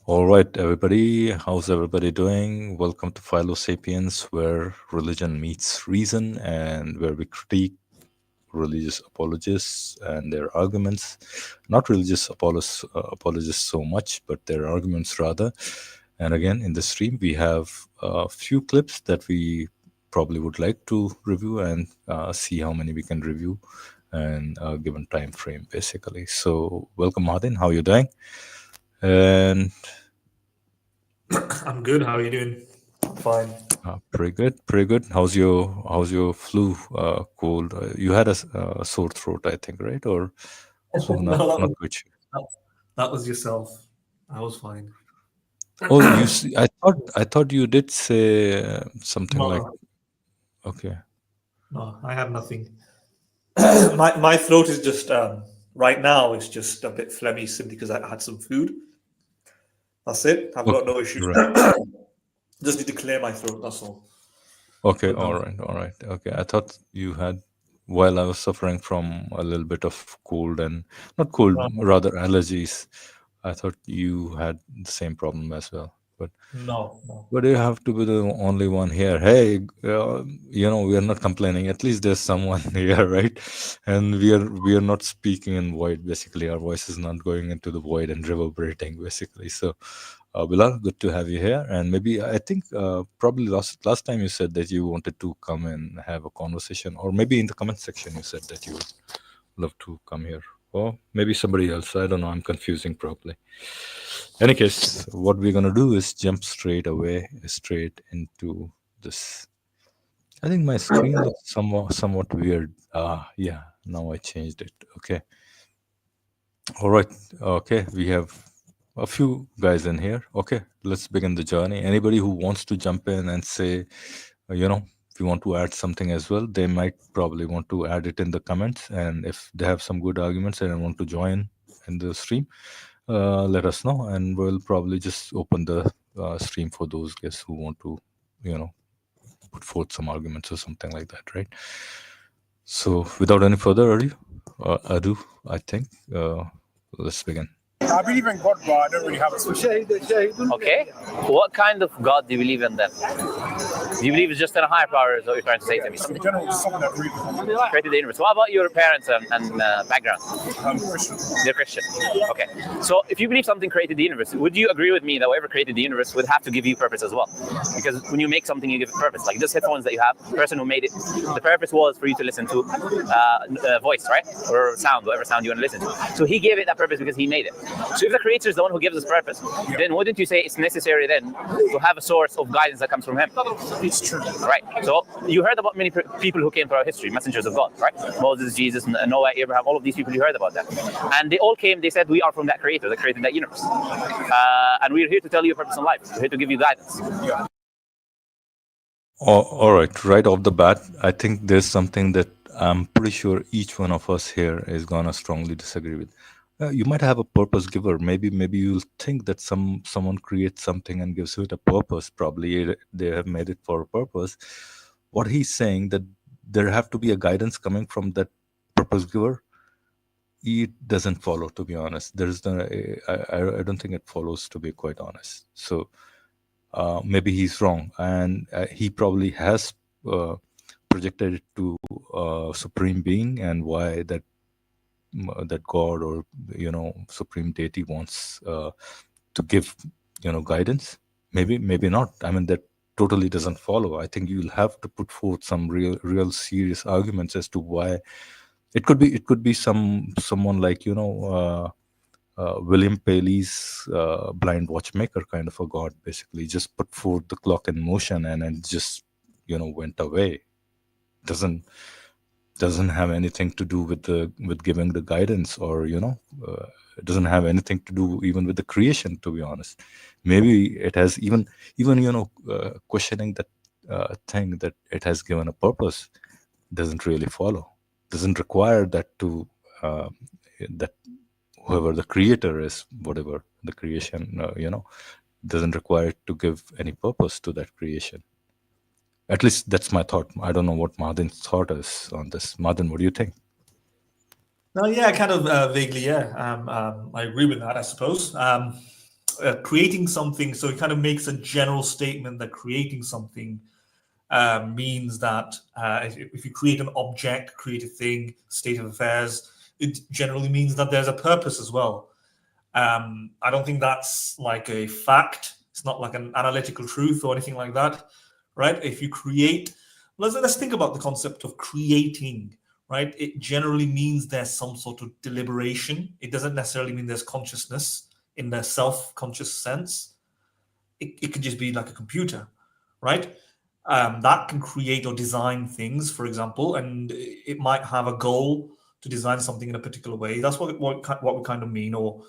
All right, everybody. How's everybody doing? Welcome to Philo Sapiens, where religion meets reason and where we critique religious apologists and their arguments. Not religious apologists so much, but their arguments rather. And again, in the stream, we have a few clips that we probably would like to review and see how many we can review and given time frame, basically. So, welcome, Martin. How are you doing? And I'm good. How are you doing? I'm fine. pretty good, pretty good. How's your flu? Cold? You had a sore throat, I think, right? Or so No, not good. that was yourself. I was fine. Oh, you see, I thought you did say something like, No, okay, no, I had nothing. My throat is just right now. It's just a bit phlegmy simply because I had some food. That's it. I've got okay, no issues. right, Just need to clear my throat. That's all. okay, But all no, right, all right, okay. I thought you had. While I was suffering from a little bit of cold and not cold, no, rather allergies, I thought you had the same problem as well. no, no. But you have to be the only one here. Hey, we are not complaining. At least there's someone here, right? And we are not speaking in void. Basically, our voice is not going into the void and reverberating. Basically, so Bilal, good to have you here. And maybe I think probably last time you said that you wanted to come and have a conversation, or maybe in the comment section you said that you would love to come here, or maybe somebody else. I don't know. I'm confusing probably. Any case, what we're gonna do is jump straight into this. I think my screen looks somewhat weird. Yeah, now I changed it. Okay, all right. Okay, we have a few guys in here. Okay, let's begin the journey. Anybody who wants to jump in and say, if you want to add something as well, they might probably want to add it in the comments. And if they have some good arguments and want to join in the stream, let us know, and we'll probably just open the stream for those guests who want to, you know, put forth some arguments or something like that, right? So, without any further ado, I think let's begin. I believe in God, but I don't really have a specific. Okay. What kind of God do you believe in then? Do you believe it's just in a higher power, is what you're trying to say to me? In general, just something that really Created the universe. What about your parents and background? Christian. They're Christian. Okay. So if you believe something created the universe, would you agree with me that whoever created the universe would have to give you purpose as well? Because when you make something, you give it purpose. Like this headphones that you have, the person who made it, the purpose was for you to listen to voice, right? Or sound, whatever sound you want to listen to. So he gave it that purpose because he made it. So if the creator is the one who gives us purpose, then wouldn't you say it's necessary then to have a source of guidance that comes from him? It's true. Right. So you heard about many people who came through our history, messengers of God, right? Moses, Jesus, Noah, Abraham, all of these people, you heard about them. And they all came, they said, we are from that creator that created that universe. And we're here to tell you your purpose in life. We're here to give you guidance. Yeah. All right, right off the bat, I think there's something that I'm pretty sure each one of us here is gonna strongly disagree with. You might have a purpose giver. Maybe you'll think that someone creates something and gives it a purpose. Probably they have made it for a purpose. What he's saying that there have to be a guidance coming from that purpose giver. It doesn't follow, to be honest. I don't think it follows, to be quite honest. So maybe he's wrong, and he probably has projected it to supreme being, and why that God or supreme deity wants to give guidance. Maybe not. I mean, that totally doesn't follow. I think you'll have to put forth some real serious arguments as to why. It could be someone like William Paley's blind watchmaker kind of a god, basically just put forth the clock in motion and it just went away. Doesn't have anything to do with giving the guidance, or it doesn't have anything to do even with the creation, to be honest. Maybe it has even questioning that thing that it has given a purpose doesn't really follow, doesn't require that to that whoever the creator is, whatever the creation doesn't require it to give any purpose to that creation. At least that's my thought. I don't know what Madin's thought is on this. Madin, what do you think? No, yeah, kind of vaguely, yeah. I agree with that, I suppose. creating something. So it kind of makes a general statement that creating something means that if you create an object, create a thing, state of affairs, it generally means that there's a purpose as well. I don't think that's like a fact. It's not like an analytical truth or anything like that, right? If you create, let's think about the concept of creating, right? It generally means there's some sort of deliberation. It doesn't necessarily mean there's consciousness in the self-conscious sense. It could just be like a computer, right? That can create or design things, for example, and it might have a goal to design something in a particular way. That's what we kind of mean. Or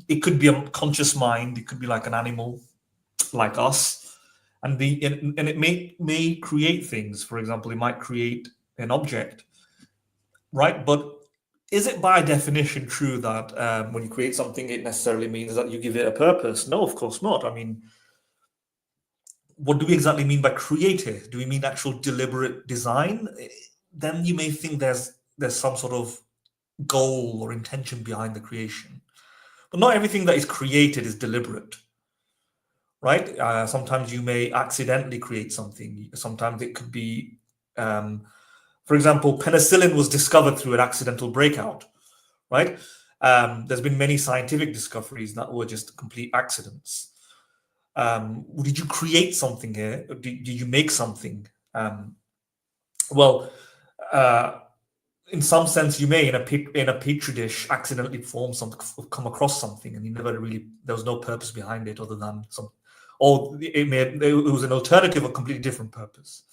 it could be a conscious mind. It could be like an animal, like us, and it may create things. For example, it might create an object, right? But is it by definition true that when you create something, it necessarily means that you give it a purpose? No, of course not. I mean, what do we exactly mean by creative? Do we mean actual deliberate design? Then you may think there's some sort of goal or intention behind the creation. But not everything that is created is deliberate, right? Sometimes you may accidentally create something. Sometimes it could be, for example, penicillin was discovered through an accidental breakout, right? There's been many scientific discoveries that were just complete accidents. Did you create something here? Or did you make something? Well, in some sense, you may in a petri dish accidentally come across something, and you never really, there was no purpose behind it other than some, or it was an alternative or completely different purpose,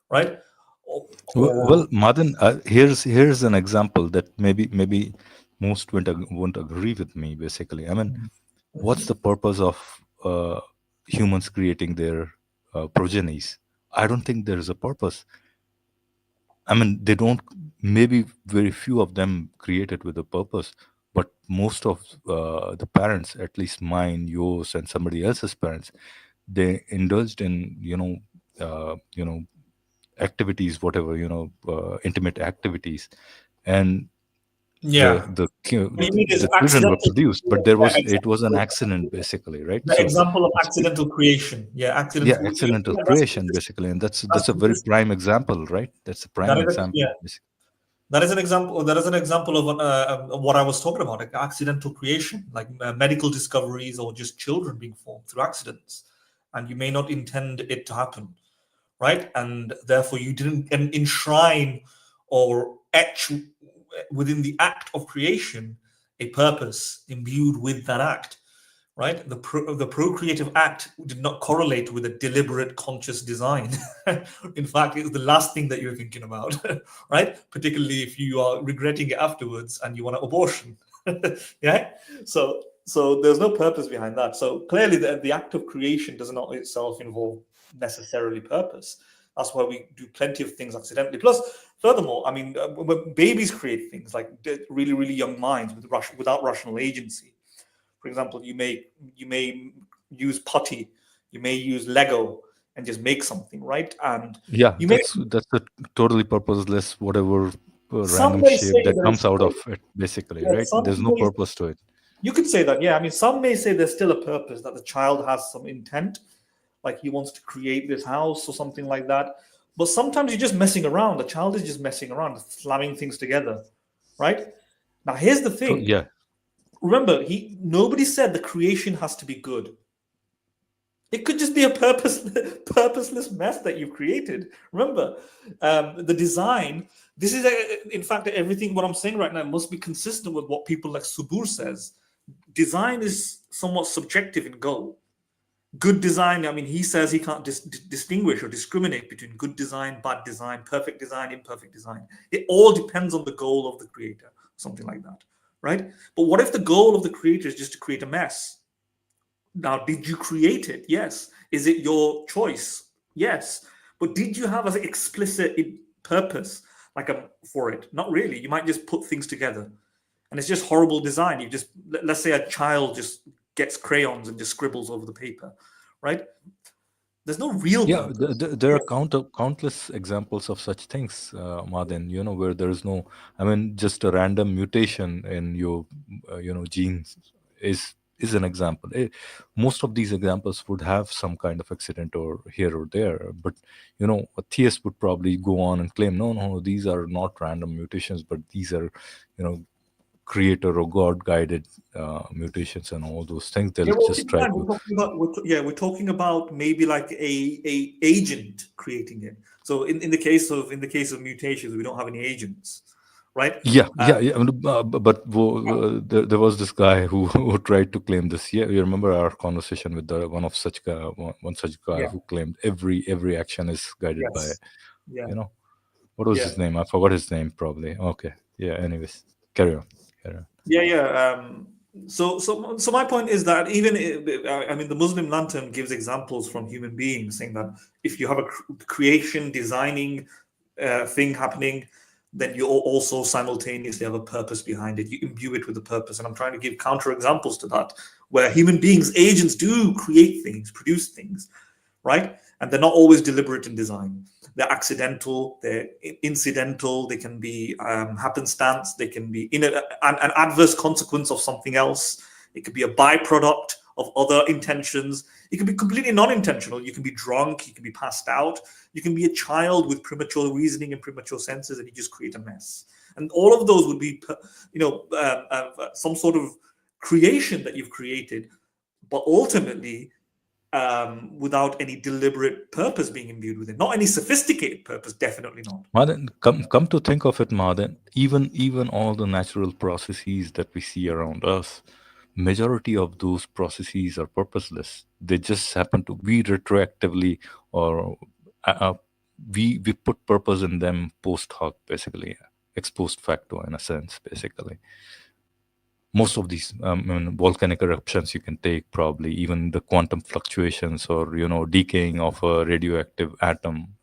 right? Well, Madan, here's an example that maybe most won't agree with me. Basically, I mean, what's the purpose of humans creating their progenies? I don't think there is a purpose. I mean, they don't. Maybe very few of them created with a purpose, but most of the parents, at least mine, yours, and somebody else's parents, they indulged in activities, whatever, intimate activities, and Yeah. the What you mean is children were accidental. produced, but it was an accident, basically, right? The example of accidental creation. Yeah, accidental creation, basically, and that's a very prime example, right? That's a prime example. Basically. That is an example. That is an example of what I was talking about, like accidental creation, like medical discoveries or just children being formed through accidents, and you may not intend it to happen, right? And therefore, you didn't enshrine or etch within the act of creation a purpose imbued with that act, right? The procreative act did not correlate with a deliberate conscious design. In fact, it's the last thing that you're thinking about, right? Particularly if you are regretting it afterwards and you want an abortion. Yeah. So there's no purpose behind that. So clearly the act of creation does not itself involve necessarily purpose. That's why we do plenty of things accidentally. Plus, furthermore, I mean, when babies create things like really, really young minds without rational agency. For example, you may use putty, you may use Lego, and just make something, right? And that's a totally purposeless, whatever random shape that comes out of it, basically, right? There's no purpose to it. You could say that, yeah. I mean, some may say there's still a purpose, that the child has some intent, like he wants to create this house or something like that. But sometimes you're just messing around. The child is just messing around, slamming things together, right? Now, here's the thing. Yeah. Remember, nobody said the creation has to be good. It could just be a purposeless mess that you've created. Remember, the design. This is, in fact, everything. What I'm saying right now must be consistent with what people like Subur says. Design is somewhat subjective in goal. Good design. I mean, he says he can't distinguish or discriminate between good design, bad design, perfect design, imperfect design. It all depends on the goal of the creator, something like that. Right? But what if the goal of the creator is just to create a mess? Now, did you create it? Yes. Is it your choice? Yes. But did you have an explicit purpose for it? Not really. You might just put things together. And it's just horrible design. You just, let's say a child just gets crayons and just scribbles over the paper, right? There's no real purpose. There are countless examples of such things, Madan, where there is no, I mean, just a random mutation in your, genes is is an example. Most of these examples would have some kind of accident or here or there, but a theist would probably go on and claim, no, these are not random mutations, but these are, creator or God guided mutations and all those things. They'll just try to. We're talking about maybe like a agent creating it. So in the case of mutations, we don't have any agents, right? Yeah. But there was this guy who tried to claim this. Yeah, you remember our conversation with one such guy who claimed every action is guided by, what was his name? I forgot his name. Probably. Okay. Yeah. Anyways, carry on. So my point is that even the Muslim lantern gives examples from human beings, saying that if you have a creation designing thing happening, then you also simultaneously have a purpose behind it. You imbue it with a purpose. And I'm trying to give counter examples to that, where human beings, agents, do create things, produce things, right? And they're not always deliberate in design. They're accidental, they're incidental, they can be happenstance, they can be an adverse consequence of something else. It could be a byproduct of other intentions. It can be completely non-intentional. You can be drunk, you can be passed out, you can be a child with premature reasoning and premature senses, and you just create a mess. And all of those would be, some sort of creation that you've created, but ultimately without any deliberate purpose being imbued with it. Not any sophisticated purpose, definitely not. Madan, come to think of it, Madan, even all the natural processes that we see around us, majority of those processes are purposeless. They just happen to be retroactively, or we put purpose in them post hoc, basically, ex post facto, in a sense, basically. Most of these volcanic eruptions you can take, probably even the quantum fluctuations or decaying of a radioactive atom,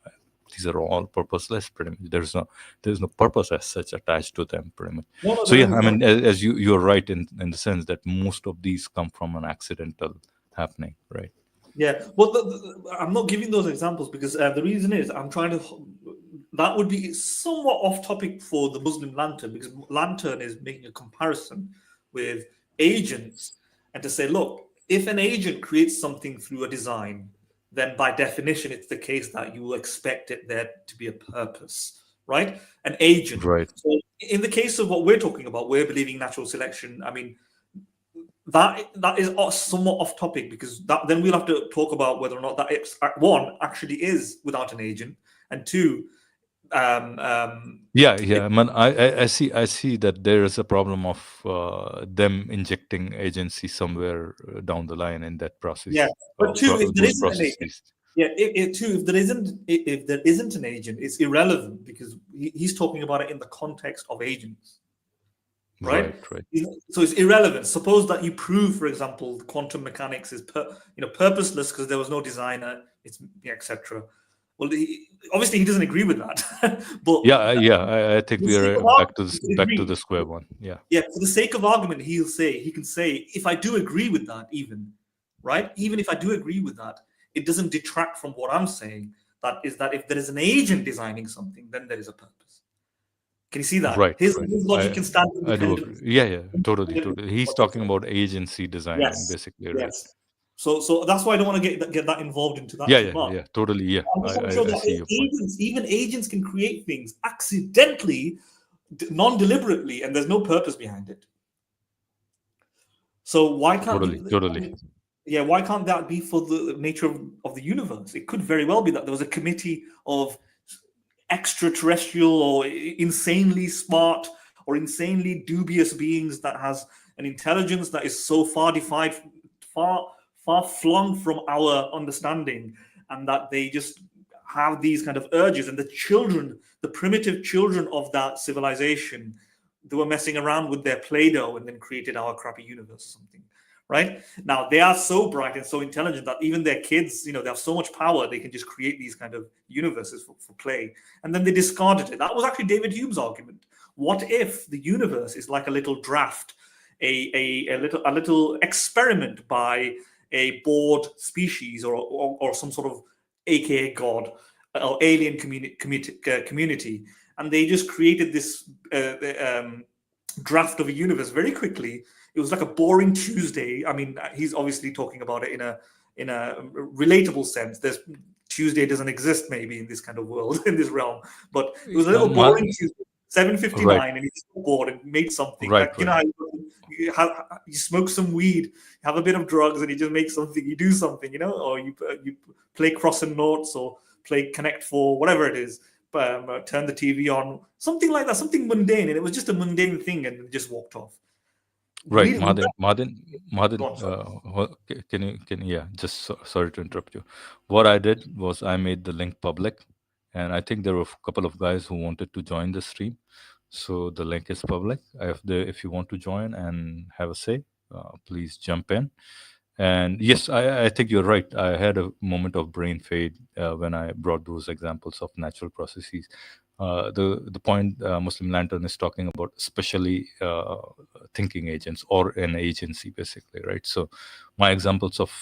these are all purposeless, pretty much. There's no purpose as such attached to them, pretty much. So yeah, as you're right in the sense that most of these come from an accidental happening, right? Yeah, well, I'm not giving those examples because the reason is I'm trying to. That would be somewhat off topic for the Muslim lantern, because lantern is making a comparison with agents, and to say, look, if an agent creates something through a design, then by definition it's the case that you will expect it there to be a purpose, right? An agent. Right. So in the case of what we're talking about, we're believing natural selection. I mean, that is somewhat off topic, because then we'll have to talk about whether or not that one actually is without an agent, and two, Man, I see that there is a problem of them injecting agency somewhere down the line in that process. Yeah, but two, if there isn't an agent, if there isn't an agent, it's irrelevant, because he's talking about it in the context of agents. Right. So it's irrelevant. Suppose that you prove, for example, quantum mechanics is purposeless because there was no designer, it's etc. Well, obviously he doesn't agree with that. But I think we are back to the square one. Yeah. For the sake of argument, he can say, if I do agree with that, even if I do agree with that, it doesn't detract from what I'm saying. That is that if there is an agent designing something, then there is a purpose. Can you see that? Right. His logic can stand independently. Yeah, totally. He's talking about agency designing, basically. Yes. Right. So that's why I don't want to get that involved into that. Yeah, totally. Yeah, I see your point. Even agents can create things accidentally, non-deliberately, and there's no purpose behind it. So why can't totally? Yeah, why can't that be for the nature of the universe? It could very well be that there was a committee of extraterrestrial or insanely smart or insanely dubious beings that has an intelligence that is so far defied, far flung from our understanding, and that they just have these kind of urges, and the primitive children of that civilization, they were messing around with their Play-Doh and then created our crappy universe or something. Right now, they are so bright and so intelligent that even their kids, they have so much power, they can just create these kind of universes for play. And then they discarded it. That was actually David Hume's argument. What if the universe is like a little draft, a little experiment by a bored species or some sort of AKA God or alien community, and they just created this draft of a universe very quickly. It was like a boring Tuesday. I mean, he's obviously talking about it in a relatable sense. There's Tuesday doesn't exist maybe in this kind of world, in this realm, but it was a little boring Tuesday. 7:59, Right. and he's so bored and made something. Right, Like, you know, how you smoke some weed, have a bit of drugs, and you just make something. You do something, you know, or you play cross and notes, or play Connect Four, whatever it is. Turn the TV on, something like that, something mundane, and it was just a mundane thing, and just walked off. Right, Really, Madin, Go on, sorry. can you, yeah, just sorry to interrupt you. What I did was I made the link public, and I think there were a couple of guys who wanted to join the stream, so the link is public. If you want to join and have a say, please jump in. And yes, I think you're right. I had a moment of brain fade when I brought those examples of natural processes. The point Muslim Lantern is talking about, especially thinking agents or an agency, basically, right? So my examples of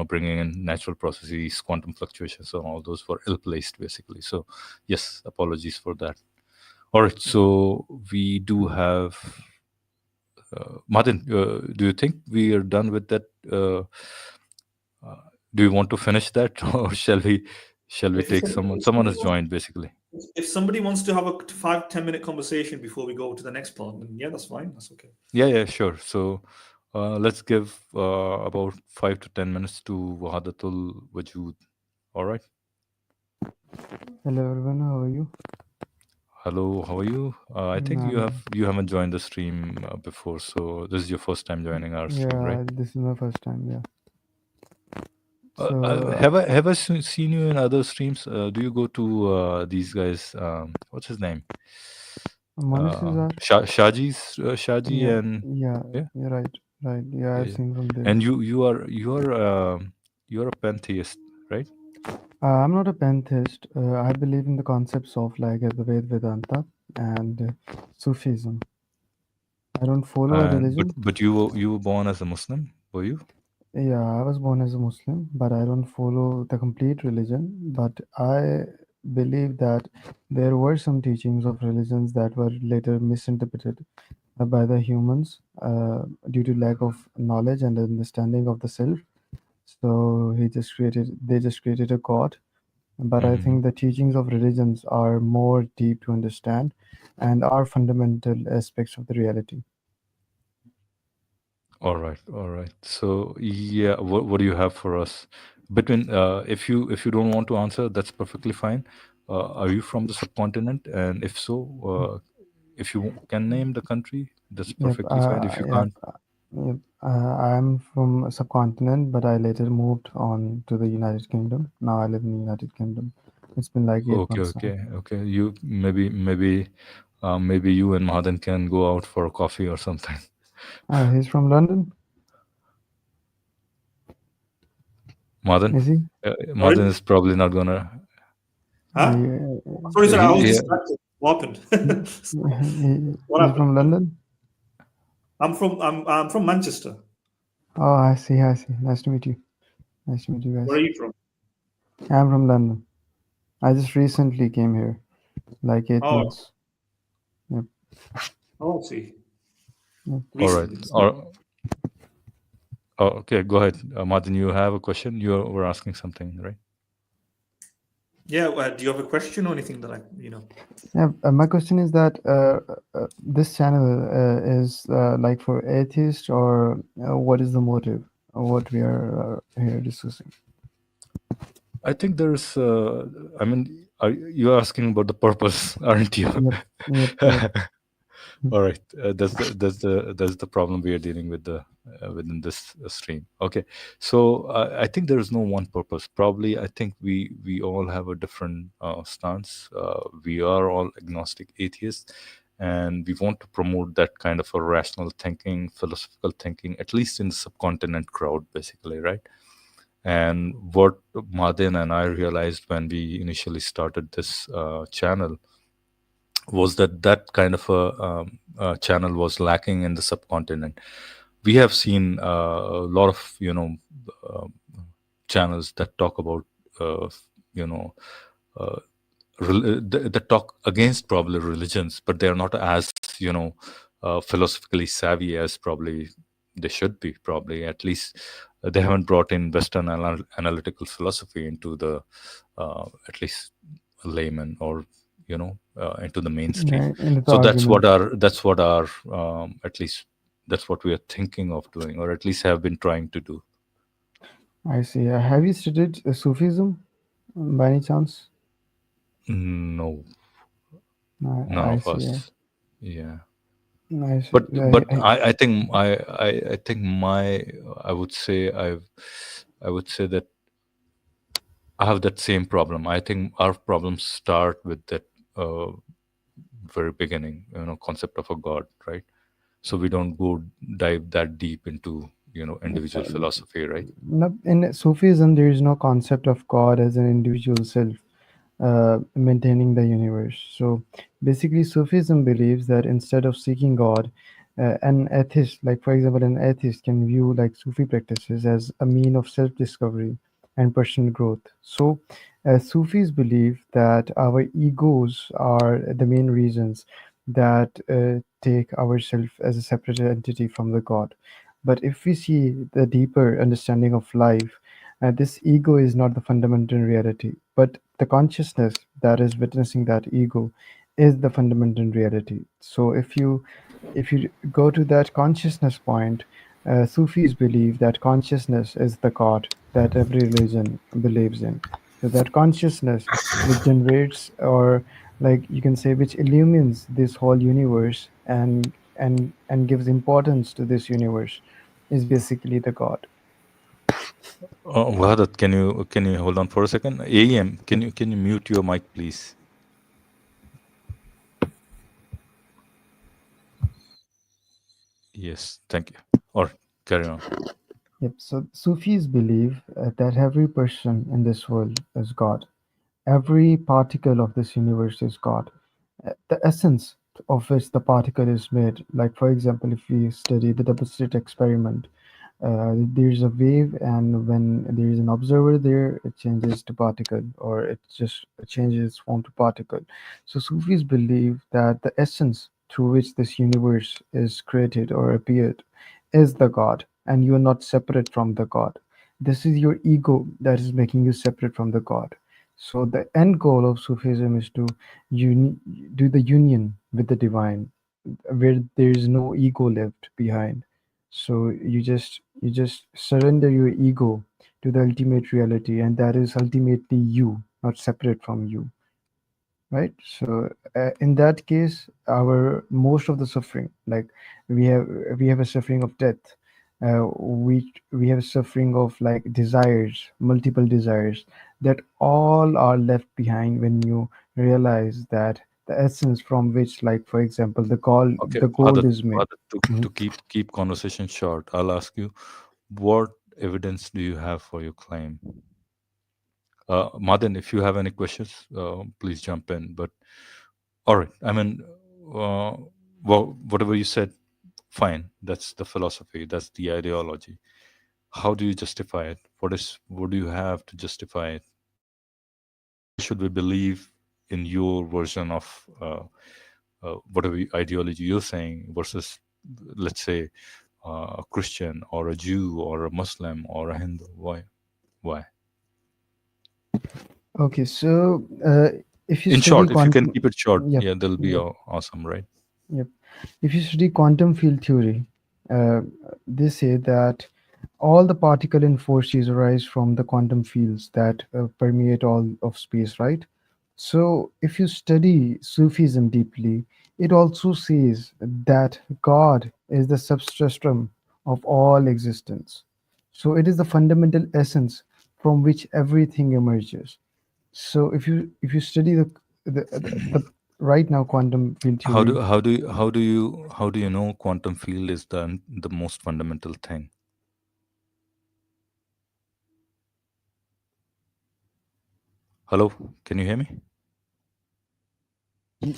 bringing in natural processes, quantum fluctuations, and all those were ill-placed, basically. So yes, apologies for that. All right, so we do have Martin. Do you think we are done with that? Do you want to finish that, or shall we take someone? Someone has joined, basically. If somebody wants to have a 5-10 minute conversation before we go to the next part, then yeah, that's fine. That's okay. Yeah, sure. So let's give about 5 to 10 minutes to Wahadatul Wujood. All right. Hello everyone, how are you? Hello, how are you? I think you haven't joined the stream before, so this is your first time joining our stream, right? This is my first time. Yeah. Have I seen you in other streams? Do you go to these guys? What's his name? Shaji, yeah, and you're right. Yeah, I've seen from there. And you're a pantheist, right? I'm not a pantheist. I believe in the concepts of like Advaita Vedanta and Sufism. I don't follow a religion. But you were born as a Muslim, were you? Yeah, I was born as a Muslim, but I don't follow the complete religion. But I believe that there were some teachings of religions that were later misinterpreted by the humans due to lack of knowledge and understanding of the self. So they just created a god. But I think the teachings of religions are more deep to understand and are fundamental aspects of the reality. All right. So yeah, what do you have for us? Between if you don't want to answer, that's perfectly fine. Are you from the subcontinent? And if so, if you can name the country, that's perfectly fine. If you can't, I'm from a subcontinent, but I later moved on to the United Kingdom. Now I live in the United Kingdom. It's been like 8 months now. Okay. You maybe you and Mahadan can go out for a coffee or something. He's from London. Mahadan? Is he? Mahadan is probably not gonna. Huh? Sorry, I was distracted. What happened? He's from London. I'm from Manchester. Oh, I see. Nice to meet you. Nice to meet you guys. Where are you from? I'm from London. I just recently came here, like 8 months. Yep. Oh, see. Yep. All right. Oh, okay, go ahead, Martin. You have a question? You were asking something, right? Yeah. Do you have a question or anything that Yeah. My question is that this channel is like for atheists, or what is the motive of what we are here discussing? I think there's. I mean, you're asking about the purpose, aren't you? Yep. All right, that's the problem we are dealing with within this stream. Okay, so I think there is no one purpose. Probably, I think we all have a different stance. We are all agnostic atheists, and we want to promote that kind of a rational thinking, philosophical thinking, at least in the subcontinent crowd, basically, right? And what Madin and I realized when we initially started this channel was that kind of a channel was lacking in the subcontinent. We have seen a lot of channels that talk about that talk against probably religions, but they are not as philosophically savvy as probably they should be. Probably at least they haven't brought in Western analytical philosophy into the at least layman, or into the mainstream. in the So that's argument. what our at least that's what we are thinking of doing, or at least have been trying to do. I see. Have you studied Sufism by any chance? No, none I of see. us. Yeah. I see. But I think I think my I would say I would say that I have that same problem. I think our problems start with that uh, very beginning, concept of a god, right? So we don't go dive that deep into individual philosophy, right? In Sufism, there is no concept of God as an individual self maintaining the universe. So basically, Sufism believes that instead of seeking God, an atheist, like for example, an atheist can view like Sufi practices as a mean of self-discovery and personal growth. So Sufis believe that our egos are the main reasons that take ourselves as a separate entity from the God. But if we see the deeper understanding of life, this ego is not the fundamental reality, but the consciousness that is witnessing that ego is the fundamental reality. So if you go to that consciousness point, Sufis believe that consciousness is the God that every religion believes in. So that consciousness which generates, or like you can say, which illumines this whole universe and gives importance to this universe, is basically the God. Wahadat, can you hold on for a second? AEM, can you mute your mic, please? Yes, thank you. Or carry on. Yep. So Sufis believe that every person in this world is God. Every particle of this universe is God. The essence of which the particle is made. Like for example, if we study the double slit experiment, there's a wave, and when there is an observer there, it changes to particle, or it just changes its form to particle. So Sufis believe that the essence through which this universe is created or appeared is the God, and you are not separate from the God. This is your ego that is making you separate from the God. So the end goal of Sufism is to do the union with the divine, where there is no ego left behind. So you just surrender your ego to the ultimate reality, and that is ultimately you, not separate from you, right? So in that case, our most of the suffering, like we have we have a suffering of death, we have a suffering of like desires, multiple desires, that all are left behind when you realize that the essence from which, like for example, Okay, the gold Wahadat, is made. Wahadat, to keep conversation short, I'll ask you, what evidence do you have for your claim? Madan, if you have any questions, please jump in. But all right, I mean, well, whatever you said, fine. That's the philosophy. That's the ideology. How do you justify it? What do you have to justify it? Why should we believe in your version of whatever ideology you're saying versus, let's say, a Christian or a Jew or a Muslim or a Hindu? Why? Why? Okay, so if you In study short, if you can quantum, keep it short, yep, yeah, that'll be yep, awesome, right? yep. If you study quantum field theory, uh, they say that all the particle and forces arise from the quantum fields that permeate all of space, right? So, if you study Sufism deeply, it also says that God is the substratum of all existence. So, it is the fundamental essence from which everything emerges. So, if you study the right now quantum field How theory, do how do you, how do you how do you know quantum field is the most fundamental thing? Hello, can you hear me?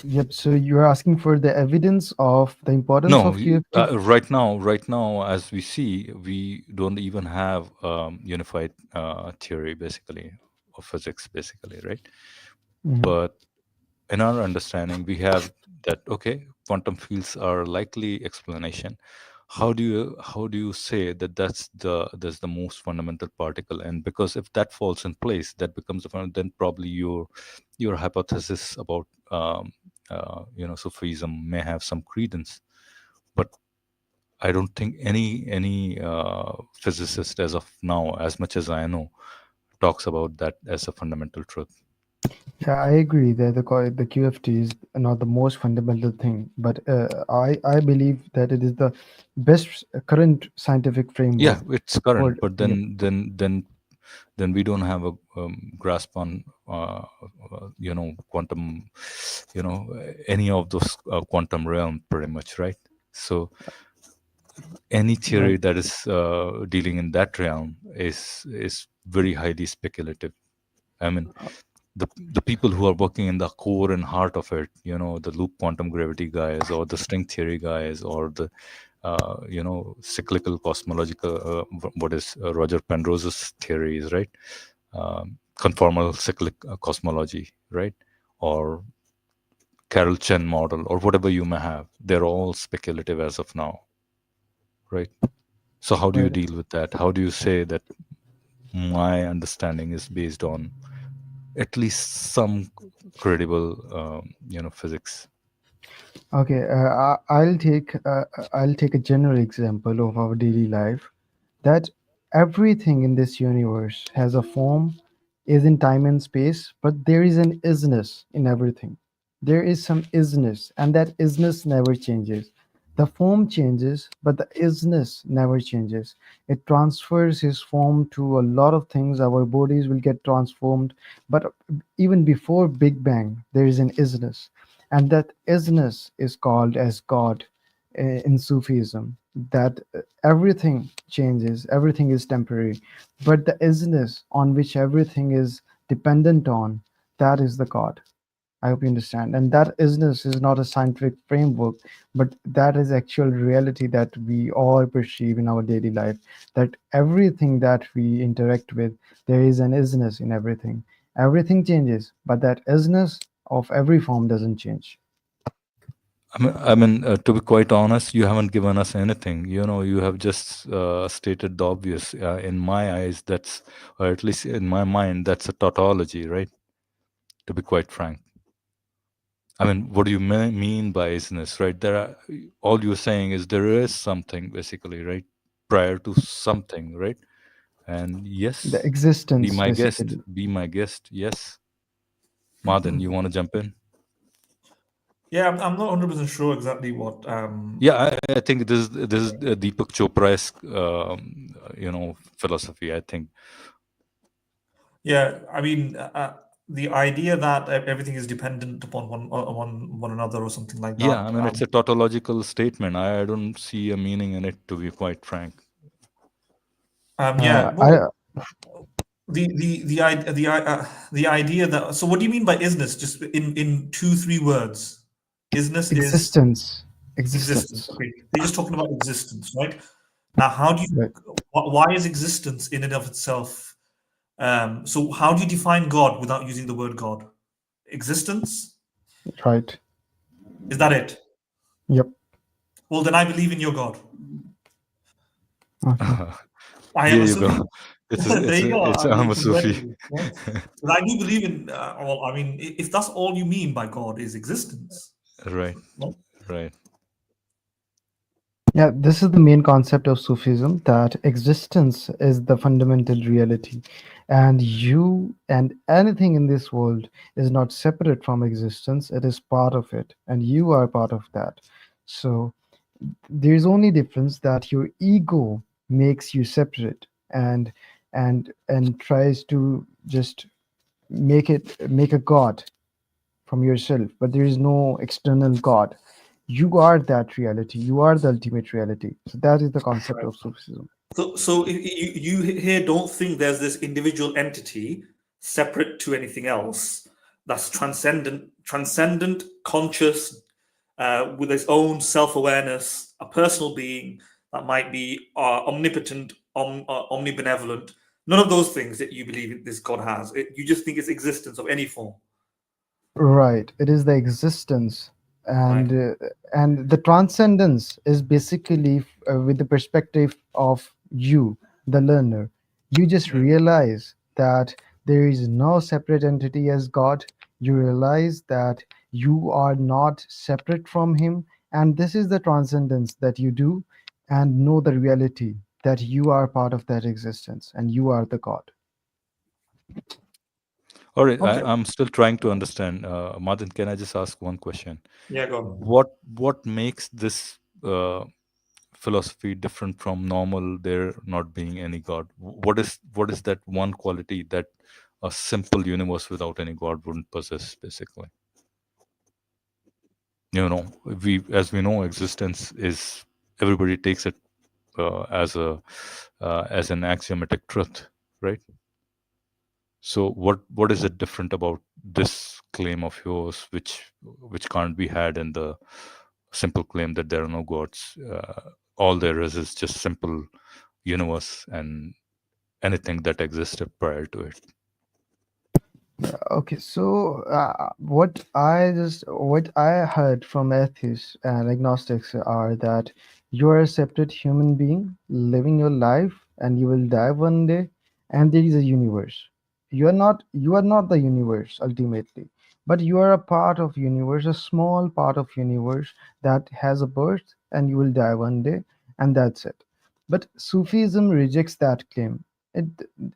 yep. So you're asking for the evidence of the importance No, of QFT. right now, as we see, we don't even have unified theory, basically, of physics, basically, right? Mhm. But in our understanding, we have that okay, quantum fields are likely explanation. How do you say that that's the most fundamental particle? And because if that falls in place, that becomes then probably your hypothesis about Sufism may have some credence. But I don't think any physicist as of now, as much as I know, talks about that as a fundamental truth. Yeah, I agree that the QFT is not the most fundamental thing, but I believe that it is the best current scientific Yeah, framework it's current, for. but Yep. then we don't have a grasp on quantum, any of those quantum realm pretty much, right? So any theory Right. that is dealing in that realm is very highly speculative. I mean, the people who are working in the core and heart of it, the loop quantum gravity guys, or the string theory guys, or the cyclical cosmological, what is Roger Penrose's theories, right? Conformal cyclic cosmology, right? Or Carol Chen model, or whatever you may have, they're all speculative as of now, right? So how do you Right. deal with that? How do you say that my understanding is based on at least some credible, physics? Okay. I'll take a general example of our daily life, that everything in this universe has a form, is in time and space, but there is an isness in everything. There is some isness, and that isness never changes. The form changes, but the isness never changes. It transfers his form to a lot of things. Our bodies will get transformed, but even before Big Bang, there is an isness, and that isness is called as God in Sufism. That everything changes, everything is temporary, but the isness on which everything is dependent on, that is the God. I hope you understand. And that isness is not a scientific framework, but that is actual reality that we all perceive in our daily life. That everything that we interact with, there is an isness in everything. Everything changes, but that isness of every form doesn't change. To be quite honest, you haven't given us anything. You have just stated the obvious. In my eyes, that's, or at least in my mind, that's a tautology, right? To be quite frank. What do you mean by isness, right? All you're saying is there is something, basically, right? Prior to something, right? And The yes, be existence, my guest. basically. Be my guest. Yes. Madan, you want to jump in? Yeah, I'm not 100% sure exactly what. Yeah, I think this is Deepak Chopra's philosophy. I think. Yeah, I mean, the idea that everything is dependent upon one another or something like Yeah, that. it's a tautological statement. I don't see a meaning in it, to be quite frank. Yeah, I well, the idea that. So, what do you mean by isness? Just in 2-3 words, isness is Existence. existence. Existence. Okay, they're just talking about existence, right? Now, how do you? Right. Why is existence in and of itself? So, how do you define God without using the word God? Existence, Right. is that it? Yep. Well, then I believe in your God. Okay. I am Here a you Sufi. go. There you go. I I'm mean, a Sufi. congratulations. Right? But I do believe in. Well, I mean, if that's all you mean by God is existence, Right, right? right. Yeah, this is the main concept of Sufism, that existence is the fundamental reality, and you and anything in this world is not separate from existence, it is part of it, and you are part of that. So there's only difference that your ego makes you separate, and tries to just make a god from yourself, but there is no external god. You are that reality, you are the ultimate reality. So that is the concept Right. of Sufism. So you here don't think there's this individual entity separate to anything else that's transcendent, conscious, with its own self-awareness, a personal being that might be omnipotent, omnibenevolent. None of those things that you believe this God has. You just think it's existence of any form. Right, it is the existence Right. And the transcendence is basically with the perspective of you, the learner. You just Mm. realize that there is no separate entity as God. You realize that you are not separate from him, and this is the transcendence that you do, and know the reality that you are part of that existence and you are the God. All right, Okay. I'm still trying to understand. Martin, can I just ask one question? Yeah, go. What makes this philosophy different from normal there not being any God? What is that one quality that a simple universe without any God wouldn't possess, basically? As we know, existence is, everybody takes it as an axiomatic truth, right? So what is it different about this claim of yours, which can't be had in the simple claim that there are no gods? All there is just simple universe and anything that existed prior to it. Okay, so what I heard from atheists and agnostics are that you are a separate human being living your life, and you will die one day, and there is a universe. You are not the universe ultimately, but you are a part of universe, a small part of universe that has a birth, and you will die one day, and that's it. But Sufism rejects that claim. it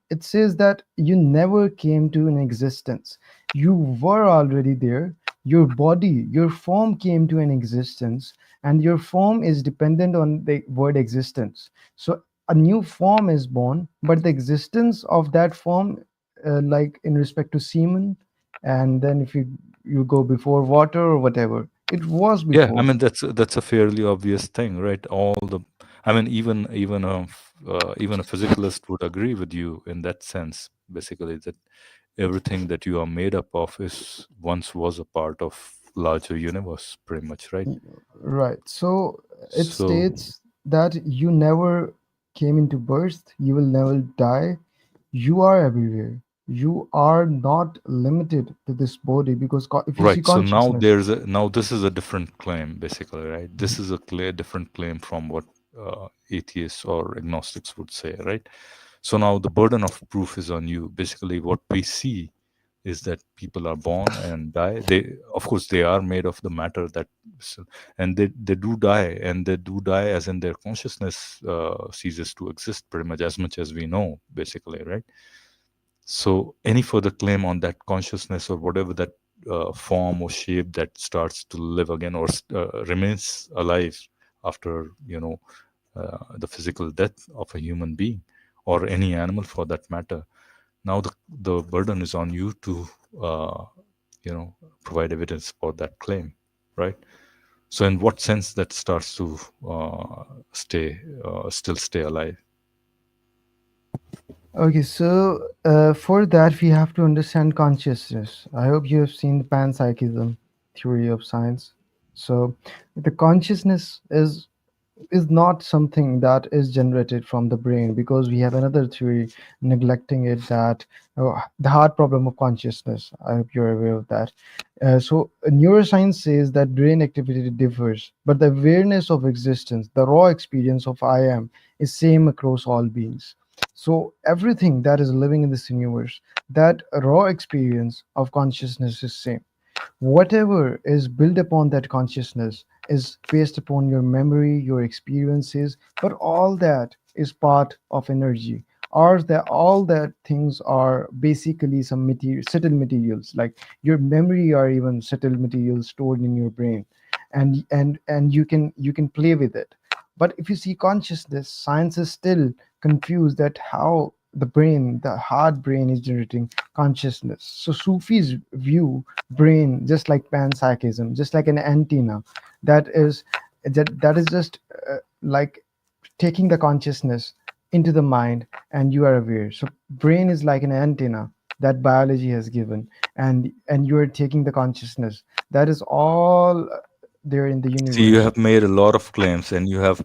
it says that you never came to an existence. You were already there. Your body, your form came to an existence, and your form is dependent on the word existence. So a new form is born, but the existence of that form, like in respect to semen, and then if you go before water or whatever, it was Yeah, I before. mean that's a fairly obvious thing, right? I mean, even a physicalist would agree with you in that sense, basically, that everything that you are made up of is once was a part of larger universe, pretty much, right? Right. So it So states that you never came into birth, you will never die. You are everywhere. You are not limited to this body because if you see right. So consciousness. now this is a different claim, basically, right? This is a clear different claim from what atheists or agnostics would say, right? So now the burden of proof is on you. Basically, what we see is that people are born and die. They, of course, they are made of the matter and they do die, and they do die as in their consciousness ceases to exist, pretty much as we know, basically, right? So any further claim on that consciousness or whatever that form or shape that starts to live again or remains alive after the physical death of a human being or any animal for that matter. Now the burden is on you to uh, provide evidence for that claim, right? So in what sense that starts to still stay alive? Okay, so for that we have to understand consciousness. I hope you have seen the panpsychism theory of science. So the consciousness is not something that is generated from the brain, because we have another theory neglecting it, that the hard problem of consciousness. I hope you're aware of that. So neuroscience says that brain activity differs, but the awareness of existence, the raw experience of I am, is same across all beings. So everything that is living in this universe, that raw experience of consciousness is same. Whatever is built upon that consciousness is based upon your memory, your experiences, but all that is part of energy. Or that all that things are basically some material, subtle materials, like your memory, or even subtle materials stored in your brain, and you can play with it. But if you see consciousness, science is still confused that how the brain, the hard brain, is generating consciousness. So Sufis view brain just like panpsychism, just like an antenna that is that is just like taking the consciousness into the mind, and you are aware. So brain is like an antenna that biology has given, and you are taking the consciousness. That is all there in the See, you universe. have made a lot of claims, and you have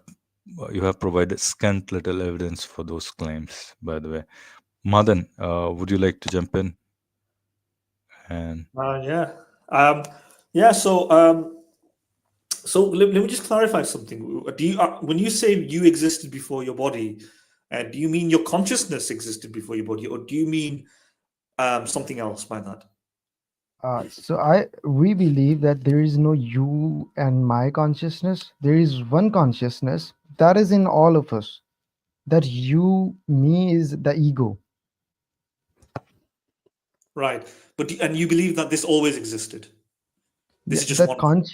provided scant little evidence for those claims, by the way. Madan, would you like to jump in? And Yeah. Yeah. So So let me just clarify something. Do you, when you say you existed before your body, do you mean your consciousness existed before your body, or do you mean something else by that? We believe that there is no you and my consciousness. There is one consciousness that is in all of us. That you, me is the ego. Right. And you believe that this always existed. This is just That one.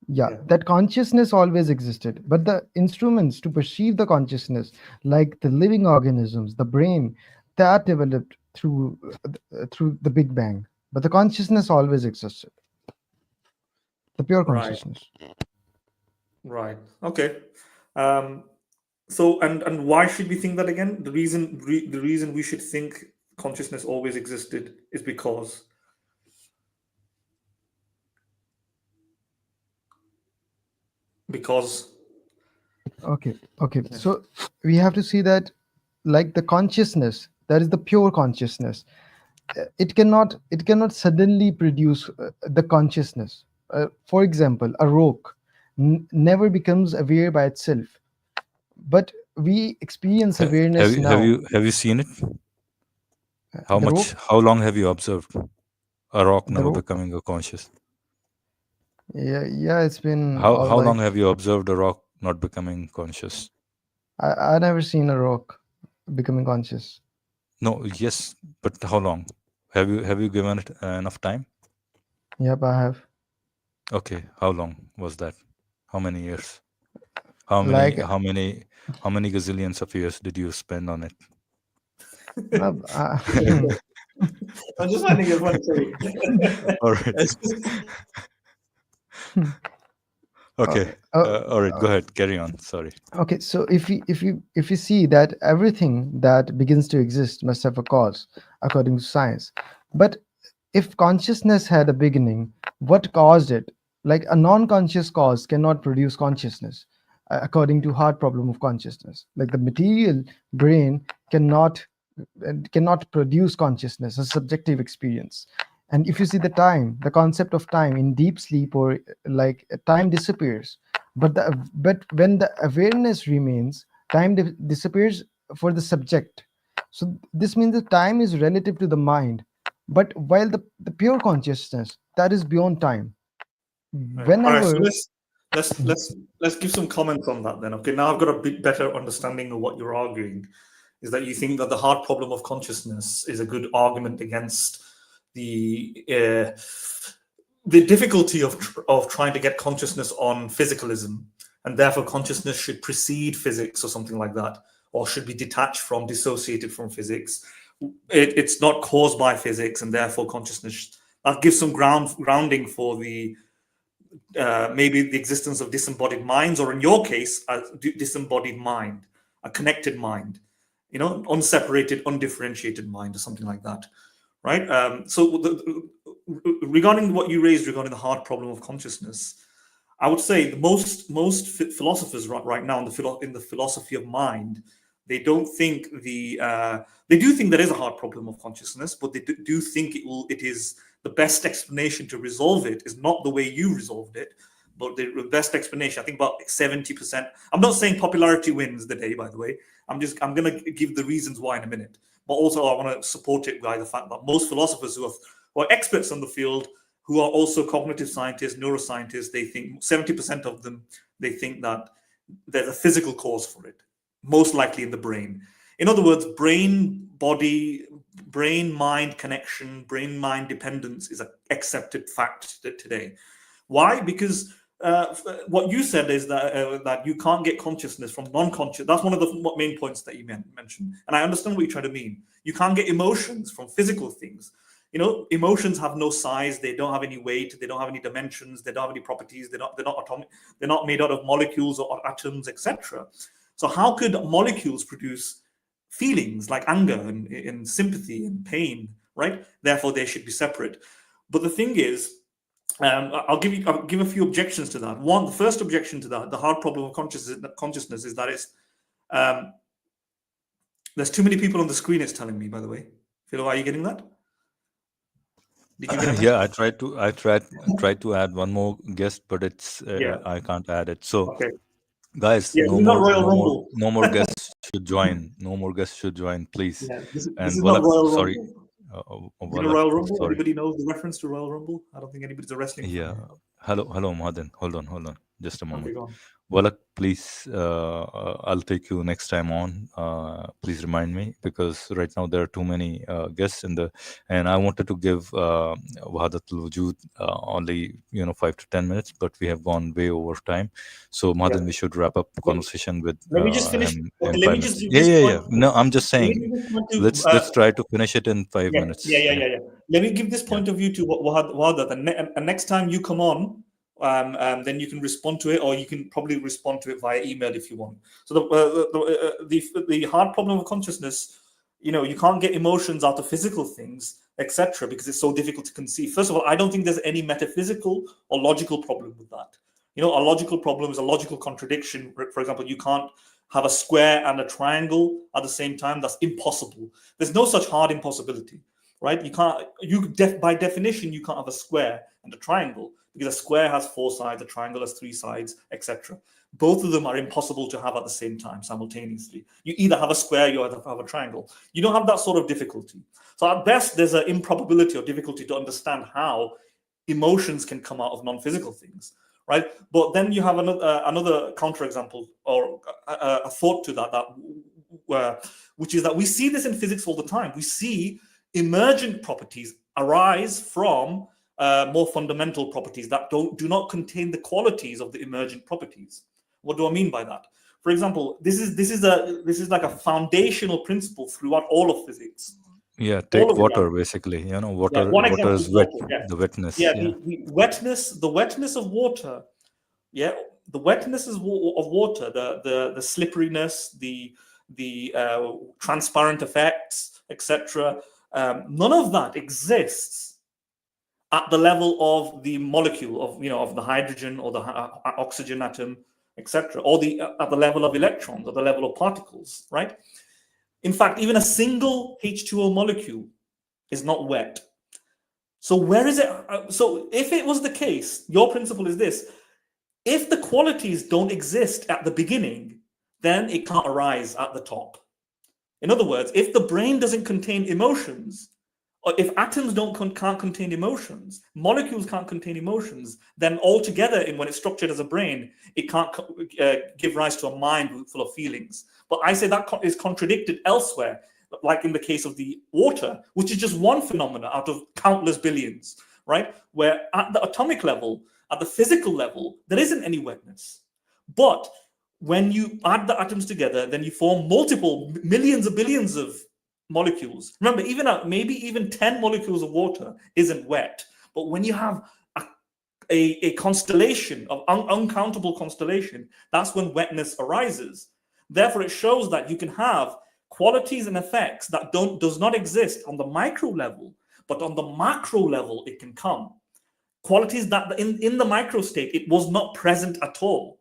Yeah. that consciousness always existed, but the instruments to perceive the consciousness, like the living organisms, the brain, that developed through the Big Bang. But the consciousness always existed. The pure Right. consciousness. Right. Okay. So and why should we think that again? The reason we should think consciousness always existed is because Okay. So we have to see that, like the consciousness, that is the pure consciousness. It cannot suddenly produce the consciousness. For example, a rock never becomes aware by itself, but we experience awareness now. Have you seen it? The rock, How long have you observed a rock the never rock. becoming a conscious? Yeah, it's been all How like long have you observed a rock not becoming conscious? I never seen a rock becoming conscious. No, yes, but how long? Have you given it enough time? Yep, I have. Okay, how long was that? How many years? How Like many gazillions of years did you spend on it? no, I'm just finding it funny. Sorry. All right. It's just- Okay. All right. Go ahead. Carry on. Sorry. okay, so if you see that everything that begins to exist must have a cause, according to science. But if consciousness had a beginning, what caused it? Like a non-conscious cause cannot produce consciousness, according to hard problem of consciousness. Like the material brain cannot produce consciousness, a subjective experience. And if you see the concept of time in deep sleep, or like time disappears, but when the awareness remains, time disappears for the subject. So this means that time is relative to the mind, but while the pure consciousness, that is beyond time. Right. All right. So Whenever let's give some comments on that then. Okay. Now I've got a bit better understanding of what you're arguing. Is that you think that the hard problem of consciousness is a good argument against the difficulty of trying to get consciousness on physicalism, and therefore consciousness should precede physics or something like that, or should be detached from, dissociated from physics. It's not caused by physics, and therefore consciousness, that gives some grounding for the maybe the existence of disembodied minds, or in your case, a disembodied mind, a connected mind, unseparated, undifferentiated mind, or something like that, right? Regarding what you raised regarding the hard problem of consciousness, I would say the most philosophers right now in the philosophy of mind, they don't think they do think there is a hard problem of consciousness, but they do think it is the best explanation to resolve it is not the way you resolved it, but the best explanation. I think about 70%. I'm not saying popularity wins the day, by the way. I'm going to give the reasons why in a minute, but also I want to support it by the fact that most philosophers who are experts on the field, who are also cognitive scientists, neuroscientists, they think 70% of them, they think that there's a physical cause for it, most likely in the brain. In other words, brain-mind connection, brain-mind dependence is an accepted fact today. Why? Because what you said is that you can't get consciousness from non-conscious. That's one of the main points that you mentioned, and I understand what you're trying to mean. You can't get emotions from physical things. Emotions have no size. They don't have any weight. They don't have any dimensions. They don't have any properties. They're not atomic. They're not made out of molecules or atoms, etc. So how could molecules produce feelings like anger and sympathy and pain, right? Therefore, they should be separate. But the thing is, I'll give a few objections to that. One, the first objection to that, the hard problem of consciousness is that it's there's too many people on the screen. It's telling me, by the way. Philo, are you getting that? Did you get a message? Yeah, I tried to add one more guest, but it's Yeah. I can't add it. So Okay. guys, Yeah, this is not Royal Rumble. no more guests should join. No more guests should join, please. Yeah, this And is not Walak, Royal sorry, Rumble. You know Walak, Royal Rumble? sorry. Anybody knows the reference to Royal Rumble? I don't think anybody's a wrestling fan Yeah. here. Hello, Madan. Hold on. Just a Okay, moment. go on. Walak, please, I'll take you next time on. Please remind me, because right now there are too many guests and I wanted to give Wahadat Wujood only 5 to 10 minutes, but we have gone way over time. So Yeah. Madan, we should wrap up conversation with Let me just finish. him Okay, in let 5 me just minutes. give this Yeah. point. No, I'm just Let me saying. give this point to, Let's try to finish it in 5 minutes. Yeah. Let me give this point of view to Wahadat, and next time you come on, then you can respond to it, or you can probably respond to it via email if you want. So the hard problem of consciousness, you can't get emotions out of physical things, etc., because it's so difficult to conceive. First of all, I don't think there's any metaphysical or logical problem with that. A logical problem is a logical contradiction. For example, you can't have a square and a triangle at the same time. That's impossible. There's no such hard impossibility, right? By definition, you can't have a square and a triangle, because a square has 4 sides, a triangle has 3 sides, etc. Both of them are impossible to have at the same time, simultaneously. You either have a square, you either have a triangle. You don't have that sort of difficulty. So at best, there's an improbability or difficulty to understand how emotions can come out of non-physical things, right? But then you have another counterexample, or a thought to that, which is that we see this in physics all the time. We see emergent properties arise from more fundamental properties that do not contain the qualities of the emergent properties. What do I mean by that? For example, this is like a foundational principle throughout all of physics. Yeah, take water basically. Water. One example Water is wet. water. Yeah. The wetness. Yeah, the wetness of water. Yeah, the wetness of water, the slipperiness, the transparent effects, etc. None of that exists at the level of the molecule of the hydrogen or the oxygen atom, etc., or at the level of electrons, or the level of particles, right? In fact, even a single H2O molecule is not wet. So where is it? So if it was the case, your principle is this: if the qualities don't exist at the beginning, then it can't arise at the top. In other words, if the brain doesn't contain emotions, or if atoms can't contain emotions, molecules can't contain emotions, then altogether, when it's structured as a brain, it can't give rise to a mind full of feelings. But I say that is contradicted elsewhere, like in the case of the water, which is just one phenomena out of countless billions, right? Where at the atomic level, at the physical level, there isn't any wetness. But when you add the atoms together, then you form multiple millions of billions of molecules. Remember, maybe even 10 molecules of water isn't wet. But when you have a constellation of uncountable constellation, that's when wetness arises. Therefore, it shows that you can have qualities and effects that does not exist on the micro level, but on the macro level it can come. Qualities that in the micro state it was not present at all.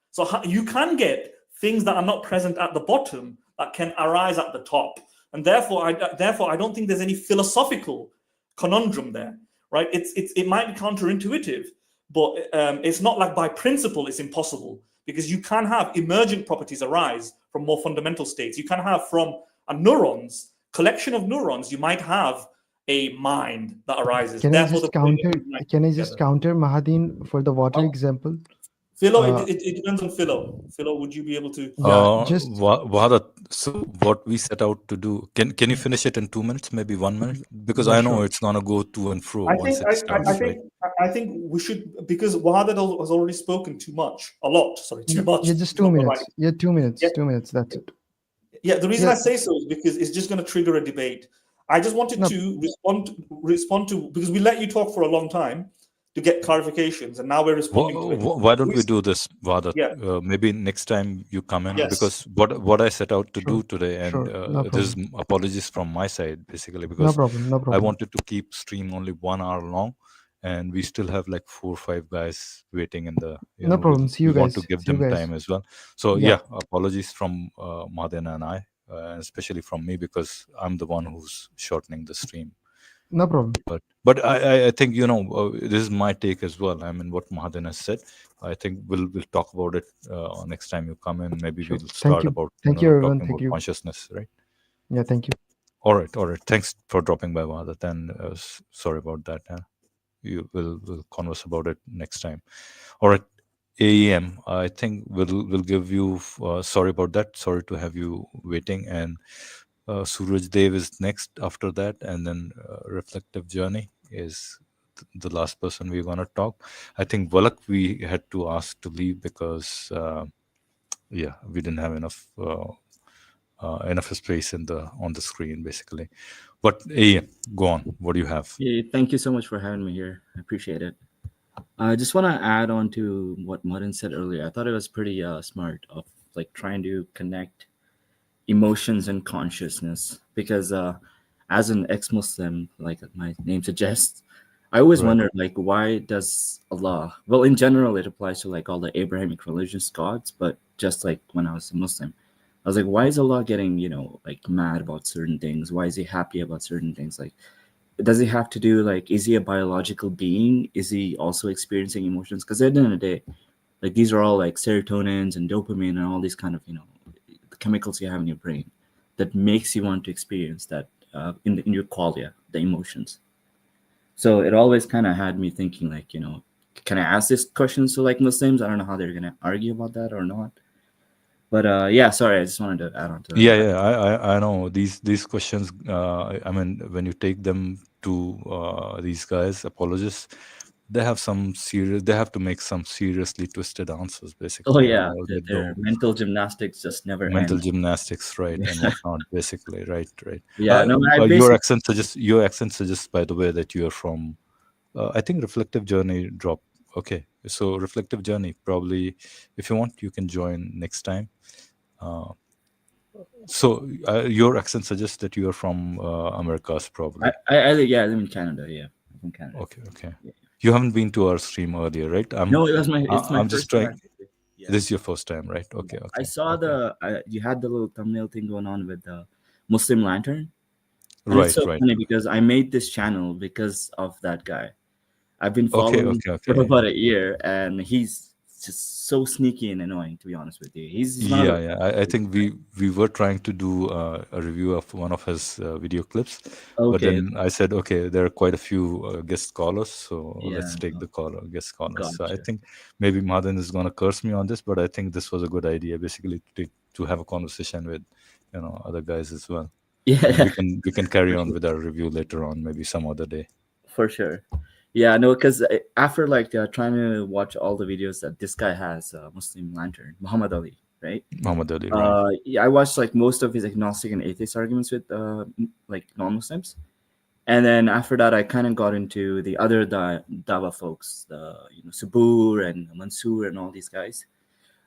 So you can get things that are not present at the bottom that can arise at the top. And therefore, I don't think there's any philosophical conundrum there, right? It might be counterintuitive, but it's not like by principle it's impossible, because you can have emergent properties arise from more fundamental states. You can have from a collection of neurons, you might have a mind that arises. Can I just counter Mahadin for the water example? Philo, it depends on Philo. Philo, would you be able to? Wahadat, so what we set out to do, can you finish it in 2 minutes, maybe 1 minute? Because I know it's gonna go to and fro once it starts, right? I think we should, because Wahadat has already spoken too much. Yeah, just 2 minutes. Yeah, 2 minutes. 2 minutes. That's it. Yeah, the reason I say so is because it's just going to trigger a debate. I just wanted to respond to, because we let you talk for a long time to get clarifications, and now we're responding to it. Why don't we do this, Wahadat? Yeah. Maybe next time you come in, because what I set out to do today, and this is apologies from my side, basically, because no problem. I wanted to keep stream only 1 hour long, and we still have like 4 or 5 guys waiting in the. No problem. See you guys. We want to give them time as well. So apologies from Madan and I, especially from me, because I'm the one who's shortening the stream. No problem. But But I think this is my take as well. I mean, what Mahadan has said. I think we'll talk about it next time you come in. Maybe Sure. we'll Thank start you. about Thank you, everyone. talking Thank about you. consciousness, right? Yeah, thank you. All right, all right. Thanks for dropping by, Wahadat, and sorry about that. We'll converse about it next time. All right, AEM. I think we'll give you. Sorry about that. Sorry to have you waiting. And Surajdev is next after that, and then Reflective Journey is the last person we're gonna talk. I think Valak we had to ask to leave because yeah, we didn't have enough space on the screen basically. But yeah, go on. What do you have? Yeah, thank you so much for having me here. I appreciate it. I just want to add on to what Madan said earlier. I thought it was pretty smart of like trying to connect emotions and consciousness because as an ex-Muslim, like my name suggests, I always Right. wondered like why does Allah? Well, in general, it applies to like all the Abrahamic religious gods, but just like when I was a Muslim, I was like, why is Allah getting like mad about certain things? Why is he happy about certain things? Like, does it have to do like is he a biological being? Is he also experiencing emotions? Because at the end of the day, like these are all like serotonins and dopamine and all these kind of the chemicals you have in your brain that makes you want to experience that in your qualia, the emotions. So it always kind of had me thinking like can I ask these questions to like Muslims? I don't know how they're gonna argue about that or not. But yeah, sorry, I just wanted to add on to Yeah, that. yeah. I know these questions. I mean, when you take them to these guys, apologists, they have some serious. They have to make some seriously twisted answers, Oh basically. yeah, Or they their don't mental gymnastics just never mental end. gymnastics, right, and whatnot, basically, right, right. Yeah, no, I Your basically accent suggests, by the way, that you are from. I think Reflective Journey drop. Okay, so Reflective Journey, probably, if you want, you can join next time. Uh, so your accent suggests that you are from Americas, probably. yeah, I live in Canada. Yeah, I'm from Canada. Okay, okay. Yeah. You haven't been to our stream earlier, right? No, it's my I'm just first time trying. actually. Yeah, This is your first time, right? yeah. Okay, I okay, saw okay. you had the little thumbnail thing going on with the Muslim lantern, and it's Right, so right. funny because I made this channel because of that guy. I've been Okay, following okay, for okay. about a year, and he's just so sneaky and annoying. To be honest with you, he's one of Yeah, the yeah. I think we were trying to do a review of one of his video clips, but okay. then I said, okay, there are quite a few guest callers, so let's Yeah, take the guest callers. So I gotcha. think maybe Madan is gonna curse me on this, but I think this was a good idea, basically, to have a conversation with other guys as well, and Yeah, we can carry on with our review later on, maybe some other day. for sure. Yeah, no, because after like trying to watch all the videos that this guy has, Muslim Lantern, Muhammad Ali, right? Muhammad Ali, right? Yeah, I watched like most of his agnostic and atheist arguments with like non-Muslims, and then after that, I kind of got into the other Dawa folks, the Sabur and Mansoor and all these guys.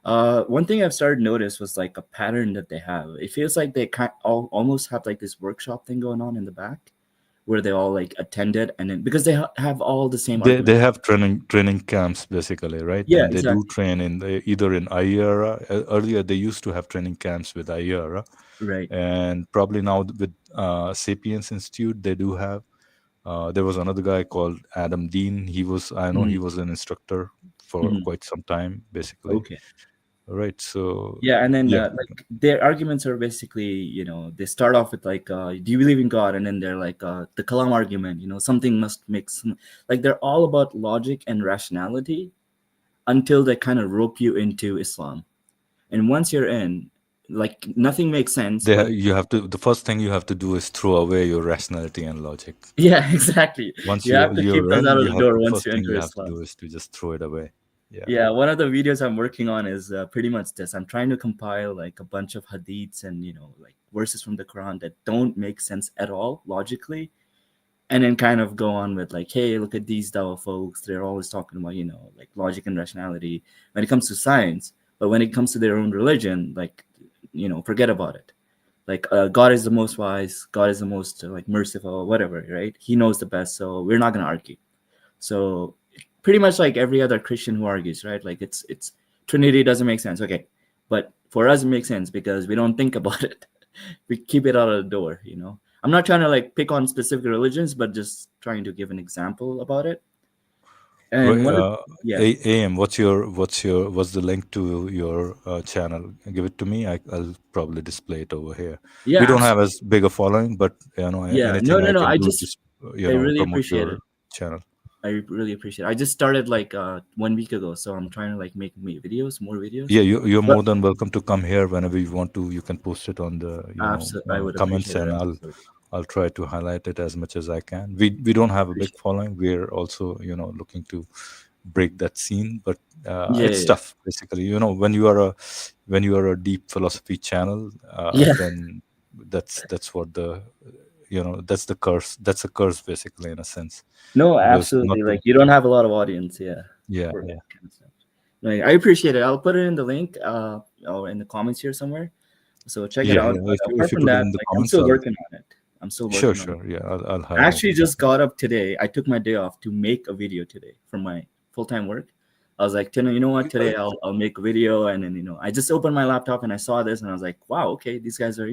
One thing I've started to notice was like a pattern that they have. It feels like they almost have like this workshop thing going on in the back, where they all like attended, and then because they have all the same They arguments. have training camps basically, right? Yeah, And they do exactly. train either in IERA. Earlier, they used to have training camps with IERA, Right. and probably now with Sapiens Institute, they do have. There was another guy called Adam Dean. I know he Mhm. was an instructor for Mhm. quite some time, basically. Okay. Right. So Yeah, and then yeah, like their arguments are basically, they start off with like, do you believe in God? And then they're like, the Kalam argument, something must make some, like they're all about logic and rationality until they kind of rope you into Islam. And once you're in, like nothing makes sense, but you have to. The first thing you have to do is throw away your rationality and logic. yeah, exactly. Once You have to keep you're those in, out of you the have door to once first you thing enter you have to Islam. do is to just throw it away. Yeah. Yeah, one of the videos I'm working on is pretty much this. I'm trying to compile like a bunch of hadiths and like verses from the Quran that don't make sense at all logically, and then kind of go on with like, hey, look at these Dawa folks. They're always talking about like logic and rationality when it comes to science, but when it comes to their own religion, like forget about it. Like God is the most wise, God is the most like merciful, whatever, right? He knows the best, so we're not gonna argue. So pretty much like every other Christian who argues, right? Like it's Trinity doesn't make sense. Okay. But for us it makes sense because we don't think about it. We keep it out of the door. I'm not trying to like pick on specific religions, but just trying to give an example about it. And AM, what's the link to your channel? Give it to me. I'll probably display it over here. Yeah, we don't have as big a following, but anything I can do to really promote appreciate your it. channel. I really appreciate it. I just started like 1 week ago, so I'm trying to like make more videos. Yeah, you're more than welcome to come here whenever you want to. You can post it on the I would comments, and I'll try to highlight it as much as I can. We don't have a big following. We're also looking to break that scene, but it's tough basically. When you are a deep philosophy channel, then that's what the that's the curse. That's a curse basically, in a sense. No, absolutely. Like you don't have a lot of audience. Yeah. Kind of stuff. Like, I appreciate it. I'll put it in the link or in the comments here somewhere. So check it out. Apart from that, I'm still working on it. Sure. Yeah, I'll I actually just got up today. I took my day off to make a video today from my full-time work. I was like, Tina, you know what? Today I'll make a video, and then I just opened my laptop and I saw this, and I was like, wow, okay, these guys are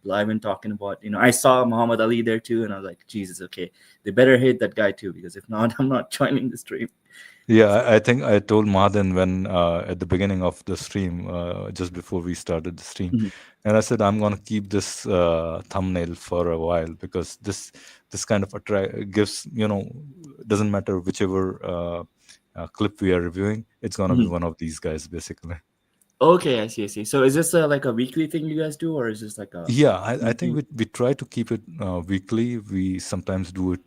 live and talking about I saw Muhammad Ali there too, and I was like, Jesus, okay, they better hate that guy too, because if not, I'm not joining the stream. Yeah, I think I told Madan when at the beginning of the stream, just before we started the stream, and I said I'm gonna keep this thumbnail for a while, because this kind of gives doesn't matter whichever clip we are reviewing, it's gonna be one of these guys basically. Okay, I see. So is this like a weekly thing you guys do, or is this like a? Yeah, I think we try to keep it weekly. We sometimes do it,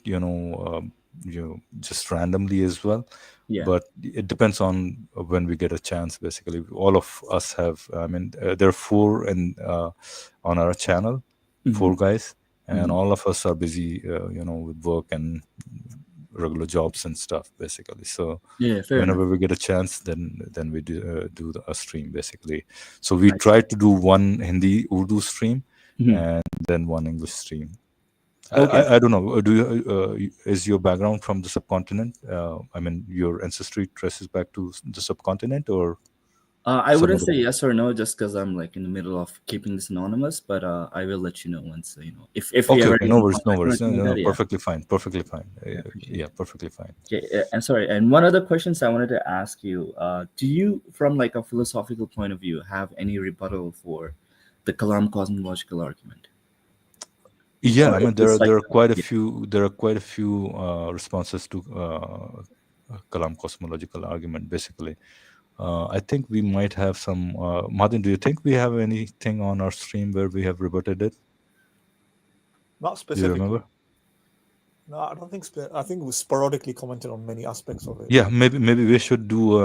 just randomly as well. Yeah. But it depends on when we get a chance. Basically, all of us have. I mean, there are 4 on our channel, 4 guys, and all of us are busy, with work and regular jobs and stuff basically. So whenever we get a chance, then we do a stream basically. So we try to do one Hindi Urdu stream and then one English stream. I don't know, do you is your background from the subcontinent? I mean, your ancestry traces back to the subcontinent, or I wouldn't say yes or no, just because I'm like in the middle of keeping this anonymous, but I will let you know once if okay, we ever no worries. No, perfectly fine. Perfectly fine. Okay, and sorry, and one other questions I wanted to ask you: do you, from like a philosophical point of view, have any rebuttal for the Kalam cosmological argument? Yeah, I mean there are quite a few responses to Kalam cosmological argument basically. I think we might have some. Martin, do you think we have anything on our stream where we have rebutted it? Not specifically. Do you remember? No, I don't think. I think we sporadically commented on many aspects of it. Yeah, maybe we should do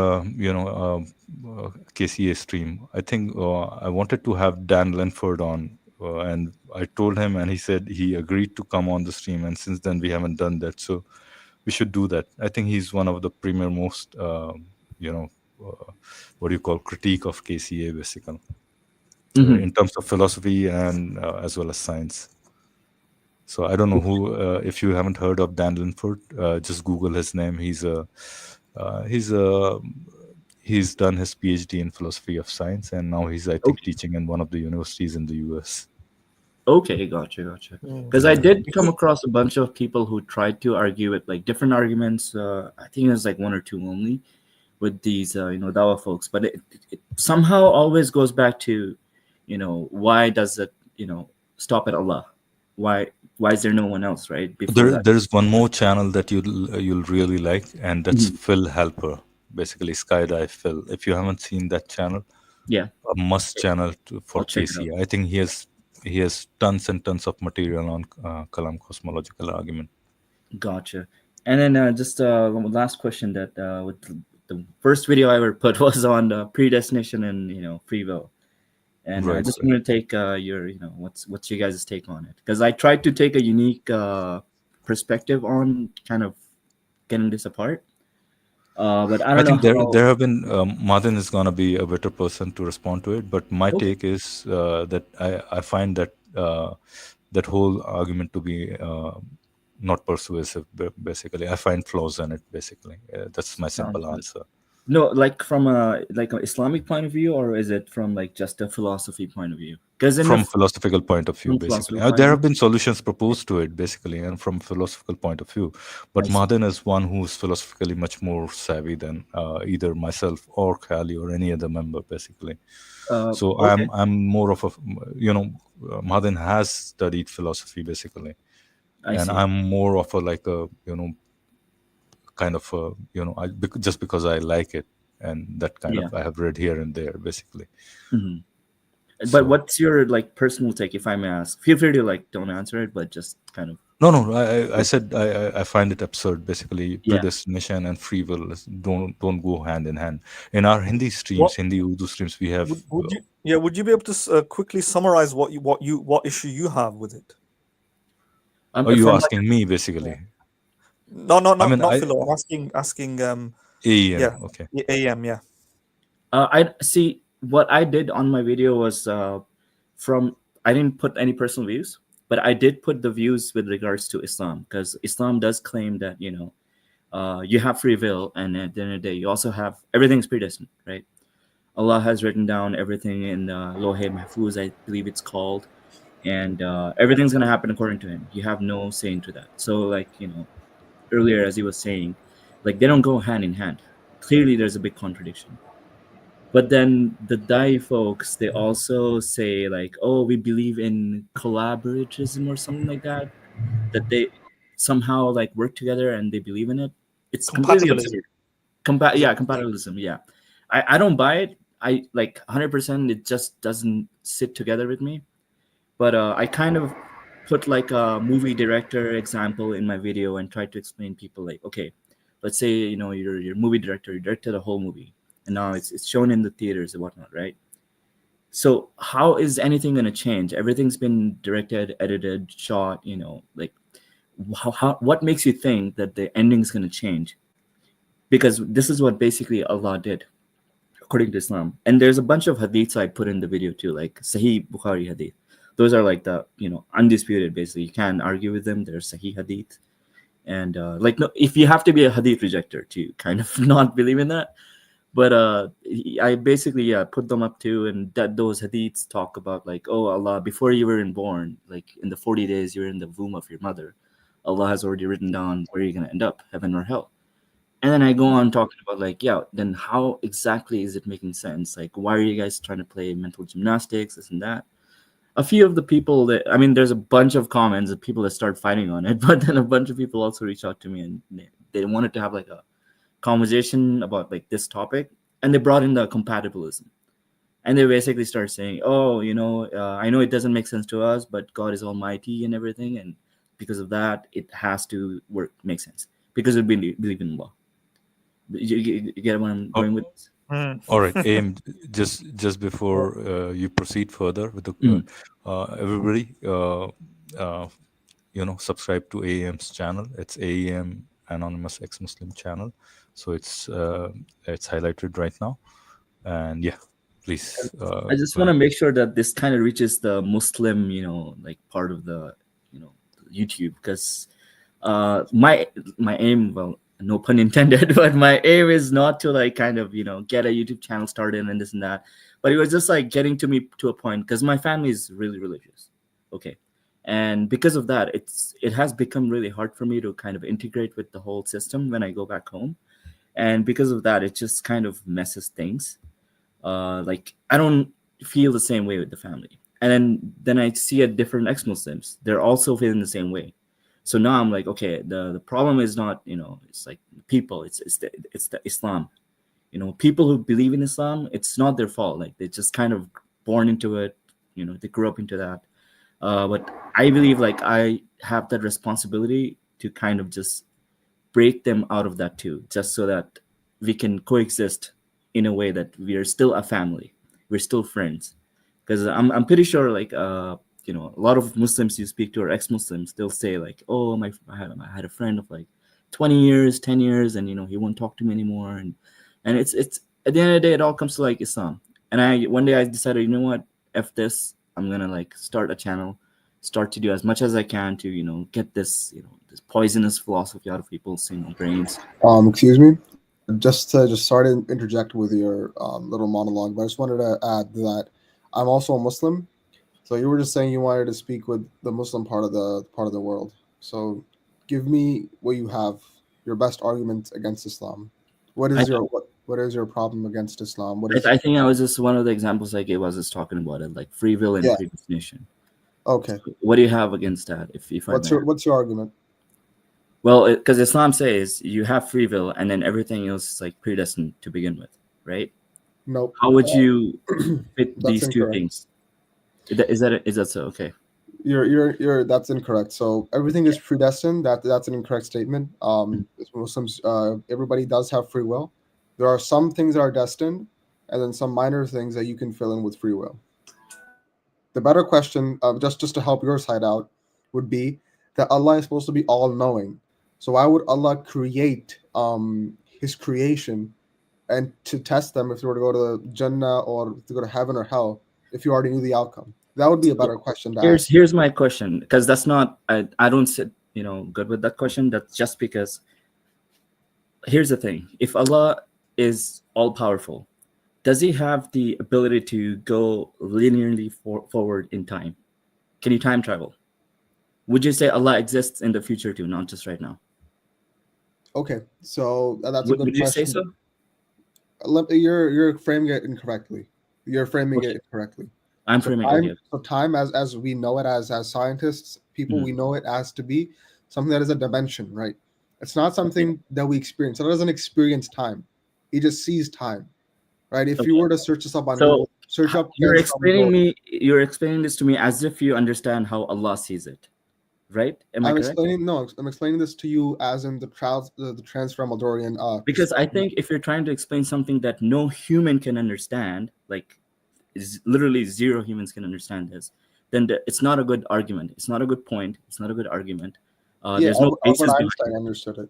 KCA stream. I think I wanted to have Dan Lenford on, and I told him, and he said he agreed to come on the stream. And since then, we haven't done that. So we should do that. I think he's one of the premier most, what do you call, critique of KCA basically, in terms of philosophy and as well as science. So I don't know who, if you haven't heard of Dan Linford, just Google his name. He's done his PhD in philosophy of science, and now he's, I think, teaching in one of the universities in the US. Okay, gotcha. Because I did come across a bunch of people who tried to argue with like different arguments. I think it was like 1 or 2 only with these, Dawa folks. But it somehow always goes back to, why does it, stop at Allah? Why is there no one else, right? There's one more channel that you'll really like, and that's Phil Halper, basically Skydive Phil. If you haven't seen that channel, a must channel for KC. I think he has tons and tons of material on Kalam cosmological argument. Gotcha. And then just last question that with the first video I ever put was on predestination and free will. And I just want to take your, what's your guys' take on it? Because I tried to take a unique perspective on kind of getting this apart. But I don't know. There have been, Martin is going to be a better person to respond to it. But my take is that I find that that whole argument to be not persuasive, basically. I find flaws in it, basically. That's my simple answer. No, like from a like an Islamic point of view, or is it from like just a philosophy point of view? Because in From philosophical point of view, from basically, philosophical point there of have view, been solutions proposed to it, basically, and from philosophical point of view. But I see. Madan is one who's philosophically much more savvy than either myself or Khali or any other member, basically. So Okay, I'm more of a, Madan has studied philosophy, basically, I and see. I'm more of a like a kind of a, just because I like it, and that kind Yeah. of I have read here and there, basically. Hmm. But So what's your like personal take, if I may ask? Feel free to like don't answer it, but just kind of no, I said I find it absurd. Basically, yeah. predestination and free will don't go hand in hand. In our Hindi What streams, Hindi Urdu streams, we have. would you? Yeah, would you be able to quickly summarize what issue you have with it? Are you From like asking me, basically? No, no, I not mean, not Philo. I'm asking. AEM. Yeah, Okay. AM. Yeah. I see what I did on my video was from I didn't put any personal views, but I did put the views with regards to Islam, because Islam does claim that you have free will, and at the end of the day, you also have everything's predestined, right? Allah has written down everything in Lohe Mahfuz, I believe it's called, and everything's gonna happen according to Him. You have no say into that. So, like earlier, as he was saying, like they don't go hand in hand. Clearly, there's a big contradiction. But then the Dai folks, they also say like, oh, we believe in collaboratism or something like that. That they somehow like work together and they believe in it. It's completely Compatibilism. absurd. Is it? Compatibilism. Yeah, I don't buy it. I like 100%. It just doesn't sit together with me. But I kind of put like a movie director example in my video and tried to explain people like, okay, let's say you're a movie director, you directed a whole movie, and now it's shown in the theaters and whatnot, right? So how is anything going to change? Everything's been directed, edited, shot. Like how what makes you think that the ending's going to change? Because this is what basically Allah did according to Islam. And there's a bunch of hadiths I put in the video too, like Sahih Bukhari hadith. Those are like the undisputed. Basically, you can't argue with them. They're Sahih hadith, and like no, if you have to be a hadith rejecter to kind of not believe in that. But I basically put them up too, and that those hadiths talk about like, oh Allah, before you were born, like in the 40 days you're in the womb of your mother, Allah has already written down where you're gonna end up, heaven or hell. And then I go on talking about like, yeah, then how exactly is it making sense? Like, why are you guys trying to play mental gymnastics, this and that? A few of the people that, I mean, there's a bunch of comments of people that start fighting on it, but then a bunch of people also reach out to me and they wanted to have like a conversation about like this topic, and they brought in the compatibilism. And they basically start saying, oh, I know it doesn't make sense to us, but God is almighty and everything, and because of that, it has to work, make sense, because we believe in Allah. You get what I'm going with? All right, aim. Just before you proceed further with the everybody, subscribe to AEM's channel. It's AEM Anonymous Ex-Muslim channel. So it's highlighted right now, and yeah, please. I just want to make sure that this kind of reaches the Muslim, like part of the, YouTube, because my aim, well, no pun intended, but my aim is not to like kind of get a YouTube channel started and this and that, but it was just like getting to me to a point, because my family is really religious, okay, and because of that, it has become really hard for me to kind of integrate with the whole system when I go back home, and because of that, it just kind of messes things. Like I don't feel the same way with the family, and then I see a different ex-Muslims, they're also feeling the same way. So now I'm like, okay, the problem is not, it's like people, it's the Islam. People who believe in Islam, it's not their fault. Like they just kind of born into it, they grew up into that. But I believe like I have that responsibility to kind of just break them out of that too, just so that we can coexist in a way that we are still a family, we're still friends. Because I'm pretty sure like a lot of Muslims you speak to or ex-Muslims, they'll say like, oh, I had a friend of like 20 years, 10 years, and he won't talk to me anymore, and it's at the end of the day, it all comes to like Islam. And one day I decided, you know what, F this, I'm gonna like start a channel, start to do as much as I can to get this this poisonous philosophy out of people's brains. Excuse me. Just sorry to interject with your little monologue, but I just wanted to add that I'm also a Muslim. So you were just saying you wanted to speak with the Muslim part of the world. So give me what you have, your best argument against Islam. What I, is what is your problem against Islam? What is I think I was just one of the examples I gave. I was just talking about it, like free will and yeah? predestination. Okay. What do you have against that? If I may? What's your argument? Well, because Islam says you have free will, and then everything else is like predestined to begin with, right? Nope. How would you fit That's these two incorrect. things? Is that so? Okay. You're that's incorrect. So everything is predestined. That's an incorrect statement. Muslims, everybody does have free will. There are some things that are destined, and then some minor things that you can fill in with free will. The better question, just to help your side out, would be that Allah is supposed to be all knowing. So why would Allah create His creation and to test them if you were to go to the Jannah or to go to heaven or hell if you already knew the outcome? That would be a better question to ask. Here's my question, because that's not I don't sit good with that question. That's just because here's the thing: if Allah is all powerful, does He have the ability to go linearly forward in time? Can you time travel? Would you say Allah exists in the future too, not just right now? Okay, so that's a good Would you question. say so? You're framing it incorrectly. You're framing it incorrectly. I'm So framing time, it. so time as we know it as scientists, people, we know it as to be something that is a dimension, right? It's not something that we experience. So it doesn't experience time. He just sees time, right? If you were to search this up on Google, search up. You're explaining this to me as if you understand how Allah sees it, right? Am I correct? I'm explaining this to you as in the transformadorian. Because I think if you're trying to explain something that no human can understand, like is literally zero humans can understand this, then it's not a good argument. It's not a good point. It's not a good argument. There's no basis Albert behind Einstein it. understood it.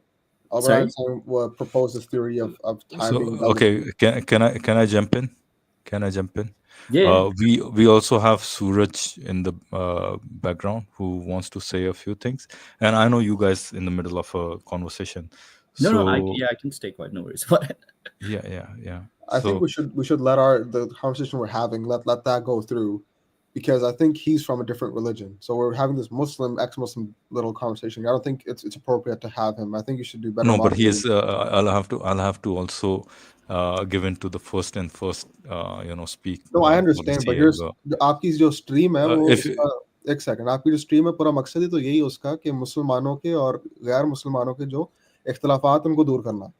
Albert Einstein proposed this theory of time being okay, can I jump in? Can I jump in? Yeah. We also have Suraj in the background who wants to say a few things, and I know you guys in the middle of a conversation. I can stay quiet. No worries about it. Yeah. I think we should let the conversation we're having let that go through, because I think he's from a different religion. So we're having this ex-Muslim little conversation. I don't think it's appropriate to have him. I think you should do better. No, but he is. I'll have to also give in to the first speak. No, I understand, but here's आपकी जो stream है वो एक second, आपकी जो stream है पूरा मकसद ही तो यही उसका कि मुसलमानों के और गैर मुसलमानों के जो इख्तिलाफात उनको दूर करना,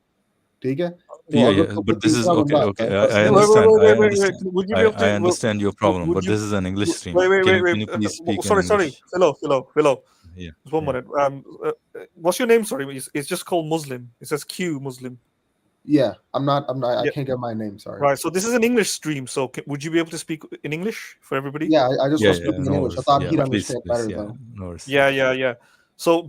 ठीक है? But this is okay. I understand your problem, but this is an English stream. Can you please speak in English? Philo. Yeah. One minute. What's your name? Sorry, it's just called Muslim. It says Q Muslim. Yeah, I'm not. I can't get my name. Sorry. Right. So this is an English stream. So would you be able to speak in English for everybody? Yeah, I just was speaking in English. I thought he'd understand better though. Yeah. So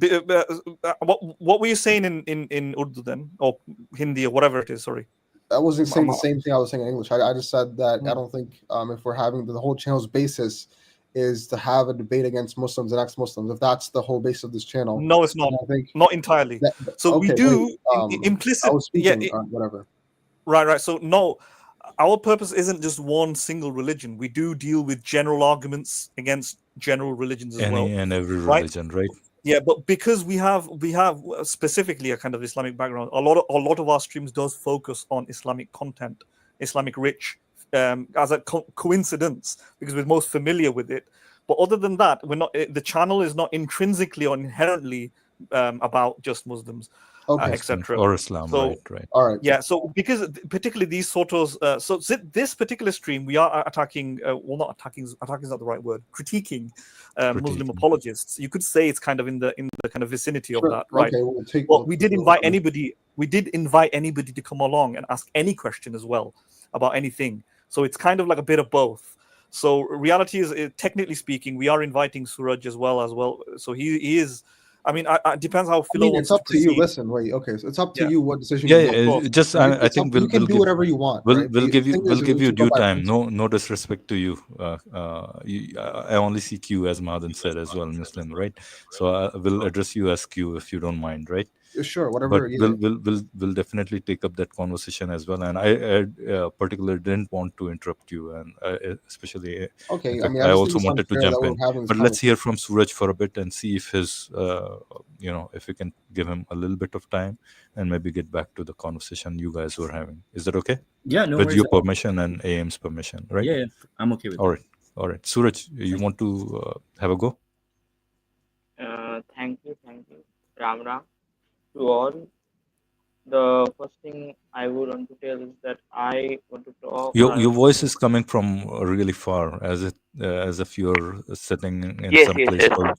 what were you saying in Urdu then, or Hindi or whatever it is? Sorry. I wasn't saying the same thing I was saying in English. I just said that I don't think if we're having the whole channel's basis is to have a debate against Muslims and ex-Muslims, if that's the whole base of this channel. No, it's not. Not entirely. We do implicit. I was speaking, whatever. Right. So no, our purpose isn't just one single religion. We do deal with general arguments against general religions as well. Any and every religion, right? Yeah, but because we have specifically a kind of Islamic background, a lot of our streams does focus on Islamic content, Islamic rich, as a coincidence, because we're most familiar with it. But other than that, we're not. The channel is not intrinsically or inherently about just Muslims, etc. Or Islam, so, right. All right. Yeah. So because particularly these sort of this particular stream, we are attacking. Not attacking. Attacking is not the right word. Critiquing Muslim apologists. You could say it's kind of in the kind of vicinity of that, right? Okay, well, we did invite anybody. We did invite anybody to come along and ask any question as well about anything. So it's kind of like a bit of both. So reality is, technically speaking, we are inviting Suraj as well. So he is. I mean, it depends how Philo wants it's up to you. proceed. Listen, wait. Okay, so it's up to you what decision. Just I think you can do whatever you want. We'll give you due time. No disrespect to you. I only see Q, as Madan said as well, Muslim, right? So I will address you as Q if you don't mind, right? Sure, but whatever. Yeah. we'll definitely take up that conversation as well. And I particularly didn't want to interrupt you, and especially, in Okay. I fact, mean, I I just think also it's wanted to unfair that jump we're in. having this But let's hear conversation. from Suraj for a bit and see if his if we can give him a little bit of time and maybe get back to the conversation you guys were having. Is that okay? Yeah, no With worries your at all. permission and AM's permission, right? Yeah, I'm okay with All that. right. All right. Suraj, you Thank want to have a go? Thank you, Ram Ram to all. The first thing I would want to tell is that I want to talk, or I Your want to voice say. is coming from really far, as if you're sitting in Yes, some yes, place yes. called.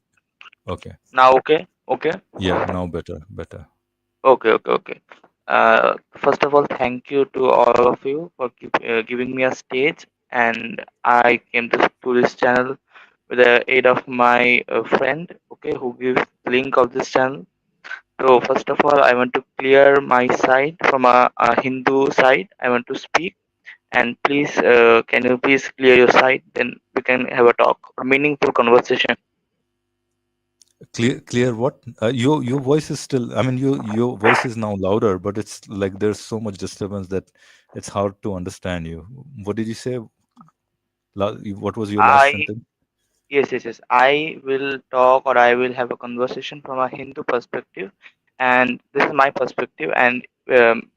Okay. Now, okay, okay, Yeah. Now better. Better. okay. First of all, thank you to all of you for giving me a stage, and I came to this channel with the aid of my friend, okay, who gives link of this channel. So first of all, I want to clear my side from a Hindu side. I want to speak, and please, can you please clear your side? Then we can have a talk, a meaningful conversation. Clear what? Your voice is still. I mean, your voice is now louder, but it's like there's so much disturbance that it's hard to understand you. What did you say? What was your last I sentence? yes. I will talk, or I will have a conversation from a Hindu perspective, and this is my perspective. And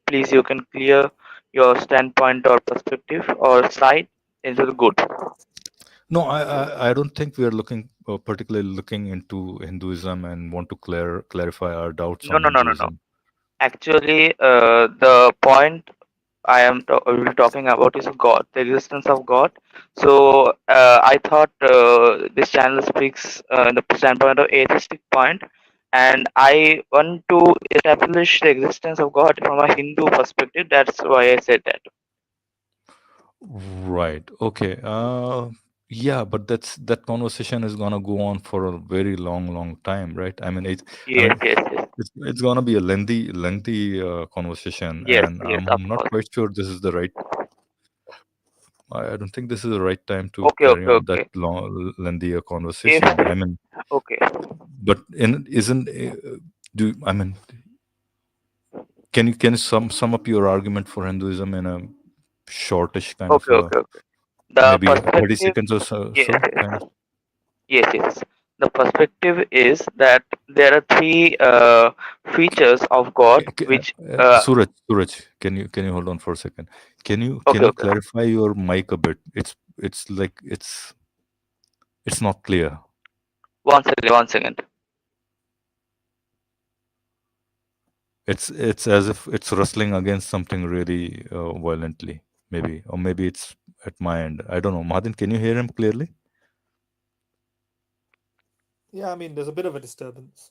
please, you can clear your standpoint or perspective or side into the good. No, I don't think we are looking particularly looking into Hinduism and want to clarify our doubts on No. Hinduism. Actually, the point will be talking about is God, the existence of God. So I thought this channel speaks the standpoint of atheistic point, and I want to establish the existence of God from a Hindu perspective. That's why I said that. Right. Okay. Yeah, but that conversation is gonna go on for a very long time, right? I mean, I Yes, mean, yes, yes, it's gonna be a lengthy conversation, yes, and yes. Of I'm not course. quite sure this is the right. I don't think this is the right time to Okay, carry okay, on that okay. long, lengthy If conversation. I mean, okay, but in isn't do I mean, can you sum up your argument for Hinduism in a shortish kind of okay. The maybe 30 perspective. seconds or so, Yes, kind of. yes. The perspective is that there are three features of God, which Suraj, can you hold on for a second? Can okay, you okay. clarify your mic a bit? It's like it's not clear. One second. It's as if it's rustling against something really violently, maybe, or maybe it's at my end. I don't know. Martin, can you hear him clearly? Yeah, I mean, there's a bit of a disturbance.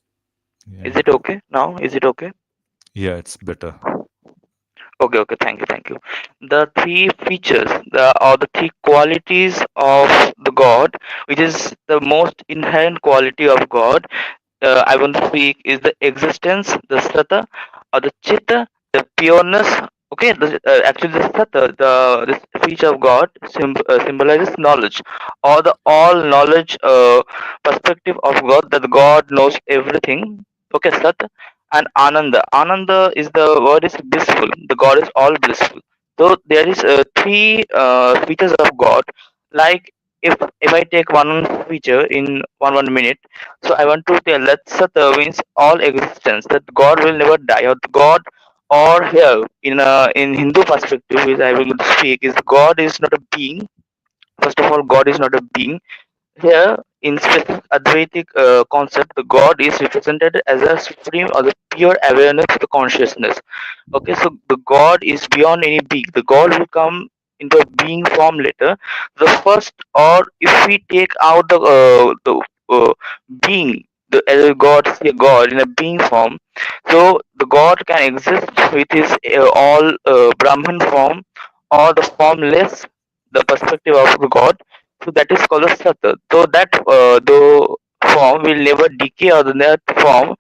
Yeah, Is it okay now? Is it okay? yeah, it's better. Okay. Thank you. The three features, the three qualities of the God, which is the most inherent quality of God, I want to speak is the existence, the sata, or the chitta, the pureness. Okay, actually the sata, the this feature of God symbolizes knowledge, or the all knowledge perspective of God, that God knows everything. Okay, sat and ananda. Ananda is the word is blissful. The God is all blissful. So there is three features of God. Like if I take one feature in one minute, so I want to tell that Sat means all existence, that God will never die, or God, or here in Hindu perspective, which I will speak, is God is not a being. First of all, God is not a being. Here, in specific Advaitic concept, the God is represented as a supreme or the pure awareness of the consciousness. Okay, so the God is beyond any being. The God will come into a being form later. The first, or if we take out the being, the as a God, see a God in a being form, so the God can exist with his all Brahman form, or the formless, the perspective of the God. So that is called a Sat. So that the form will never decay, or that form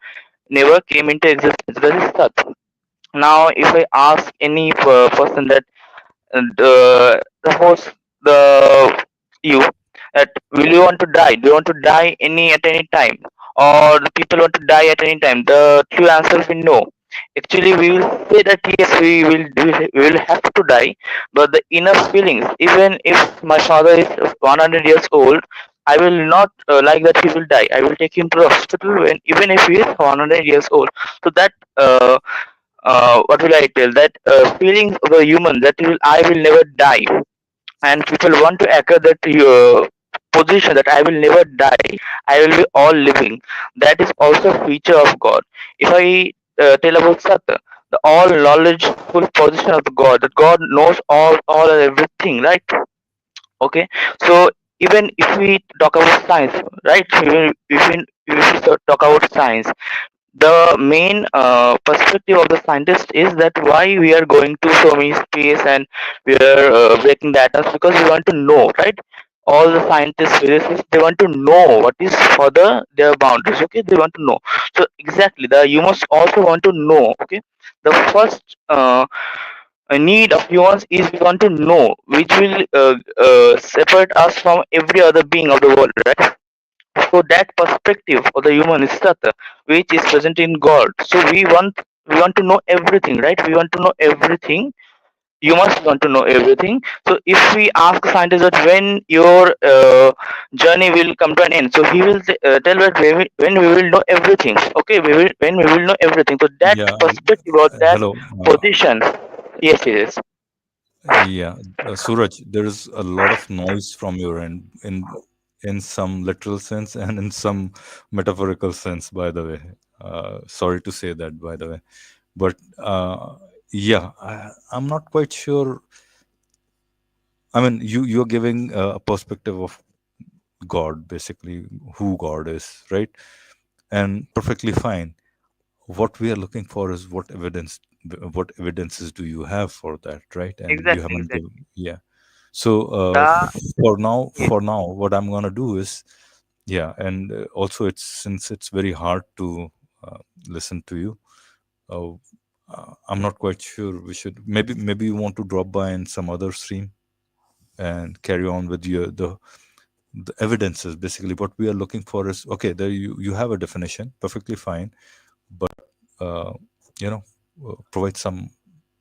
never came into existence. That is Sat. Now, if I ask any person that suppose the you that will you want to die? Do you want to die at any time, or the people want to die at any time? The true answer will be no. Actually, we will say that yes, we will have to die, but the inner feelings, even if my father is 100 years old, I will not like that he will die. I will take him to the hospital when, even if he is 100 years old. So that what will I tell? That feelings of a human, that I will never die, and people want to acquire that position that I will never die, I will be all living. That is also a feature of God. If I tell about Sat, the all knowledgeful position of the God, that God knows all and everything, right? Okay, so even if we talk about science, right? Even if we talk about science, the main perspective of the scientist is that why we are going to so many space and we are breaking the atoms, because we want to know, right? All the scientists, physicists, they want to know what is further their boundaries. Okay, they want to know. So exactly, the humans also want to know. Okay, the first need of humans is we want to know, which will separate us from every other being of the world, right? So that perspective of the human is Sat, which is present in God. So we want to know everything, right? We want to know everything. Humans want to know everything. So if we ask scientists that when your journey will come to an end, so he will tell that when we will know everything. Okay, when we will know everything. So that Yeah. perspective or that Hello. position, yes, yes. Yeah, Suraj, there is a lot of noise from your end in some literal sense and in some metaphorical sense, by the way. Sorry to say that, by the way. But yeah, I'm not quite sure. I mean, you're giving a perspective of God, basically who God is, right? And perfectly fine. What we are looking for is what evidences do you have for that, right? And you Exactly, haven't exactly. given, yeah. So The yes. for now, what I'm gonna do is, yeah, and also it's since it's very hard to listen to you. Uh, I'm not quite sure. We should maybe you want to drop by in some other stream and carry on with the evidences. Basically, what we are looking for is okay. There you have a definition, perfectly fine, but uh, you know, provide some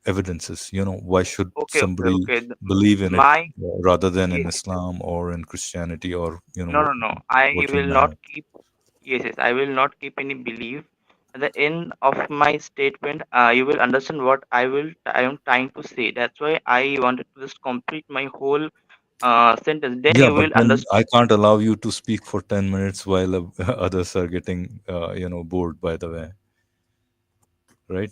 evidences. Why should Okay, okay, somebody okay. believe in it My rather than in yes. Islam or in Christianity or No, no, no. I what you will may not have? keep. Yes, yes. I will not keep any belief. At the end of my statement, you will understand what I am trying to say. That's why I wanted to just complete my whole sentence. Then Yeah, you but will then understand. I can't allow you to speak for 10 minutes while others are getting bored. By the way, right?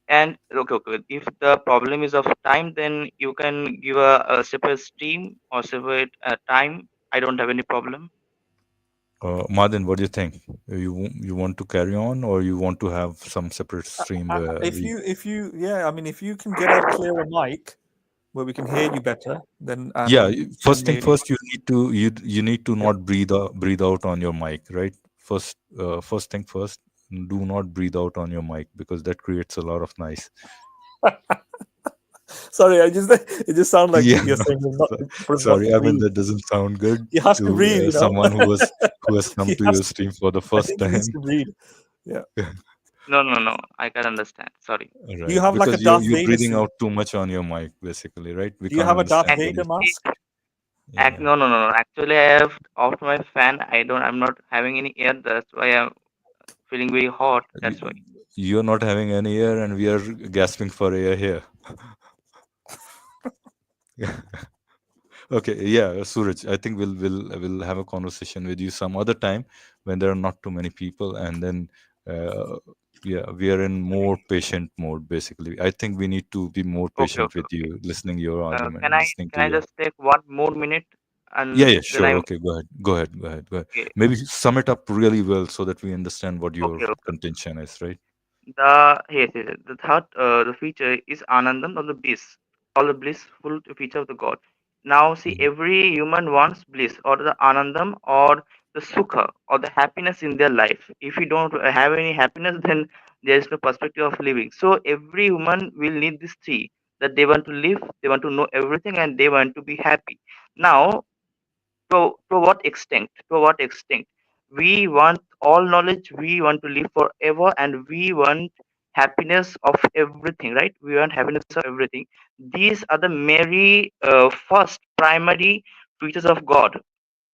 And okay, okay. If the problem is of time, then you can give a separate stream or separate time. I don't have any problem. Martin, what do you think? You want to carry on, or you want to have some separate stream where If we? you, yeah, I mean, if you can get a clearer mic where we can hear you better, then Yeah, then first thing maybe. first, you need to not breathe out on your mic, right? First thing first, do not breathe out on your mic because that creates a lot of noise. Sorry, it just sounds like Yeah, you're saying not for us not to sorry. I mean breathe. that doesn't sound good He has to to breathe, you know. someone who has come He to has your to. stream for the I first think he needs time. to breathe. Yeah. No, no, no. I can understand. Sorry. Do you Right, have like a because Darth you're Vader breathing suit? out too much on your mic, basically, right? We Do you can't have a Darth understand what Vader you say. Actually, mask? Yeah. no, no, no, no. Actually, I have off my fan. I'm not having any air. That's why I'm feeling very hot. That's why. You- You're not having any air, and we are gasping for air here. Okay, yeah, Suraj. I think we'll have a conversation with you some other time when there are not too many people, and then uh, yeah, we are in more patient mode. Basically, I think we need to be more Okay, patient okay, with okay. you, listening your argument, Can I listening can to I your. just take 1 more minute Yeah, and yeah, then sure. I'm Okay, go ahead, go ahead, go ahead, go ahead. okay. Maybe sum it up really well so that we understand what your Okay, okay. contention is, right? The yes, yes, yes. The third the feature is Anandam or the bliss, or the blissful feature of the God. Now see, Mhm. every human wants bliss or the Anandam or the Sukha or the happiness in their life. If you don't have any happiness, then there is no perspective of living. So every human will need these three, that they want to live, they want to know everything, and they want to be happy. Now to what extent? To what extent? we want all knowledge, we want to live forever, and we want happiness of everything, right? We want happiness of everything. These are the very first primary features of God,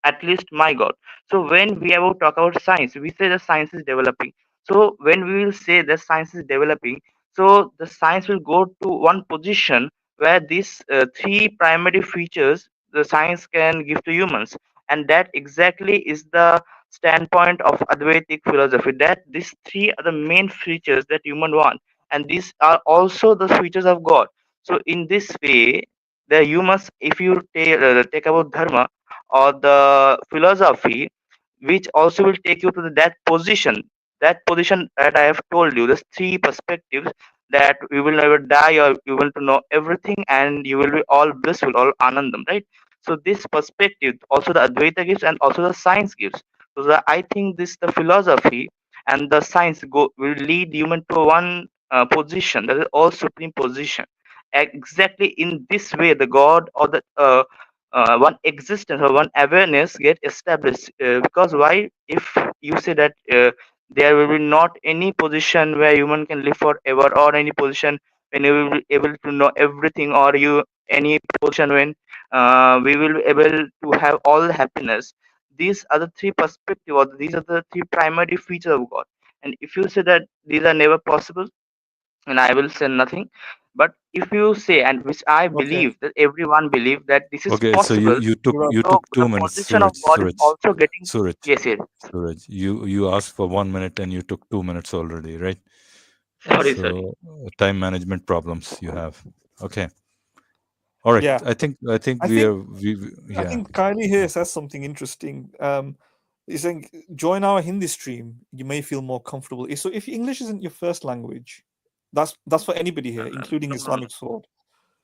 at least my God. So when we ever talk about science, we say that science is developing. So when we will say that science is developing, so the science will go to one position where these three primary features the science can give to humans, and that exactly is the standpoint of Advaitic philosophy. That these three are the main features that human want, and these are also the features of God. So in this way, the humans, if you take about dharma or the philosophy, which also will take you to that position that I have told you, the three perspectives, that you will never die, or you will to know everything, and you will be all blissful, all anandam, right? So this perspective also the Advaita gives, and also the science gives. So I think this the philosophy and the science will lead human to one position, that is all supreme position. Exactly in this way, the God or the one existence or one awareness get established. Because why? If you say that there will be not any position where human can live forever, or any position when you will be able to know everything, or you any position when we will be able to have all the happiness. These are the three perspectives, or these are the three primary features of God. And if you say that these are never possible, and I will say nothing. But if you say, and which I Okay. believe that everyone believe that this is Okay, so possible, Right. you so took the 2 minutes, position of God is also getting. Suraj, Yes, yes. Suraj. You asked for 1 minute and you took 2 minutes already, right? Sorry. So time management problems you have. Okay, all right. Yeah. I think I think I yeah. think Kylie here says something interesting. He's saying join our Hindi stream. You may feel more comfortable. So if English isn't your first language, that's for anybody here, including No, no, no. Islamic Sword.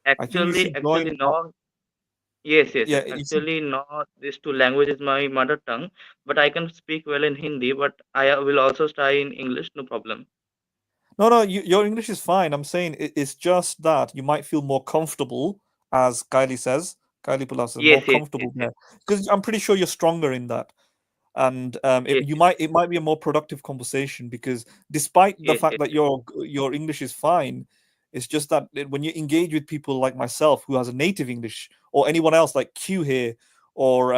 I think you should join. Actually, no. Yes, yes, Yeah, yes. you should. Actually, not these two languages my mother tongue, but I can speak well in Hindi. But I will also try in English, no problem. No, your English is fine. I'm saying it's just that you might feel more comfortable, as Kylie says. Kylie Pula says more Yes, yes, yes, comfortable yes, there because I'm pretty sure you're stronger in that. And yes, it might be a more productive conversation because despite the yes, fact yes, that your English is fine, it's just that when you engage with people like myself who has a native English, or anyone else like Q here, or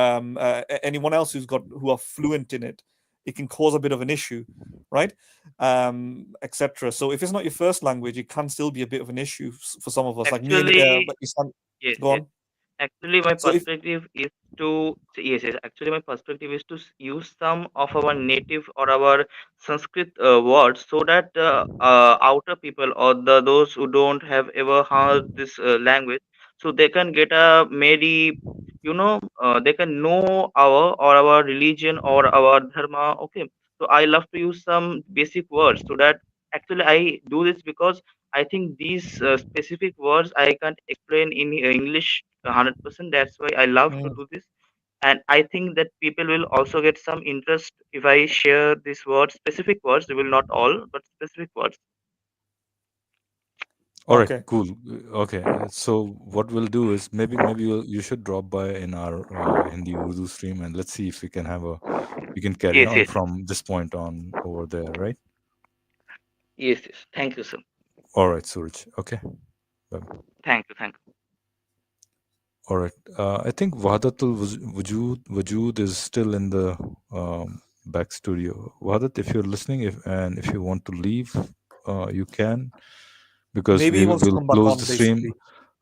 anyone else who are fluent in it, it can cause a bit of an issue, right? Etc. So if it's not your first language, it can still be a bit of an issue for some of us, like me and actually, like Islam. yes, Go yes. on. Actually, my So if perspective is to yes, yes. Actually, my perspective is to use some of our native or our Sanskrit words, so that outer people, or those who don't have ever heard this language, so they can get a maybe, they can know our religion or our dharma. Okay, so I love to use some basic words, so that actually I do this because I think these specific words I can't explain in English 100%. That's why I love to Mm, do this, and I think that people will also get some interest if I share these words, specific words. They will not all, but specific words. All right, okay. cool. Okay, so what we'll do is maybe you should drop by in our Hindi Urdu stream, and let's see if we can carry Yes, on yes, from this point on over there, right? yes, yes. Thank you, sir. All right, Suraj. Okay. Bye. Thank you. All right. I think Wahadatul Wujood is still in the back studio. Wahadat, if you're listening, if you want to leave, you can, because Maybe he we wants to will come back close on. the stream. Basically,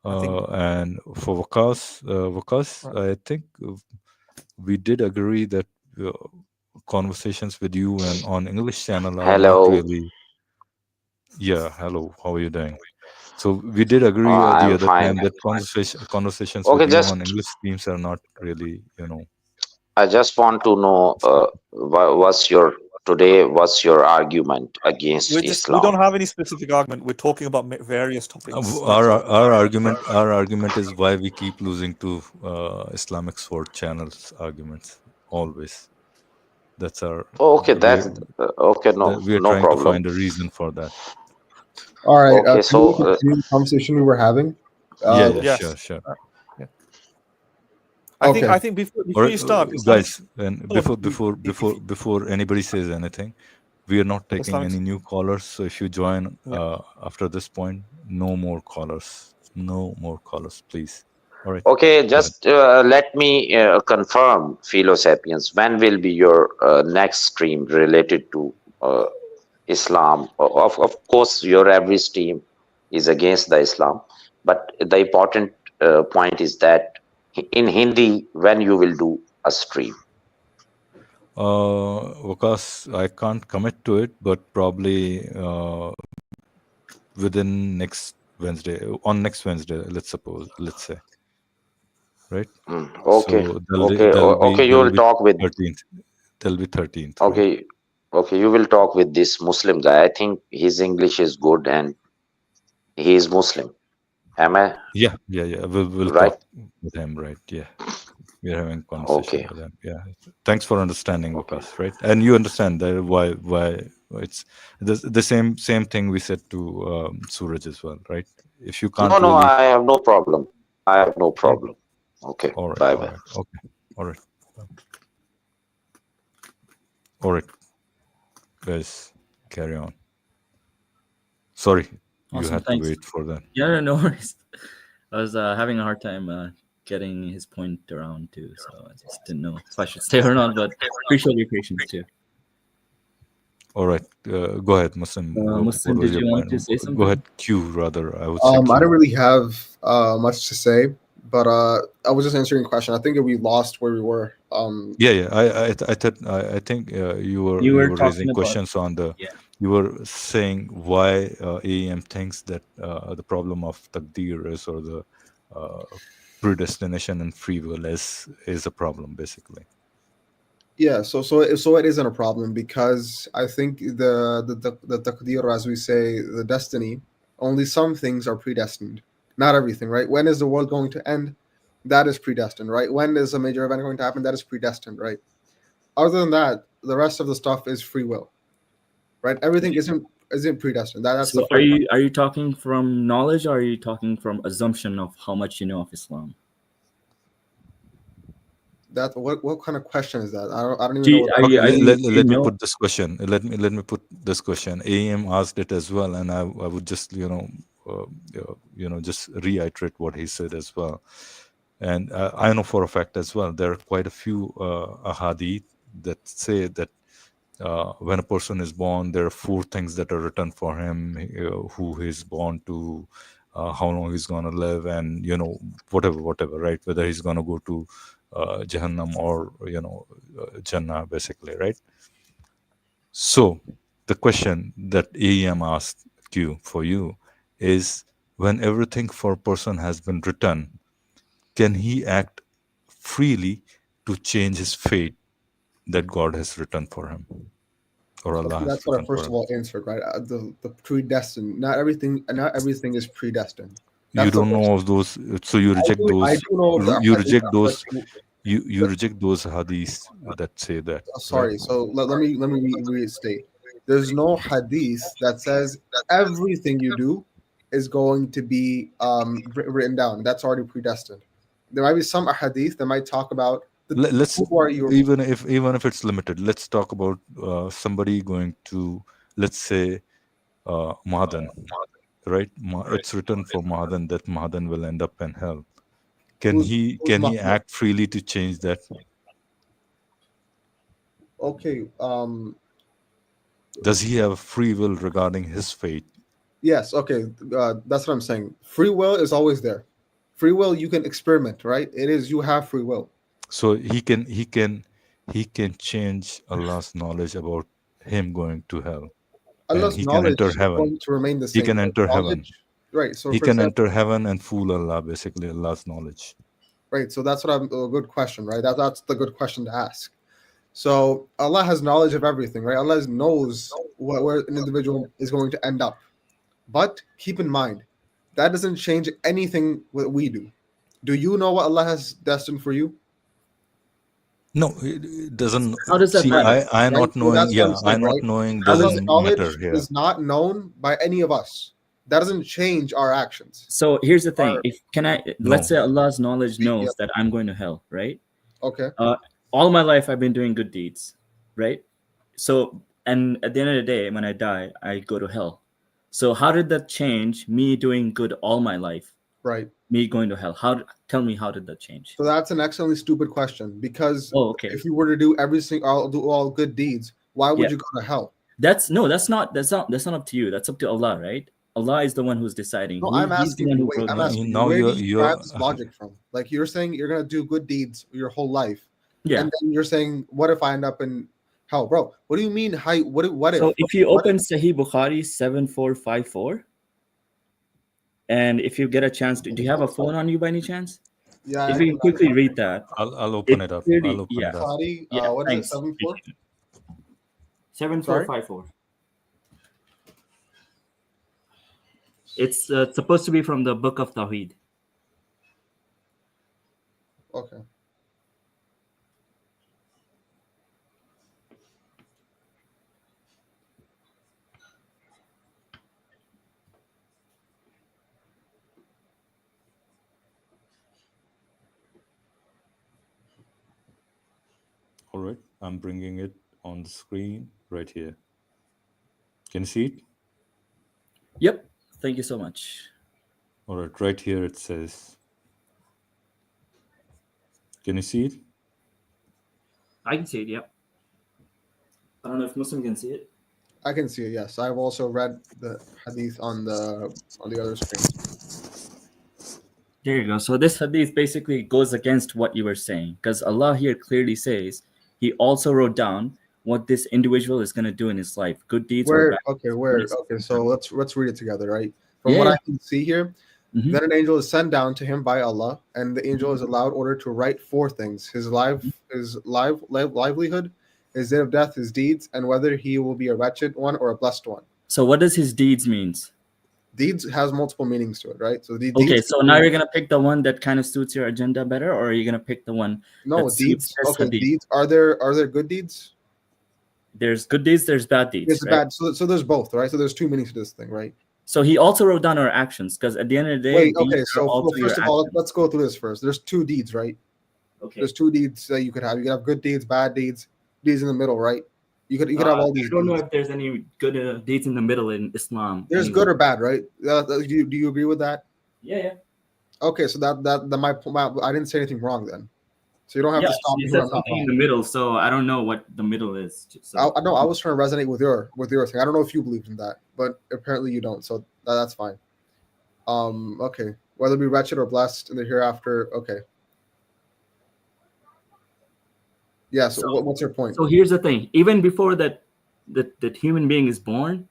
I think. And for Vakas, Right. I think we did agree that uh, conversations with you and on English channel are not Hello, really. Yeah, hello. How are you doing? So we did agree the I'm other fine. time that conversations with Okay, you on just English streams are not really, I just want to know what's your today? What's your argument against We don't Islam? have any specific argument. We're talking about various topics. That's all. our argument is why we keep losing to Islamic Sword channels arguments always. That's our Okay, that's we okay. No, we are no trying to problem. find a reason for that. All right. Okay, Can we so continue the conversation we were having? Yeah, yeah, Yes. sure. Yeah. Okay. I think before you start, guys, and Go on. before anybody says anything, we are not taking Islamic- any new callers. So if you join after this point, no more callers. No more callers, please. All right. Okay, Go ahead. just let me confirm, Philo Sapiens, when will be your next stream related to Islam? Of course, your every stream is against the Islam, but the important point is that in Hindi, when you will do a stream? Wakas, I can't commit to it, but probably within next Wednesday, let's say, right? Okay, So okay, you will talk with 13th. There'll be 13th. Right? okay, okay, you will talk with this Muslim guy. I think his English is good and he is Muslim. Am I Yeah. We'll right? talk with him, right? Yeah. We're having a conversation Okay. with him. Yeah. Thanks for understanding, Wakas, right? And you understand that why it's the same thing we said to Suraj as well, right? If you can't No, really. I have no problem. I have no problem. Okay. All right. Bye All bye. right. Okay. All right. All right. Guys, carry on. Sorry, you Awesome, had thanks. to wait for that. Yeah, no worries. I was having a hard time getting his point around too, so I just didn't know if I should stay or not. But appreciate your patience too. All right, go ahead, Muslim. Muslim, what was did your you want point? to say something? Go ahead, Q rather. I would say I Q. don't really have much to say, but I was just answering a question. I think we lost where we were. Yeah. I think you were talking raising about- questions on the. Yeah. You were saying why AEM thinks that the problem of taqdeer is, or the predestination and free will is a problem, basically. Yeah, so it isn't a problem, because I think the taqdeer, as we say, the destiny, only some things are predestined, not everything, right? When is the world going to end? That is predestined, right? When is a major event going to happen? That is predestined, right? Other than that, the rest of the stuff is free will, right? Everything isn't predestined. That's So the first. are you talking from knowledge, or are you talking from assumption of how much you know of Islam? That what kind of question is that? I don't even know. What Let me put this question. Let me put this question. AEM asked it as well, and I would just just reiterate what he said as well. And I know for a fact as well, there are quite a few ahadith that say that when a person is born, there are 4 things that are written for him: who he's born to, how long he's going to live, and whatever, right? Whether he's going to go to Jahannam or Jannah, basically, right? So the question that AEM asked Q for you is, when everything for a person has been written, can he act freely to change his fate that God has written for him, or Allah has That's what I written for first him? of all answered, right? The predestined. Not everything is predestined. You don't know of those, so you reject those. I do know of the You hadith, reject those. but You reject those hadiths that say that. sorry. Right? So let me restate. There's no hadith that says everything you do is going to be written down. That's already predestined. There might be some hadith that might talk about Let's who are you. even if it's limited. Let's talk about somebody going to, let's say, Mahadan, right? It's written for Mahadan that Mahadan will end up in hell. Can he act freely to change that? Okay. Does he have free will regarding his fate? Yes. Okay. That's what I'm saying. Free will is always there. Free will, you can experiment, right? It is, you have free will. So he can change Allah's knowledge about him going to hell. Allah's and he knowledge can enter is heaven. going to remain the same. He can enter heaven. Right. So he for can example, enter heaven and fool Allah, basically, Allah's knowledge. Right. So that's what a good question, right? That's the good question to ask. So Allah has knowledge of everything, right? Allah knows where an individual is going to end up. But keep in mind, that doesn't change anything what we do. Do you know what Allah has destined for you? No, it doesn't. How does that see, matter? I'm not knowing. That's what I'm saying, I'm not right? knowing Allah's doesn't knowledge matter here. is not known by any of us. that doesn't change our actions. So here's the thing: Our- let's say No. Allah's knowledge knows Yeah. that I'm going to hell, right? Okay. All my life I've been doing good deeds, right? So, and at the end of the day, when I die, I go to hell. So how did that change me doing good all my life? Right. Me going to hell. Tell me, how did that change? So that's an excellently stupid question, because Okay. if you were to do all good deeds, why would you go to hell? That's not up to you. That's up to Allah, right? Allah is the one who's deciding. No, I'm asking you. Wait, I'm asking you. Now Where do you're- you grab this logic from? Like, you're saying you're gonna do good deeds your whole life, Yeah. and then you're saying, what if I end up in hell, bro? What do you mean? What if? So if you open Sahih Bukhari 7454, and if you get a chance, do you have a phone on you by any chance? Yeah. If you can quickly read that. I'll open it up. Clearly, I'll open it up. Bukhari, Yeah, what is it? thanks. 74? 7454. It's supposed to be from the Book of Tawheed. Okay. All right, I'm bringing it on the screen right here. Can you see it? Yep. Thank you so much. All right, right here it says. Can you see it? I can see it. Yep. I don't know if Muslim can see it. I can see it. Yes, I've also read the hadith on the other screen. There you go. So this hadith basically goes against what you were saying, because Allah here clearly says He also wrote down what this individual is going to do in his life, good deeds or bad. Okay, so let's read it together, right? From what I can see here, then an angel is sent down to him by Allah, and the angel is allowed order to write 4 things: his livelihood, his day of death, his deeds, and whether he will be a wretched one or a blessed one. So what does his deeds means? Deeds has multiple meanings to it, right? So so now you're gonna pick the one that kind of suits your agenda better, or are you gonna pick the one? No, deeds. Okay, deeds. Are there good deeds? There's good deeds. There's bad deeds. There's bad. So there's both, right? So there's 2 meanings to this thing, right? So he also wrote down our actions, because at the end of the day, wait. Okay, so first of all, let's go through this first. There's 2 deeds, right? Okay. There's 2 deeds that you could have. You could have good deeds, bad deeds, deeds in the middle, right? You could have all these. I don't know if there's any good deeds in the middle in Islam. There's good or bad, right? Do you agree with that? Yeah. Okay, so that I didn't say anything wrong then. So you don't have to stop me. You said something in the middle, so I don't know what the middle is. So. I was trying to resonate with your thing. I don't know if you believed in that, but apparently you don't. So that's fine. Okay, whether it be wretched or blessed in the hereafter. Okay. Yeah. So what's your point? So here's the thing: even before that human being is born,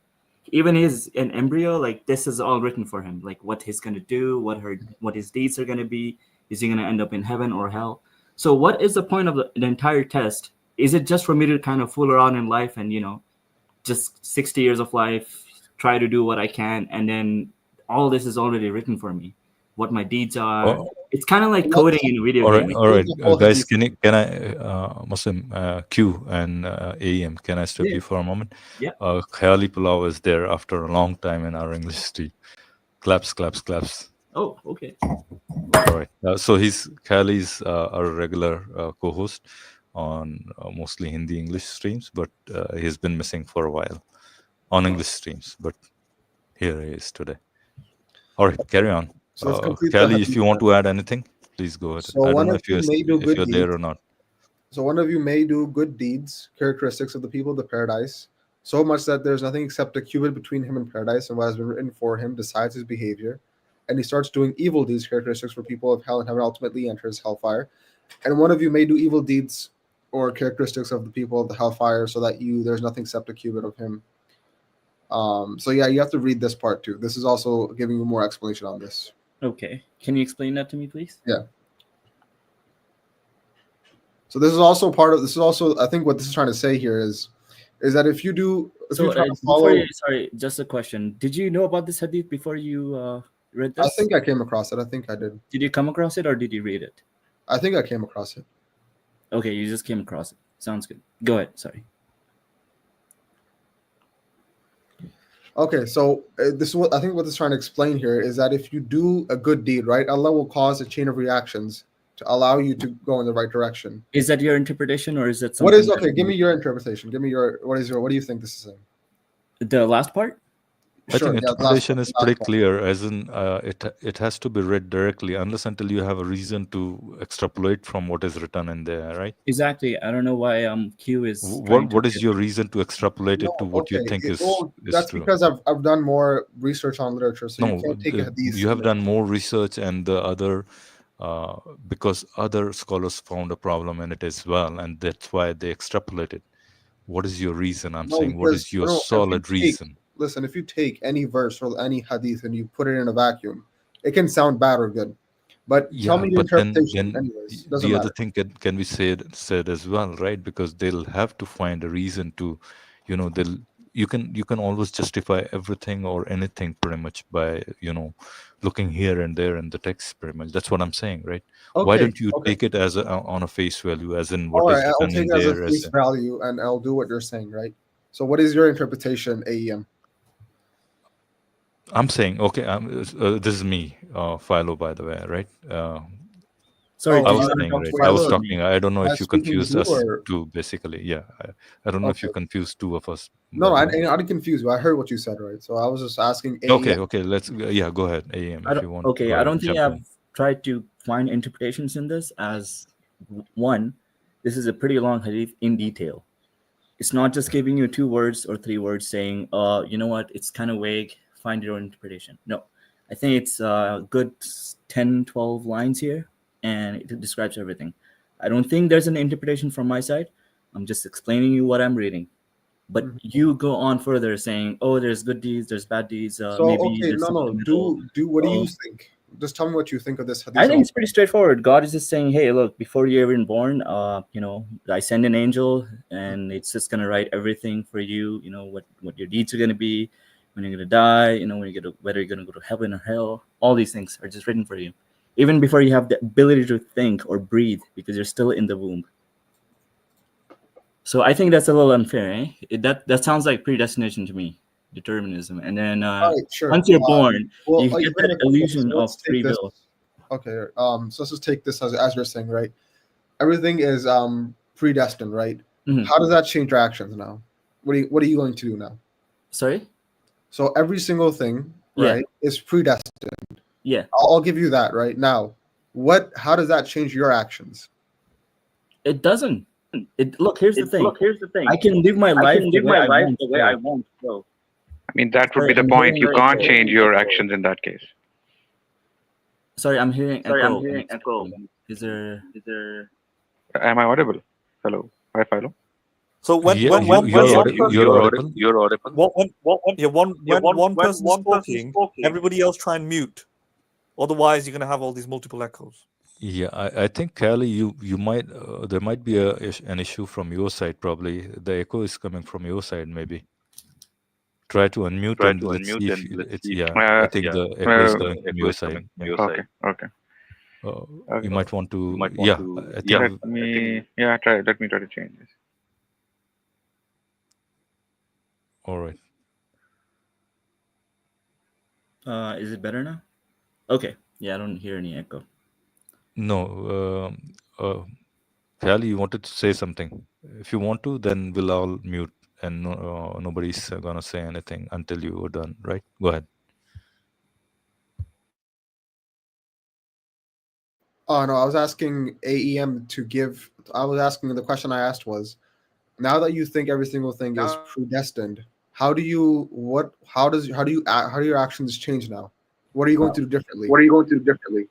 even an embryo, like this is all written for him, like what he's gonna do, what his deeds are gonna be. Is he gonna end up in heaven or hell? So what is the point of the entire test? Is it just for me to kind of fool around in life and just 60 years of life, try to do what I can, and then all this is already written for me, what my deeds are? It's kind of like coding in a video game. All right, guys, can I Muslim Q and AEM, can I stop you for a moment? Yeah. Khayali Pulao is there after a long time in our English stream. Claps. Oh, okay. All right. So Khayali's our regular co-host on mostly Hindi English streams, but he's been missing for a while on English streams. But here he is today. All right, carry on. So Khayali, if you want to add anything, please go ahead. So I don't know if you're deeds. there or not. So one of you may do good deeds, characteristics of the people of the paradise, so much that there's nothing except a cubit between him and paradise, and what has been written for him decides his behavior. And he starts doing evil deeds, characteristics for people of hell and heaven, ultimately enters hellfire. And one of you may do evil deeds or characteristics of the people of the hellfire, so that there's nothing except a cubit of him. So yeah, you have to read this part too. This is also giving you more explanation on this. Okay. Can you explain that to me, please? Yeah. So this is also I think what this is trying to say here is that if you do, sorry, just a question. Did you know about this hadith before you read this? I think I came across it. I think I did. Did you come across it or did you read it? I think I came across it. Okay, you just came across it. Sounds good. Go ahead. Sorry. Okay, so this is what I think what it's trying to explain here is that if you do a good deed, right, Allah will cause a chain of reactions to allow you to go in the right direction. Is that your interpretation, or is it What something? is okay? Give me your interpretation. Give me your what do you think this is saying? The last part? I Sure. think Yeah, interpretation is pretty part. clear, as in it has to be read directly, unless until you have a reason to extrapolate from what is written in there, right? Exactly. I don't know why Q is trying to What is your reason to extrapolate it No, to what you okay. think is That's true? because I've done more research on literature, so you No, can't take a hadith. you have done more research, and the other because other scholars found a problem in it as well, and that's why they extrapolated. What is your reason? I'm No, saying, what because is your if you solid reason? listen, if you take any verse or any hadith and you put it in a vacuum, it can sound bad or good. But tell Yeah, me the but interpretation, then anyways. Doesn't the other matter. thing can be said as well, right? Because they'll have to find a reason to, they'll you can always justify everything or anything pretty much by looking here and there in the text pretty much. That's what I'm saying, right? Why Okay, don't you okay. take it as on a face value, as in All what right, is I'll written take in it as a there, as face in, value and I'll do what you're saying, right? So what is your interpretation, AEM? I'm saying, okay, this is me, Philo, by the way, right? Sorry, Oh, I did you was want to saying, talk to right? I was Philo or Philo, me? talking. I don't know am I if you speaking to confused you us or two, basically. Yeah, I don't know if you okay? confused two of us, No, by the I, way. I didn't confuse you. I heard what you said, right? So I was just asking Okay, AEM. okay. Let's yeah. Go ahead, AM, I if don't, you want. okay, Go I ahead, don't think jump I've in. tried to find interpretations in this as one. This is a pretty long hadith in detail. It's not just giving you 2 words or 3 words saying, you know what, it's kind of vague, find your own interpretation. No, I think it's a good 10, 12 lines here, and it describes everything. I don't think there's an interpretation from my side. I'm just explaining you what I'm reading. But you go on further saying, oh, there's good deeds, there's bad deeds, So maybe okay, there's no, something no. in the middle. Do what do you think? Just tell me what you think of this I hadith. think it's pretty straightforward. God is just saying, "Hey, look, before you're even born, I send an angel, and it's just gonna write everything for you. You know what your deeds are gonna be, when you're gonna die. Whether you're gonna go to heaven or hell. All these things are just written for you, even before you have the ability to think or breathe, because you're still in the womb. So I think that's a little unfair, eh? That sounds like predestination to me, determinism. And then All right, sure. once you're born, Well, you get even that if illusion so of let's take free this. will. Okay, so let's just take this as you're saying, right? Everything is predestined, right? Mhm. How does that change your actions now? What are you going to do now? Sorry? So every single thing, Yeah. right, is predestined. Yeah. I'll give you that, right? Now, how does that change your actions? It doesn't. Look, here's the thing. Here's the thing. I can live my I life can the live way my I life want. the way I want. So, I mean, that would be Sorry, the I'm point. hearing You can't echo. change your actions in that case. Sorry, I'm hearing sorry, I'm echo. hearing echo. Is there? Am I audible? Hello, hi, Philo. So when Yeah, when one you're person you're audible. You're audible. when one person is talking, talking, everybody else try and mute. Otherwise, you're gonna have all these multiple echoes. Yeah, I think Callie, you might there might be an issue from your side. Probably the echo is coming from your side. Maybe try to unmute try and to let's see unmute if and let's it's see if yeah. I think the echo is coming from echo your is side. coming from Yeah. your side. Okay. You might want You to might want yeah. to. I think Yeah. Let me Let me try to change this. all right. Is it better now? Okay. Yeah, I don't hear any echo. No, Callie, you wanted to say something. If you want to, then we'll all mute and nobody's gonna say anything until you are done. Right? Go ahead. Oh no, I was asking AEM to give. I was asking the question I asked was, now that you think every single thing is predestined, how do you what? How do your actions change now? What are you going to do differently? What are you going to do differently?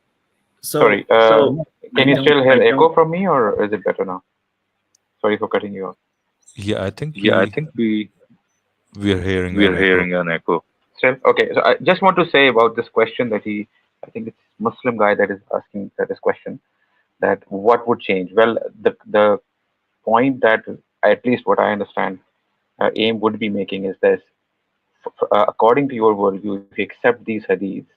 Sorry. Can you still hear echo from me, or is it better now? Sorry for cutting you off. Yeah, I think Yeah, I think we're hearing we an are echo. hearing an echo. Still, okay. So I just want to say about this question that I think it's Muslim guy that is asking this question, that what would change? Well, the point that, at least what I understand, AIM would be making is this: according to your worldview, if you accept these hadiths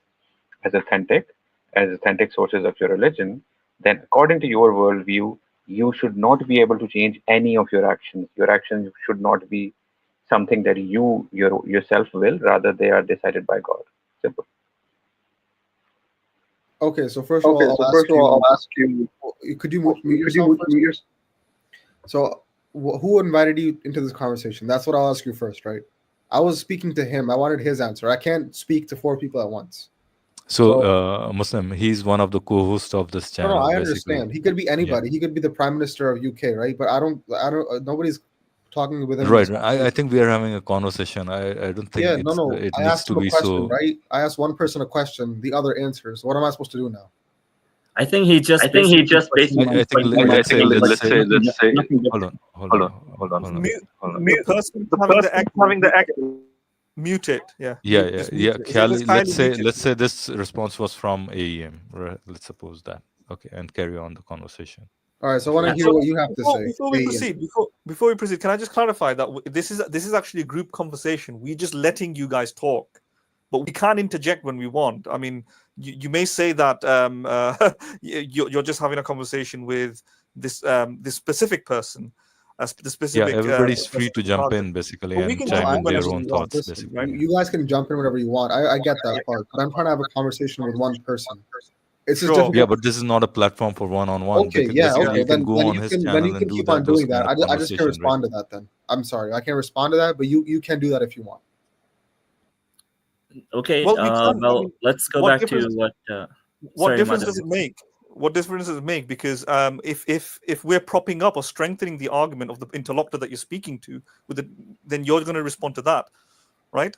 as authentic sources of your religion, then according to your worldview, you should not be able to change any of your actions. Your actions should not be something that you yourself will, rather they are decided by God. Simple. Okay, so first of all, I'll ask you. Could you mute yourself first? So, who invited you into this conversation? That's what I'll ask you first, right? I was speaking to him. I wanted his answer. I can't speak to 4 people at once. So, Muslim, he's one of the co-hosts of this channel. No, I basically. understand. He could be anybody. He could be the Prime Minister of UK, right? But I don't. Nobody's talking with him. Right. I think we are having a conversation. I don't think Yeah, it I needs asked to him a be question, so. right? I asked one person a question, the other answers. What am I supposed to do now? I think he just I think let's say hold on. The person having the act mute it. Yeah. Yeah. Kylie, Let's say this response was from AEM. Right? Let's suppose that. Okay, and carry on the conversation. All right, so I want to hear what you have to say. Before we proceed, can I just clarify that this is actually a group conversation. We're just letting you guys talk, but we can't interject when we want. I mean, you may say that you're just having a conversation with this specific person. The specific, everybody's free to jump in basically and chime in their own thoughts. Basically, right? You guys can jump in whenever you want. I get that part, but I'm trying to have a conversation with one person. It's just difficult. Yeah, but this is not a platform for one-on-one. Okay, you can go on his channel then you can keep on doing that. I just can't respond to that. Then I'm sorry, I can't respond to that. But you can do that if you want. Okay. Well, let's go back to what. What difference does it make? What difference does it make? Because if we're propping up or strengthening the argument of the interlocutor that you're speaking to, then you're going to respond to that, right?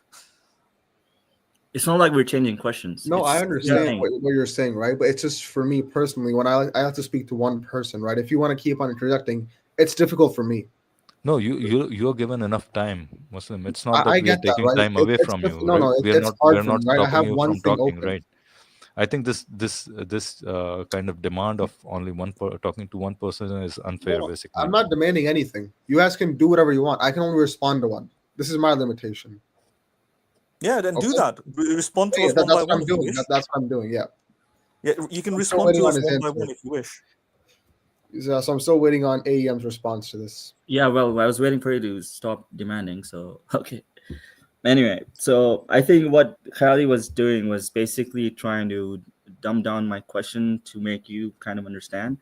It's not like we're changing questions. No, I understand what you're saying, right? But it's just for me personally, when I have to speak to one person, right? If you want to keep on interjecting, it's difficult for me. No, you're given enough time, Muslim. It's not that we are taking time away from you. No, we're not stopping you from talking, open. right? I think this kind of demand of only talking to one person is unfair. Basically, I'm not demanding anything. You guys can do whatever you want. I can only respond to one. This is my limitation. Yeah, then do that. Respond to us that's one what by I'm one. doing. That's what I'm doing. Yeah. Yeah, you can respond to us one by one if you wish. So I'm still waiting on AEM's response to this. Yeah, well, I was waiting for you to stop demanding. So okay. Anyway, so I think what Kylie was doing was basically trying to dumb down my question to make you kind of understand.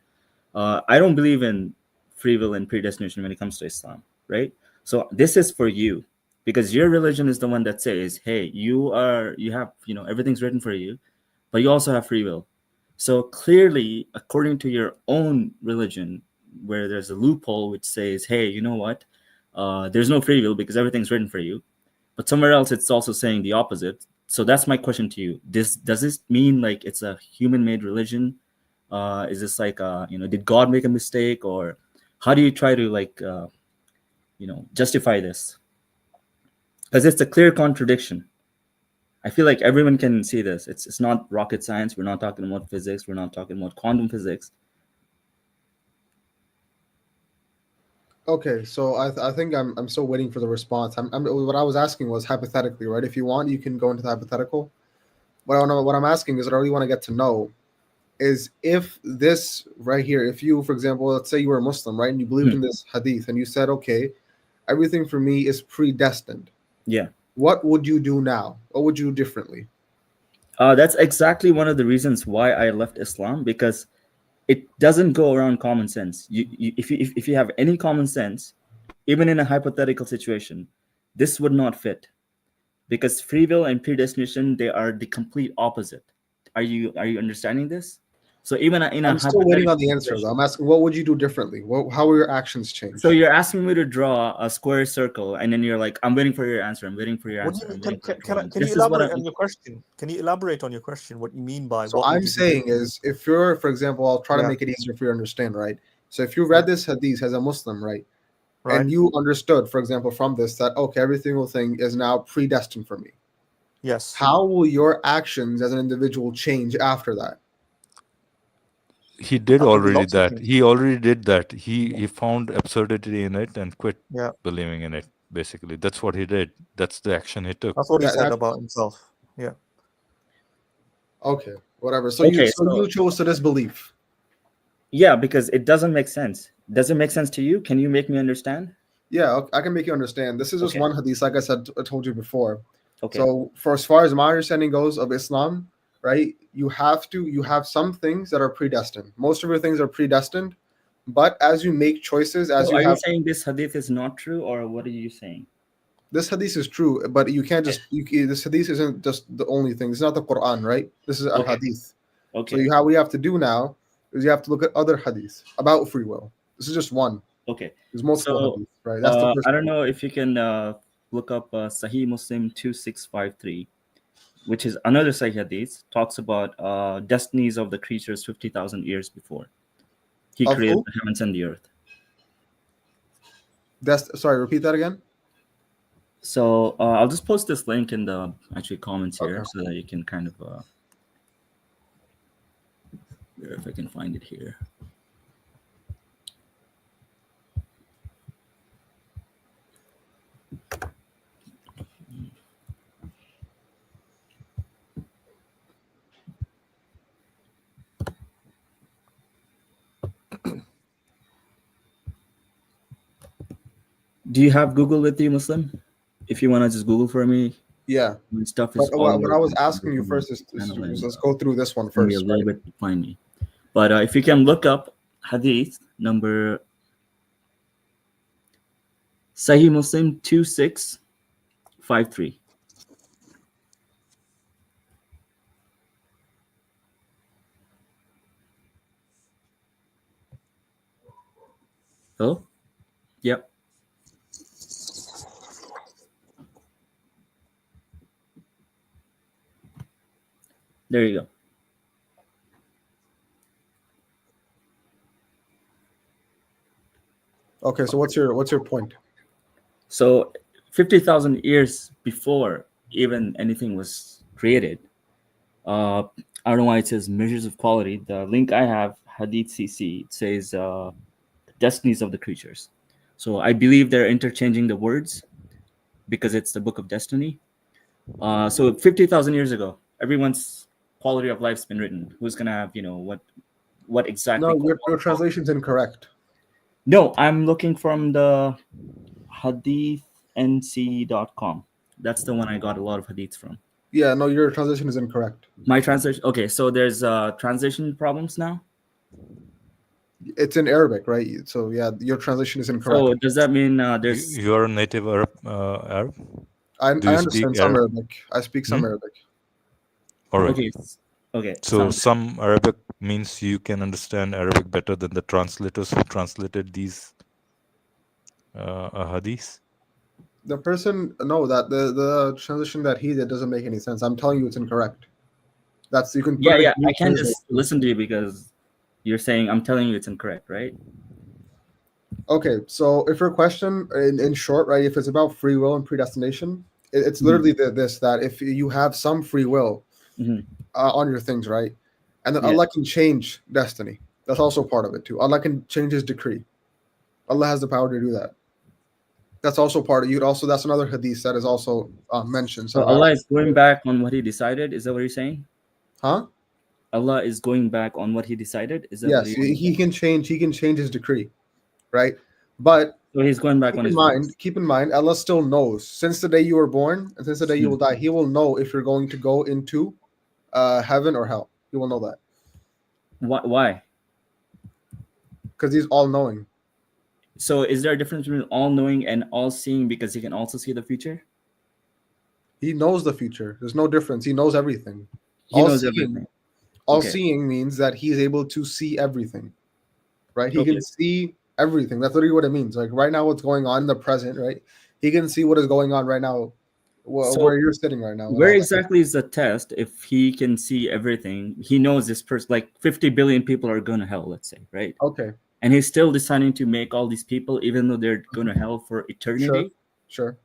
I don't believe in free will and predestination when it comes to Islam, right? So this is for you, because your religion is the one that says, hey, you have, everything's written for you, but you also have free will. So clearly, according to your own religion, where there's a loophole which says, hey, you know what? There's no free will because everything's written for you. But somewhere else, it's also saying the opposite. So that's my question to you. Does this mean like it's a human-made religion? Is this like, did God make a mistake? Or how do you try to justify this? Because it's a clear contradiction. I feel like everyone can see this. It's not rocket science. We're not talking about physics. We're not talking about quantum physics. Okay, so I think I'm still waiting for the response. What I was asking was hypothetically, right? If you want, you can go into the hypothetical. What I'm asking is, what I really want to get to know is if this right here, if you, for example, let's say you were a Muslim, right, and you believed in this hadith, and you said, okay, everything for me is predestined. Yeah. What would you do now? What would you do differently? That's exactly one of the reasons why I left Islam, because it doesn't go around common sense. If you have any common sense, even in a hypothetical situation, this would not fit, because free will and predestination, they are the complete opposite. Are you understanding this? So even I'm still waiting on the answer, though. I'm asking, what would you do differently? How will your actions change? So you're asking me to draw a square circle, and then you're like, I'm waiting for your answer. I'm waiting for your answer. Can you elaborate on your question? Can you elaborate on your question? What you mean by? So I'm saying is, if you're, for example, I'll try to make it easier for you to understand, right? So if you read this hadith as a Muslim, right, and you understood, for example, from this that okay, every single thing is now predestined for me. Yes. How will your actions as an individual change after that? He did already that. He already did that. He found absurdity in it and quit believing in it. Basically, that's what he did. That's the action he took. That's what he said about himself. Yeah. Okay, whatever. So you chose to disbelief. Yeah, because it doesn't make sense. Does it make sense to you? Can you make me understand? Yeah, I can make you understand. This is just Okay. one hadith, like I told you before. Okay. So, for as far as my understanding goes of Islam, right, you have some things that are predestined. Most of your things are predestined, but as you make choices, as So you are you have saying this hadith is not true, or what are you saying? this hadith is true, but you can't just this hadith isn't just the only thing. It's not the Quran, right? This is a Okay. hadith. Okay. So what you have to do now is you have to look at other hadiths about free will. This is just one. Okay. There's multiple So hadiths, right? That's the first I don't one. know if you can look up Sahih Muslim 2653, which is another Sahih hadith, talks about destinies of the creatures 50,000 years before he Of created who? the heavens and the earth. Sorry, repeat that again. So I'll just post this link in the actually comments here, Okay. so that you can kind of if I can find it here. Do you have Google with you, Muslim? If you want to just Google for me. Yeah. My stuff But is all what I was asking you first is let's go through this one It's gonna be first. a little Right? bit to find me. But if you can look up hadith number Sahih Muslim 2653. Oh, yep. There you go. Okay, so what's your point? So 50,000 years before even anything was created, I don't know why it says measures of quality. The link I have, Hadith CC, it says destinies of the creatures. So I believe they're interchanging the words because it's the book of destiny. So 50,000 years ago, everyone's quality of life's been written. Who's gonna have, what exactly? No, your translation's incorrect. No, I'm looking from the hadithnc.com. That's the one I got a lot of hadiths from. Yeah, no, your translation is incorrect. My translation. Okay, so there's translation problems now. It's in Arabic, right? So yeah, your translation is incorrect. So does that mean there's? You're a native Arab. I Do you understand speak some Arab? Arabic. I speak some Arabic. All right. Okay. Okay. So sounds- some Arabic means you can understand Arabic better than the translators who translated these hadiths. The person, no, that the translation that he did doesn't make any sense. I'm telling you, it's incorrect. You can. Put Yeah, it in yeah. Greek I can't translation. just listen to you because you're saying I'm telling you it's incorrect, right? Okay, so if your question, in short, right, if it's about free will and predestination, it's literally this: that if you have some free will on your things, right, and then Yeah. Allah can change destiny. That's also part of it too. Allah can change His decree. Allah has the power to do that. That's also part of you. Also, that's another hadith that is also mentioned. So Allah is going back on what He decided. Is that what you're saying? Huh? Allah is going back on what He decided. Is that Yes, what you're saying? He can change. He can change His decree, right? But so He's going back on His words. Keep in mind, Allah still knows. Since the day you were born and since the day you will die, He will know if you're going to go into heaven or hell. He will know that. Why? Because He's all-knowing. So is there a difference between all-knowing and all-seeing because He can also see the future? He knows the future. There's no difference. He knows everything. He knows everything. All-seeing means that He is able to see everything, right? He Okay. can see everything. That's literally what it means. Like right now, what's going on in the present, right? He can see what is going on right now, So where you're sitting right now. Where exactly is the test if He can see everything? He knows this person, like 50 billion people are going to hell, let's say, right? Okay. And He's still deciding to make all these people, even though they're going to hell for eternity. Sure.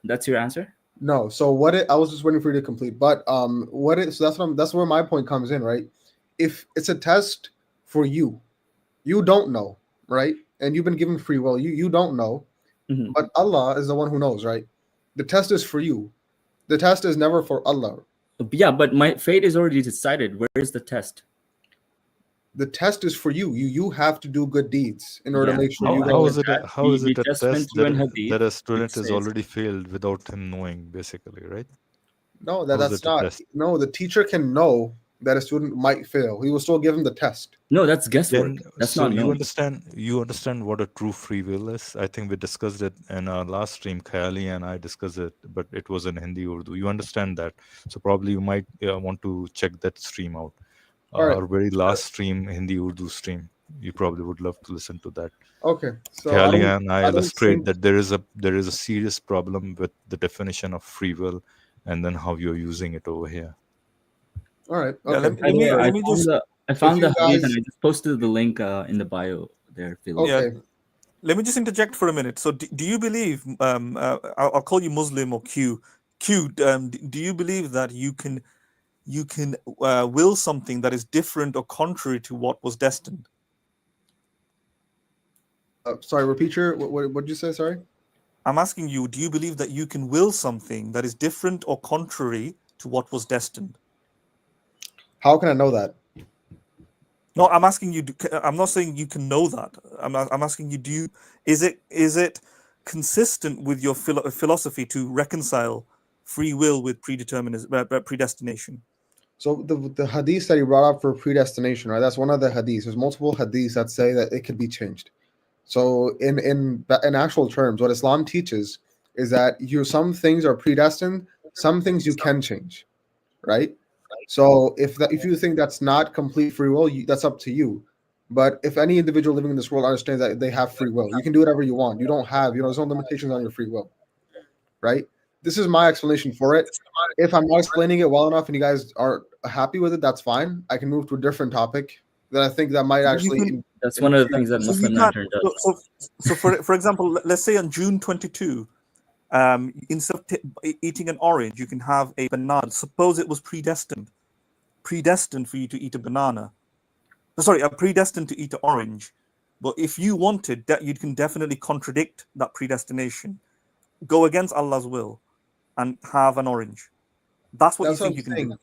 That's your answer? No. So I was just waiting for you to complete. But so that's where my point comes in, right? If it's a test for you, you don't know, right? And you've been given free will. You don't know, but Allah is the one who knows, right? The test is for you. The test is never for Allah. Yeah, but my fate is already decided. Where is the test? The test is for you. You have to do good deeds in order Yeah. to make sure How, you how go is in. it how is The it a test went test through that an hadith. that a It student has says, already failed without him knowing, basically, right? No, How is that's it a not. test? No, the teacher can know that a student might fail. He will still give him the test. no, that's guesswork. Then, That's so not you known. understand what a true free will is. I think we discussed it in our last stream. Khayali and I discussed it, but it was in Hindi Urdu. You understand that, so probably you might want to check that stream out. All right. Our very last stream, Hindi Urdu stream. You probably would love to listen to that. Okay. So Khayali and I I don't illustrate think. that there is a serious problem with the definition of free will, and then how you're using it over here. All right. Yeah, Okay. By the way, let me just I found you the hadith and guys- I just posted the link in the bio there, Phil. Okay. Yeah. Let me just interject for a minute. So, do you believe? I'll call you Muslim or Q. Q. Do you believe that you can will something that is different or contrary to what was destined? Sorry. Repeat your. What did you say? Sorry. I'm asking you. Do you believe that you can will something that is different or contrary to what was destined? How can I know that? No, I'm asking you. I'm not saying you can know that. I'm asking you. Do you? Is it consistent with your philosophy to reconcile free will with predestination? So the hadith that you brought up for predestination, right? That's one of the hadiths. There's multiple hadiths that say that it could be changed. So in actual terms, what Islam teaches is that some things are predestined, some things you can change, right? So if you think that's not complete free will, that's up to you. But if any individual living in this world understands that they have free will, you can do whatever you want. You don't have, there's no limitations on your free will, right? This is my explanation for it. If I'm not explaining it well enough and you guys are happy with it, that's fine. I can move to a different topic that I think that might actually. That's one of the things that Muslim Lantern does. So for example, let's say on June 22, instead of eating an orange, you can have a banana. Suppose it was predestined for you to eat a banana. Sorry, predestined to eat an orange. But if you wanted that, you can definitely contradict that predestination, go against Allah's will, and have an orange. That's what you think you can do.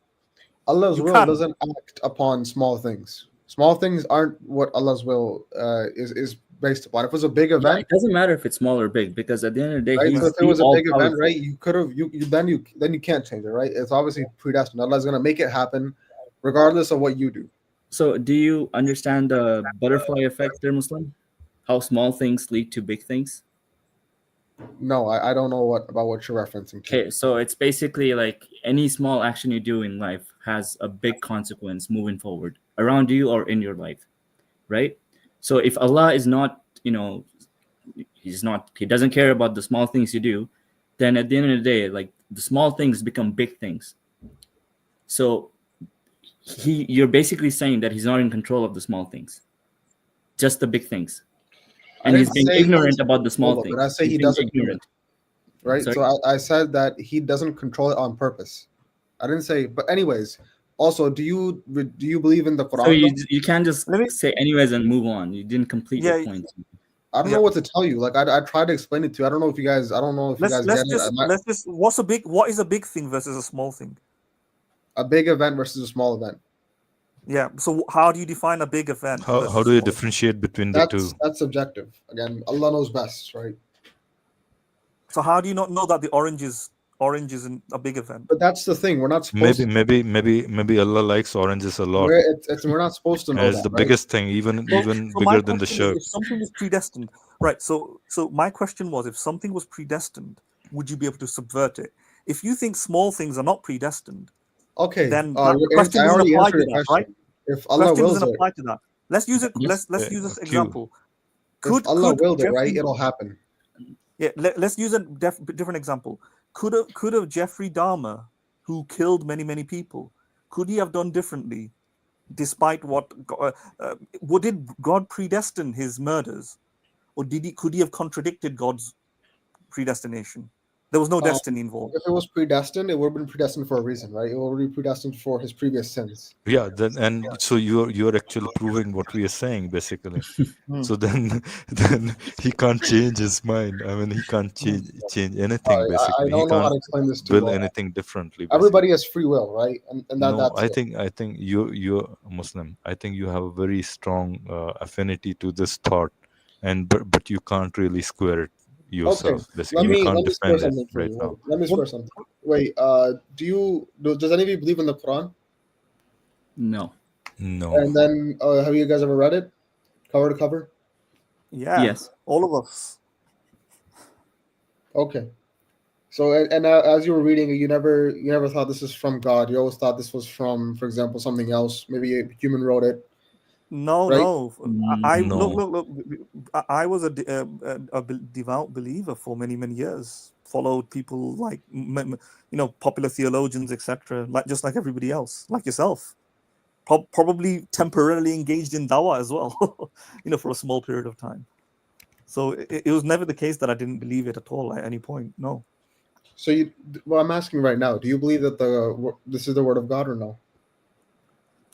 Allah's will doesn't act upon small things. Small things aren't what Allah's will is based upon. If it was a big event, it doesn't matter if it's small or big, because at the end of the day, right? he's So if it was a big event, all-powerful. right? You could have then you can't change it, right? It's obviously predestined. Allah's gonna make it happen, regardless of what you do. So, do you understand the butterfly effect there, Muslim? How small things lead to big things? No, I don't know about what you're referencing to. Okay, so it's basically like any small action you do in life has a big consequence moving forward around you or in your life, right? So if Allah is not, he doesn't care about the small things you do, then at the end of the day, like the small things become big things. So you're basically saying that he's not in control of the small things, just the big things. And he's being ignorant about the small things. But I say he doesn't do it. Right? Sorry? So I said that he doesn't control it on purpose. I didn't say, but anyways, also, do you believe in the Quran? So you can't just say anyways and move on. You didn't complete your point. I don't know what to tell you. Like I tried to explain it to you. I don't know if you guys get it. What is a big thing versus a small thing? A big event versus a small event. Yeah. So how do you define a big event? How do you differentiate between the two? That's subjective. Again, Allah knows best, right? So how do you not know that the orange is a big event? But that's the thing. We're not supposed maybe Allah likes oranges a lot. We're not supposed to know it's that, the right? biggest thing, even bigger than the shirt. If something is predestined, right? So my question was, if something was predestined, would you be able to subvert it? If you think small things are not predestined, okay, then the question doesn't apply to that, right? If Allah wills doesn't it, apply to that. Let's use it. Let's use this example. If Allah willed it, right, it'll happen. Yeah, let's use a different example. Could have Jeffrey Dahmer, who killed many people, could he have done differently, despite what? Did God predestine his murders, or could he have contradicted God's predestination? There was no destiny involved. If it was predestined, it would have been predestined for a reason, right? It would be predestined for his previous sins. Yeah, then and so you're actually proving what we are saying basically. So then he can't change his mind. I mean, he can't change anything I basically. He don't know how can't to explain this too will well. anything differently. Basically. Everybody has free will, right? And No, that's I it. think you're a Muslim. I think you have a very strong affinity to this thought, and but you can't really square it yourself. Okay, Basically, let you can't me square defend it something for right you. now. Let me square something. Wait, does any of you believe in the Quran? No. No. And then have you guys ever read it, cover to cover? Yeah. Yes. All of us. Okay. So and as you were reading it, you never thought this is from God. You always thought this was from, for example, something else. Maybe a human wrote it. No, Right? no. I No. look. I was a devout believer for many years. Followed people like popular theologians, etc. Just like everybody else, like yourself. Probably temporarily engaged in dawah as well. For a small period of time. So it was never the case that I didn't believe it at all at any point. No. So well, I'm asking right now. Do you believe that this is the word of God or no?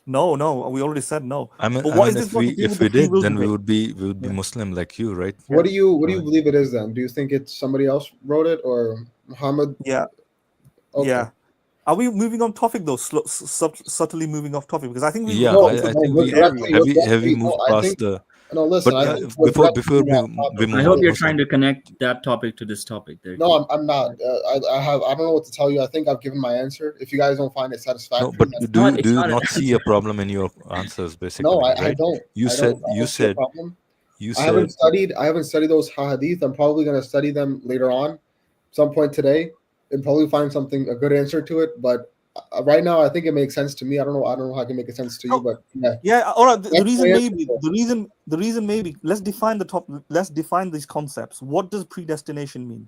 No. We already said no. I mean, But what is this got to do if with we the free did, will then we debate? would be Muslim like you, right? What do you believe it is then? Do you think it's somebody else wrote it or Muhammad? Yeah. Okay. Yeah. Are we moving on topic though? Subtly moving off topic because I think we Yeah, got I think we have we moved past the. No, listen. But I think before we move I hope on, you're Muslim. trying to connect that topic to this topic. There. No, I'm not. I don't know what to tell you. I think I've given my answer. If you guys don't find it satisfactory, No, but that's do fine. you not see a problem in your answers basically? No, I right? don't. You I said don't see a problem. you I haven't said studied those hadith. I'm probably going to study them later on, some point today, and probably find a good answer to it. But right now, I think it makes sense to me. I don't know how I can make it sense to you, but yeah. Yeah. All right. The That's reason my maybe answer. the reason maybe let's define Let's define these concepts. What does predestination mean?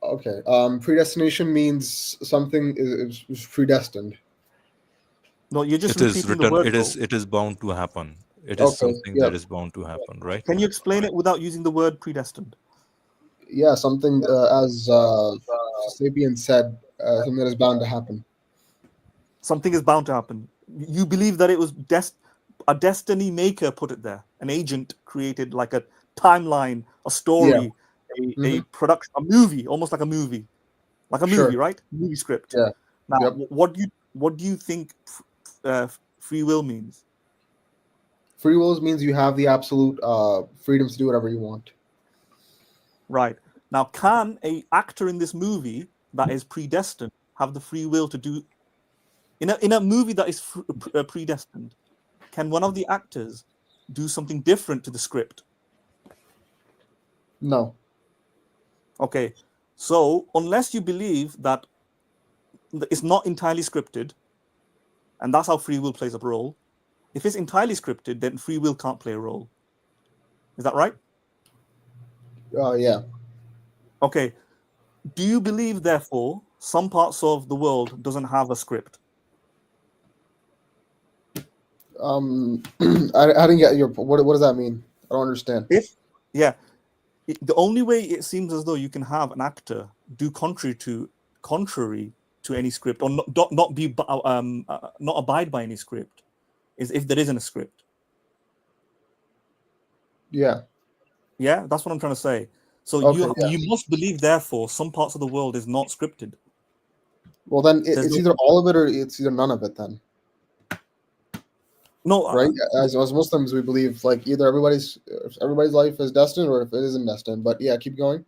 Okay. Predestination means something is predestined. No, you're just it is repeating the written. word. It is bound to happen. It is something that is bound to happen, right? Can you explain it without using the word predestined? Yeah, something as Sapien said, something that is bound to happen. Something is bound to happen. You believe that it was a destiny maker put it there. An agent created like a timeline, a story, a production, a movie, almost like a movie, movie, right? Movie script. Yeah. Now, what do you think free will means? Free will means you have the absolute freedom to do whatever you want. Right. Now, can a actor in this movie that is predestined have the free will to do in a movie that is predestined? Can one of the actors do something different to the script? No. Okay. So, unless you believe that it's not entirely scripted, and that's how free will plays a role, if it's entirely scripted, then free will can't play a role. Is that right? Yeah. Okay. Do you believe, therefore, some parts of the world doesn't have a script? I didn't get your. What does that mean? I don't understand. The only way it seems as though you can have an actor do contrary to any script or not abide by any script is if there isn't a script. Yeah. Yeah, that's what I'm trying to say. So you must believe, therefore, some parts of the world is not scripted. Well, then it's either all of it or it's either none of it. Then. No. Right. As Muslims, we believe like either everybody's life is destined or if it isn't destined. But yeah, keep going.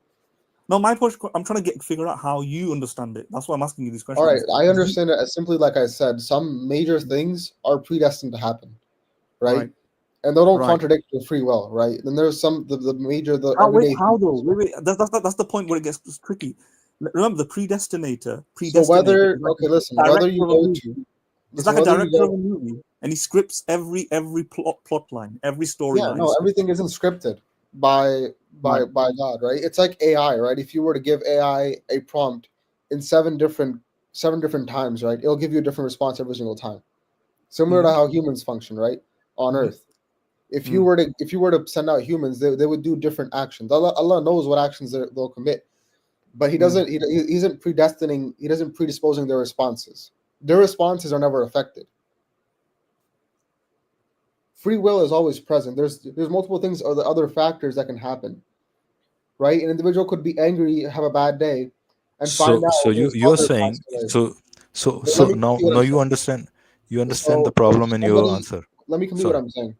No, my push. I'm trying to figure out how you understand it. That's why I'm asking you these questions. All right, I understand it as simply like I said. Some major things are predestined to happen, right? And they don't contradict your free will, right? Then there's the major everyday. How though? Wait. That's the point where it gets tricky. Remember the predestinator. So whether whether you go to. It's like a director of a movie, and he scripts every plot line, every storyline. Yeah, no, everything isn't scripted by God, right? It's like AI, right? If you were to give AI a prompt in seven different times, right, it'll give you a different response every single time. Similar to how humans function, right, on Earth. If you were to send out humans, they would do different actions. Allah knows what actions they'll commit, but He doesn't. He isn't predestining. He doesn't predisposing their responses. Their responses are never affected. Free will is always present. There's multiple things or the other factors that can happen, right? An individual could be angry, have a bad day, and find out So his you're mother saying, passed away. so Let me now complete what I'm you saying. understand So the problem in your somebody, answer. let me complete what Sorry. I'm saying.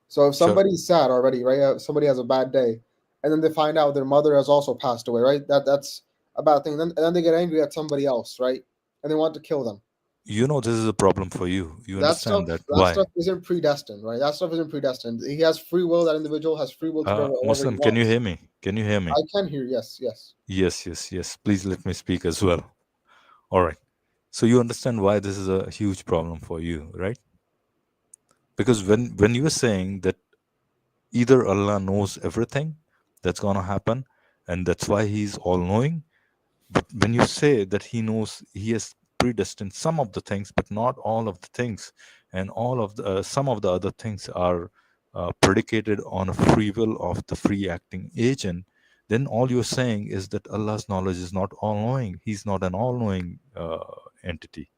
So if Sure. somebody's sad already, right? Somebody has a bad day, and then they find out their mother has also passed away, right? That's a bad thing. And then they get angry at somebody else, right? And they want to kill them. You know this is a problem for you. You understand that. That Why? stuff isn't predestined, right? That stuff isn't predestined. He has free will. That individual has free will to do whatever he Muslim, can you wants. hear me? Can you hear me? I can hear. Yes. Yes. Please let me speak as well. All right. So you understand why this is a huge problem for you, right? Because when you are saying that either Allah knows everything that's going to happen and that's why He's all knowing, but when you say that He knows, He has predestined some of the things but not all of the things, and all of the some of the other things are predicated on a free will of the free acting agent, then all you're saying is that Allah's knowledge is not all knowing. He's not an all knowing entity.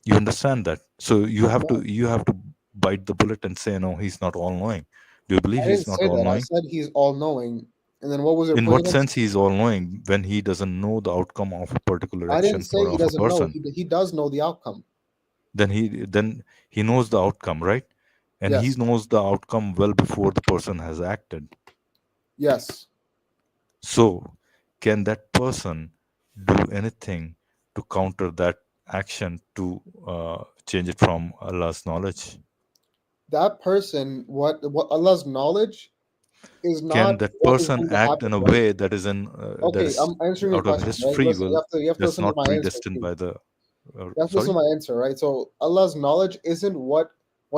You understand that? So you have to bite the bullet and say no, He's not all knowing. Do you believe I didn't He's not say all that. I knowing? said He's all knowing. And then what was your In what prejudice? sense He's all knowing when He doesn't know the outcome of a particular I action didn't say He of a doesn't know. person? He does know the outcome. Then he knows the outcome, right? And He Yes. knows the outcome well before the person has acted. Yes. So can that person do anything to counter that action, to change it from Allah's knowledge? That person, what Allah's knowledge is Can not that what is person going to act in happen, a right? way that is that Okay, is I'm answering your out of question, His right? free Listen, will, you have to that's listen to not my answer, predestined please. by the You have to sorry? listen to my answer, right? So Allah's knowledge isn't what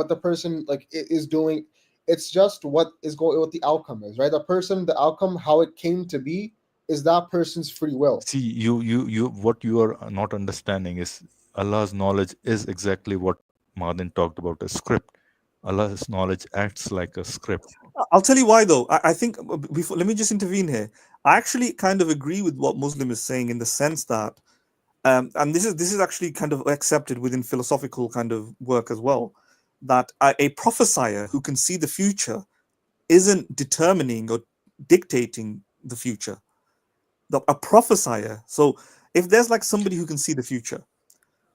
the person is doing. It's just what the outcome is, right? The outcome, how it came to be, is that person's free will. See, you what you are not understanding is Allah's knowledge is exactly what Madin talked about, a script. Allah's knowledge acts like a script. I'll tell you why, though. I think before, let me just intervene here. I actually kind of agree with what Muslim is saying in the sense that, and this is actually kind of accepted within philosophical kind of work as well, that a prophesier who can see the future isn't determining or dictating the future. A prophesier. So if there's like somebody who can see the future,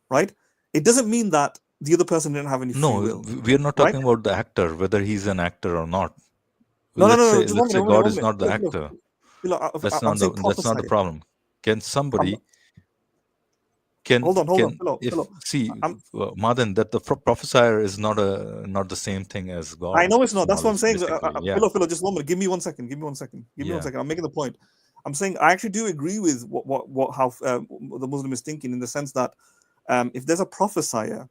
right? It doesn't mean that the other person didn't have any free No, will, we are not right? talking about the actor, whether he's an actor or not. No. Just Let's say one God is minute. not the actor. I'm saying That's not the prophesier. problem. Can somebody Hold on, if Philo. see Madan, that the prophesier is not the same thing as I know God's it's not. That's what I'm knowledge, saying. basically. Yeah. Philo, just one minute. Give me 1 second. Give me 1 second. Yeah. I'm making the point. I'm saying I actually do agree with how the Muslim is thinking, in the sense that if there's a prophesier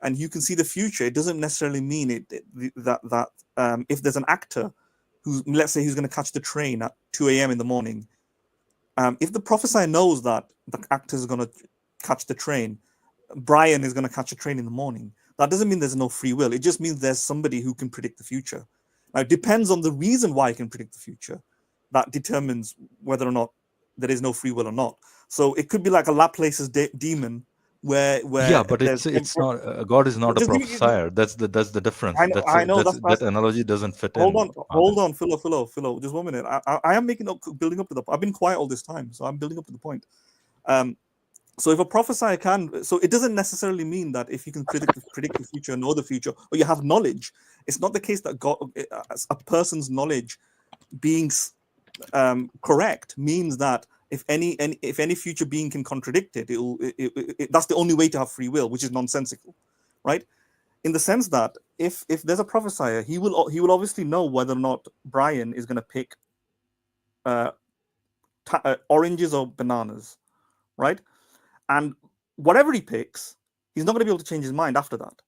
and you can see the future, it doesn't necessarily mean that if there's an actor who's, let's say, he's going to catch the train at 2 a.m. in the morning, if the prophesier knows that the actor is going to catch the train, Brian is going to catch a train in the morning, that doesn't mean there's no free will. It just means there's somebody who can predict the future. Now, it depends on the reason why he can predict the future. That determines whether or not there is no free will or not. So it could be like a Laplace's demon, where Yeah, but there's it's not God is not a just prophesier. That's the difference. I know That analogy doesn't fit hold in. on, Philo, just 1 minute. I am building up to the. I've been quiet all this time, so I'm building up to the point. So if a prophesier can, so it doesn't necessarily mean that if you can predict the future, know the future, or you have knowledge. It's not the case that God, a person's knowledge being correct means that if any future being can contradict it, that's the only way to have free will, which is nonsensical, right? In the sense that if there's a prophesier, he will obviously know whether or not Brian is going to pick oranges or bananas, right? And whatever he picks, he's not going to be able to change his mind after that.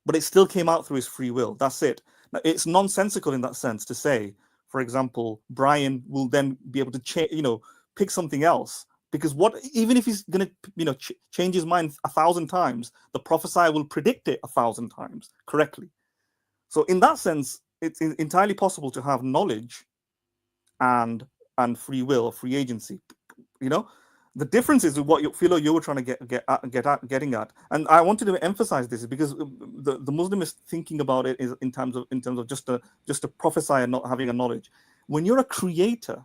But it still came out through his free will. That's it. Now, it's nonsensical in that sense to say, for example, Brian will then be able to pick something else, because even if he's going to change his mind 1,000 times, the prophesier will predict it 1,000 times correctly. So in that sense, it's entirely possible to have knowledge and free will or free agency. You know, the difference is what you were trying to getting at, and I wanted to emphasize this because the Muslim is thinking about it is in terms of just a prophesier and not having a knowledge. When you're a creator,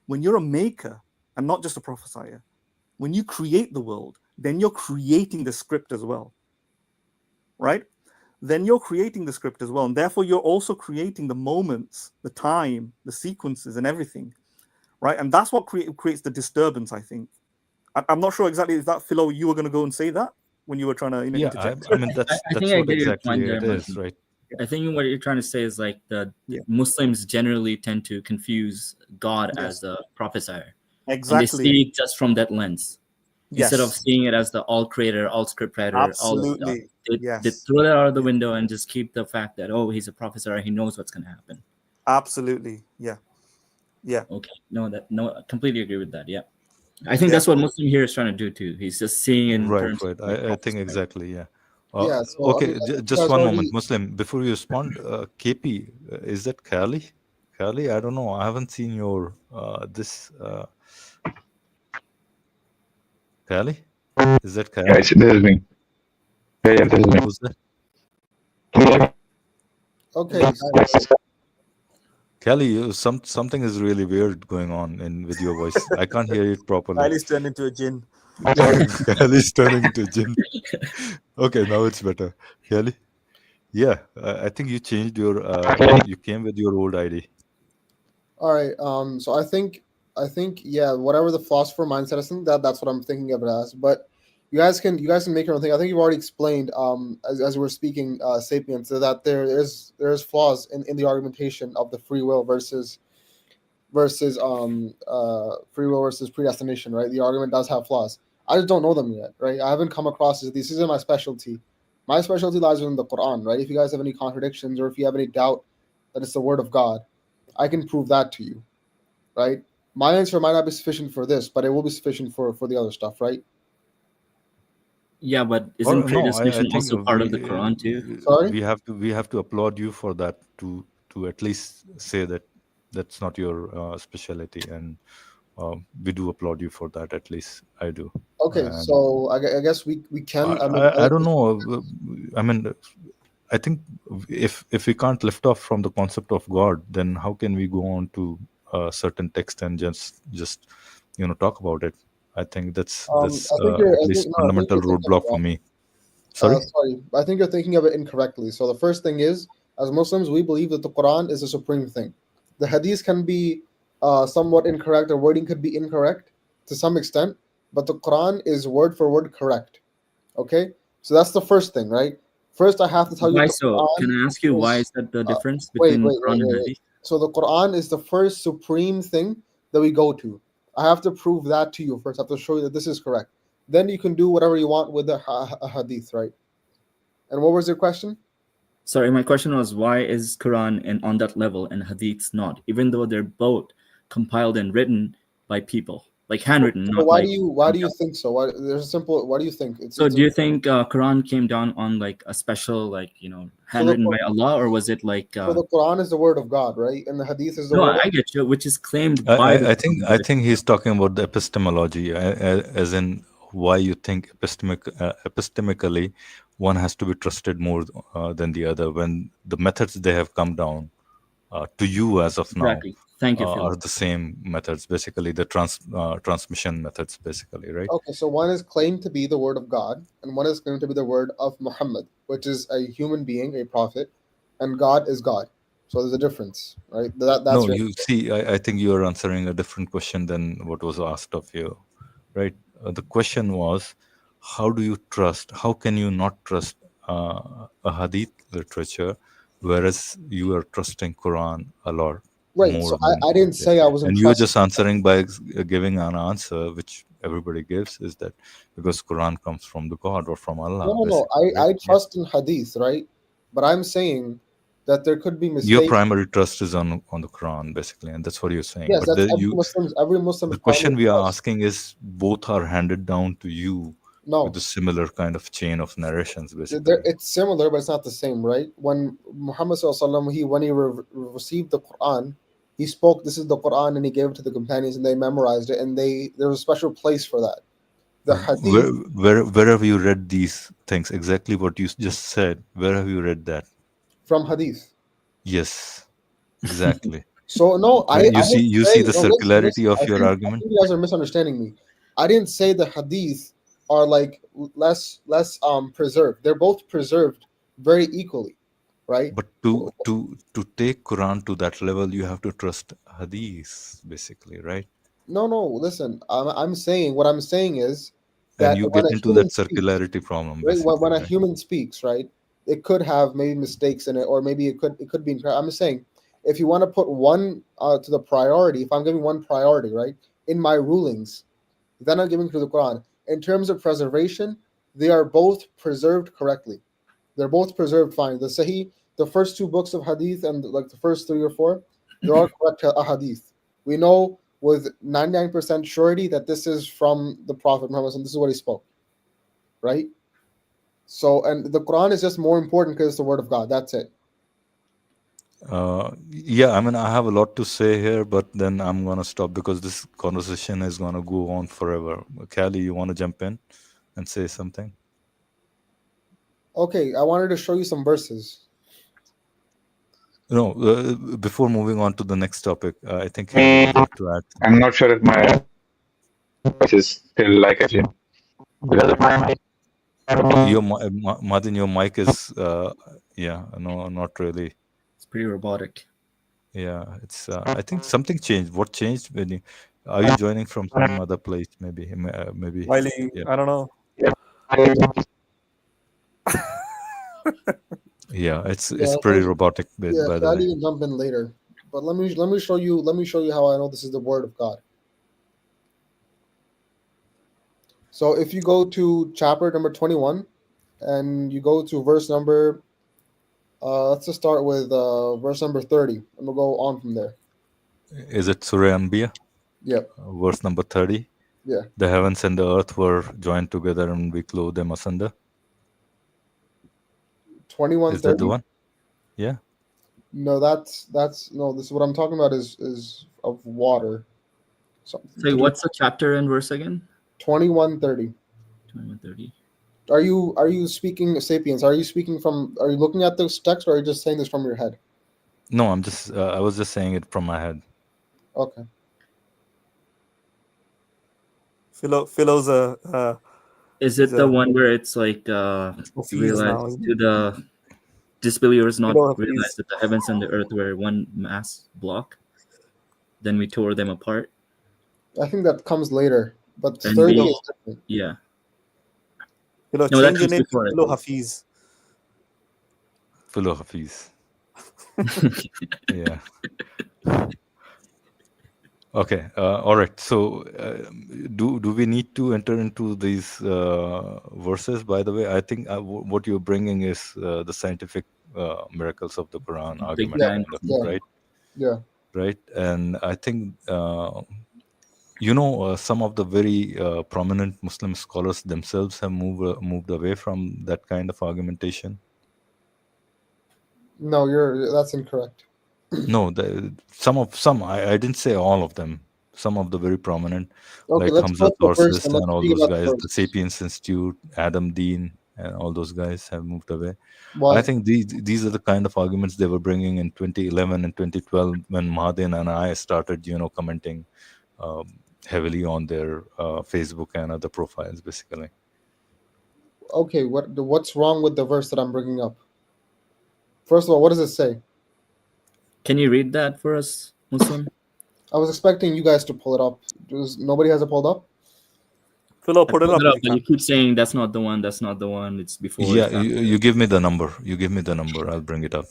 when you're a maker, and not just a prophesier, when you create the world, then you're creating the script as well, right? Then you're creating the script as well, and therefore you're also creating the moments, the time, the sequences, and everything, right? And that's what creates the disturbance, I think. I'm not sure exactly if that, Philo, you were going to go and say that when you were trying to interject. I mean that's I think what I get your exactly point there, it is, Martin. right? I think what you're trying to say is like the Muslims generally tend to confuse God as a prophesier. Exactly. And they see it just from that lens. Instead of seeing it as the all creator, all script writer, all the stuff. They throw that out of the window and just keep the fact that, oh, he's a prophesier, he knows what's going to happen. Absolutely. Yeah. Okay. No, I completely agree with that. Yeah. I think that's what Muslim here is trying to do too. He's just seeing in terms of I think exactly, yeah. So, okay, I mean, just one moment, Muslim, before you respond. KP, is that Kali? Kali, I don't know. I haven't seen your this. Kali, is that Kali? Yeah, this is me. Yeah, this is me. Who's that? Okay. Kelly, something is really weird going on with your voice. I can't hear it properly. Kylie's turned into a jinn. Kelly's turning into a jinn. Okay, now it's better. Kelly? Yeah, I think you changed your, you came with your old ID. All right. So I think, yeah, whatever the philosopher mindset is, that's what I'm thinking of it as. But you guys can make your own thing. I think you've already explained, as we were speaking, Sapiens, so that there's flaws in the argumentation of the free will versus free will versus predestination, right? The argument does have flaws. I just don't know them yet, right? I haven't come across this. This isn't my specialty. My specialty lies within the Quran, right? If you guys have any contradictions or if you have any doubt that it's the word of God, I can prove that to you, right? My answer might not be sufficient for this, but it will be sufficient for the other stuff, right? Yeah, but isn't predestination also part of the Quran too? Sorry? We have to applaud you for that, to at least say that that's not your specialty, and we do applaud you for that. At least I do. Okay, so I guess we can. I don't know. I mean, I think if we can't lift off from the concept of God, then how can we go on to a certain text and just talk about it? I think that's at least fundamental roadblock for me. Sorry? I think you're thinking of it incorrectly. So the first thing is, as Muslims, we believe that the Quran is a supreme thing. The Hadith can be somewhat incorrect, or wording could be incorrect to some extent, but the Quran is word for word correct. Okay, so that's the first thing, right? First, I have to tell you. Why so? Can I ask you why is that the difference between Quran and Hadith? So the Quran is the first supreme thing that we go to. I have to prove that to you first. I have to show you that this is correct. Then you can do whatever you want with a hadith, right? And what was your question? Sorry, my question was, why is Quran on that level and hadiths not, even though they're both compiled and written by people, like handwritten? So why do you think so? What do you think? Do you think Quran came down on like a special, handwritten by Allah, or was it like? So the Quran is the word of God, right? And the hadith is the word. No, I get you, which is claimed by. I think he's talking about the epistemology, as in why you think epistemically one has to be trusted more than the other, when the methods they have come down to you as of now. Exactly. Thank you, are the same methods, basically the transmission methods, basically, right? Okay, so one is claimed to be the word of God, and one is claimed to be the word of Muhammad, which is a human being, a prophet, and God is God. So there's a difference, right? That's no, you see, I think you are answering a different question than what was asked of you, right? The question was, how can you not trust a hadith literature, whereas you are trusting Quran a lot? Right, so I didn't say I wasn't. And you're just answering by giving an answer, which everybody gives, is that because Quran comes from the God or from Allah. No. I trust in hadith, right? But I'm saying that there could be mistakes. Your primary trust is on the Quran, basically, and that's what you're saying. Yes, but every Muslim. The question we are asking is, both are handed down to you No, with a similar kind of chain of narrations, basically. it's similar, but it's not the same, right? When Muhammad sallallahu alaihi wasallam, when he received the Quran, he spoke, "This is the Quran," and he gave it to the companions, and they memorized it, and there was a special place for that. The Where, Hadith where have you read these things? Exactly what you just said. Where have you read that? from Hadith. Yes, exactly. So no, I You see, didn't you say. see the No, listen, circularity listen. of your I argument. think you guys are misunderstanding me. I didn't say the Hadith are like less preserved. They're both preserved very equally, right? But to take Quran to that level, you have to trust Hadith, basically, right? No. Listen, I'm saying what I'm saying is And that you when get a into human that speaks, circularity problem, right? basically, When a right? human speaks, right, it could have maybe mistakes in it, or maybe it could be. I'm just saying, if you want to put one to the priority, if I'm giving one priority, right, in my rulings, then I'm giving to the Quran. In terms of preservation, they are both preserved correctly. They're both preserved fine. The Sahih, the first two books of Hadith, and like the first three or four, they're all correct Hadith. We know with 99% surety that this is from the Prophet Muhammad, and this is what he spoke, right? So, and the Quran is just more important because it's the word of God. That's it. Yeah, I mean, I have a lot to say here, but then I'm gonna stop because this conversation is gonna go on forever. Callie, you want to jump in and say something? Okay, I wanted to show you some verses. No, before moving on to the next topic, I think Callie would like to add I'm something. not sure if my voice is still like as you know, because of my mic. Madin, your mic is, yeah, no, not really. It's pretty robotic. Yeah, it's. I think something changed. What changed when you? Are you joining from some other place? Maybe, maybe. Wiley, Yeah, I don't know. yeah. It's Yeah, pretty robotic, yeah. by the way. Khalid can jump in later, but let me show you how I know this is the word of God. So if you go to chapter number 21, and you go to verse number, let's just start with verse number 30, and we'll go on from there. Is it Surah Anbiya, Yep. verse number 30? Yeah. The heavens and the earth were joined together, and we clothed them asunder. 21:30. Is that the one? Yeah. No, that's no. This is what I'm talking about is of water. So So what's the chapter and verse again? 21:30. 21:30. Are you speaking Sapiens? Are you speaking from? Are you looking at this text, or are you just saying this from your head? No, I'm just. I was just saying it from my head. Okay. Philo's Is it the one where it's like Hafiz realize now, isn't to the disbelievers not Philo realize Hafiz. that the heavens and the earth were one mass block? Then we tore them apart. I think that comes later, but And 30 we, is different. yeah. Philo, No, that change your comes name to before it. Philo Hafiz. Philo Hafiz. Yeah. Okay. All right. So, do we need to enter into these verses? By the way, I think what you're bringing is the scientific miracles of the Quran Big argument, Yeah, Bang. kind of, yeah, right? yeah. Right. And I think some of the very prominent Muslim scholars themselves have moved away from that kind of argumentation. No, that's incorrect. No, some. I didn't say all of them. Some of the very prominent, Okay, like let's Hamza go to the verse Torsis and and let's all speak those about the guys, the verse. Sapiens Institute, Adam Dean, and all those guys have moved away. Why? I think these are the kind of arguments they were bringing in 2011 and 2012 when Mahadin and I started, commenting heavily on their Facebook and other profiles, basically. Okay, what's wrong with the verse that I'm bringing up? First of all, what does it say? Can you read that for us, Muslim? I was expecting you guys to pull it up. Nobody has it pulled up? Philo, I put it pulled up it if up, you but can. you keep saying that's not the one. That's not the one. It's before. Yeah, It's after. you give me the number. You give me the number. I'll bring it up.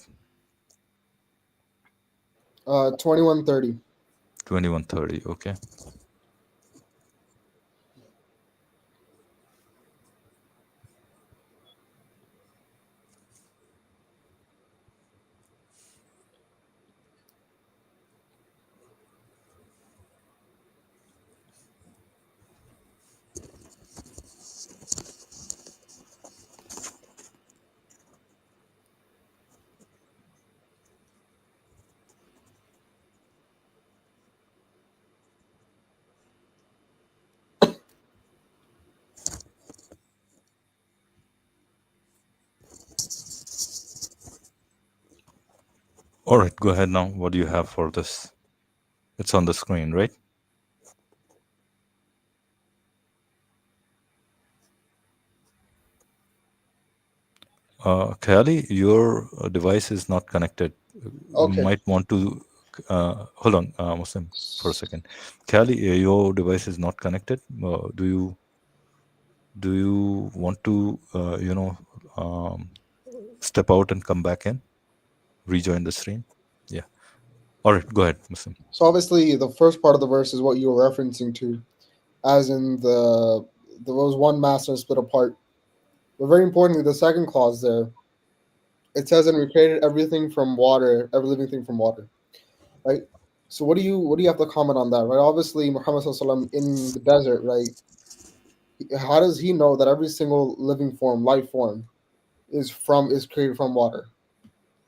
21:30. 21:30. Okay. All right, go ahead now. What do you have for this? It's on the screen, right? Khayali, your device is not connected. You Okay. might want to hold on, Muslim, for a second. Khayali, your device is not connected. Do you want to step out and come back in, rejoin the stream? Yeah. All right, go ahead, Muslim. So obviously, the first part of the verse is what you were referencing to, as in there was one master split apart. But very importantly, the second clause there, it says, "And we created everything from water, every living thing from water." Right. So what do you have to comment on that? Right. Obviously, Muhammad Sallallahu Alaihi Wasallam in the desert, right? How does he know that every single living form, life form, is created from water?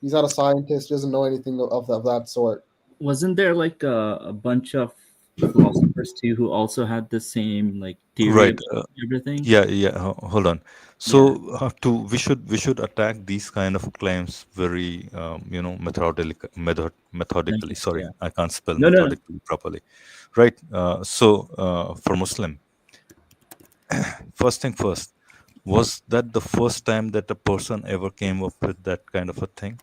He's not a scientist. Doesn't know anything of that sort. Wasn't there like a bunch of philosophers too who also had the same like theory Right. about everything? Yeah. Hold on. So we should attack these kind of claims very methodically. Sorry, Yeah. I can't spell No. methodically properly. Right. For Muslim, first thing first, was that the first time that a person ever came up with that kind of a thing?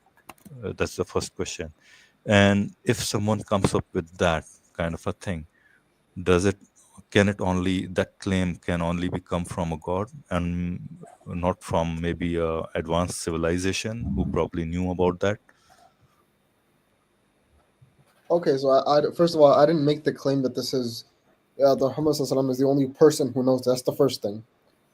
That's the first question. And if someone comes up with that kind of a thing, that claim can only become from a god and not from maybe a advanced civilization who probably knew about that? Okay, so I first of all, I didn't make the claim that this is the Muhammad Sallallahu Alaihi Wasallam is the only person who knows. That's the first thing.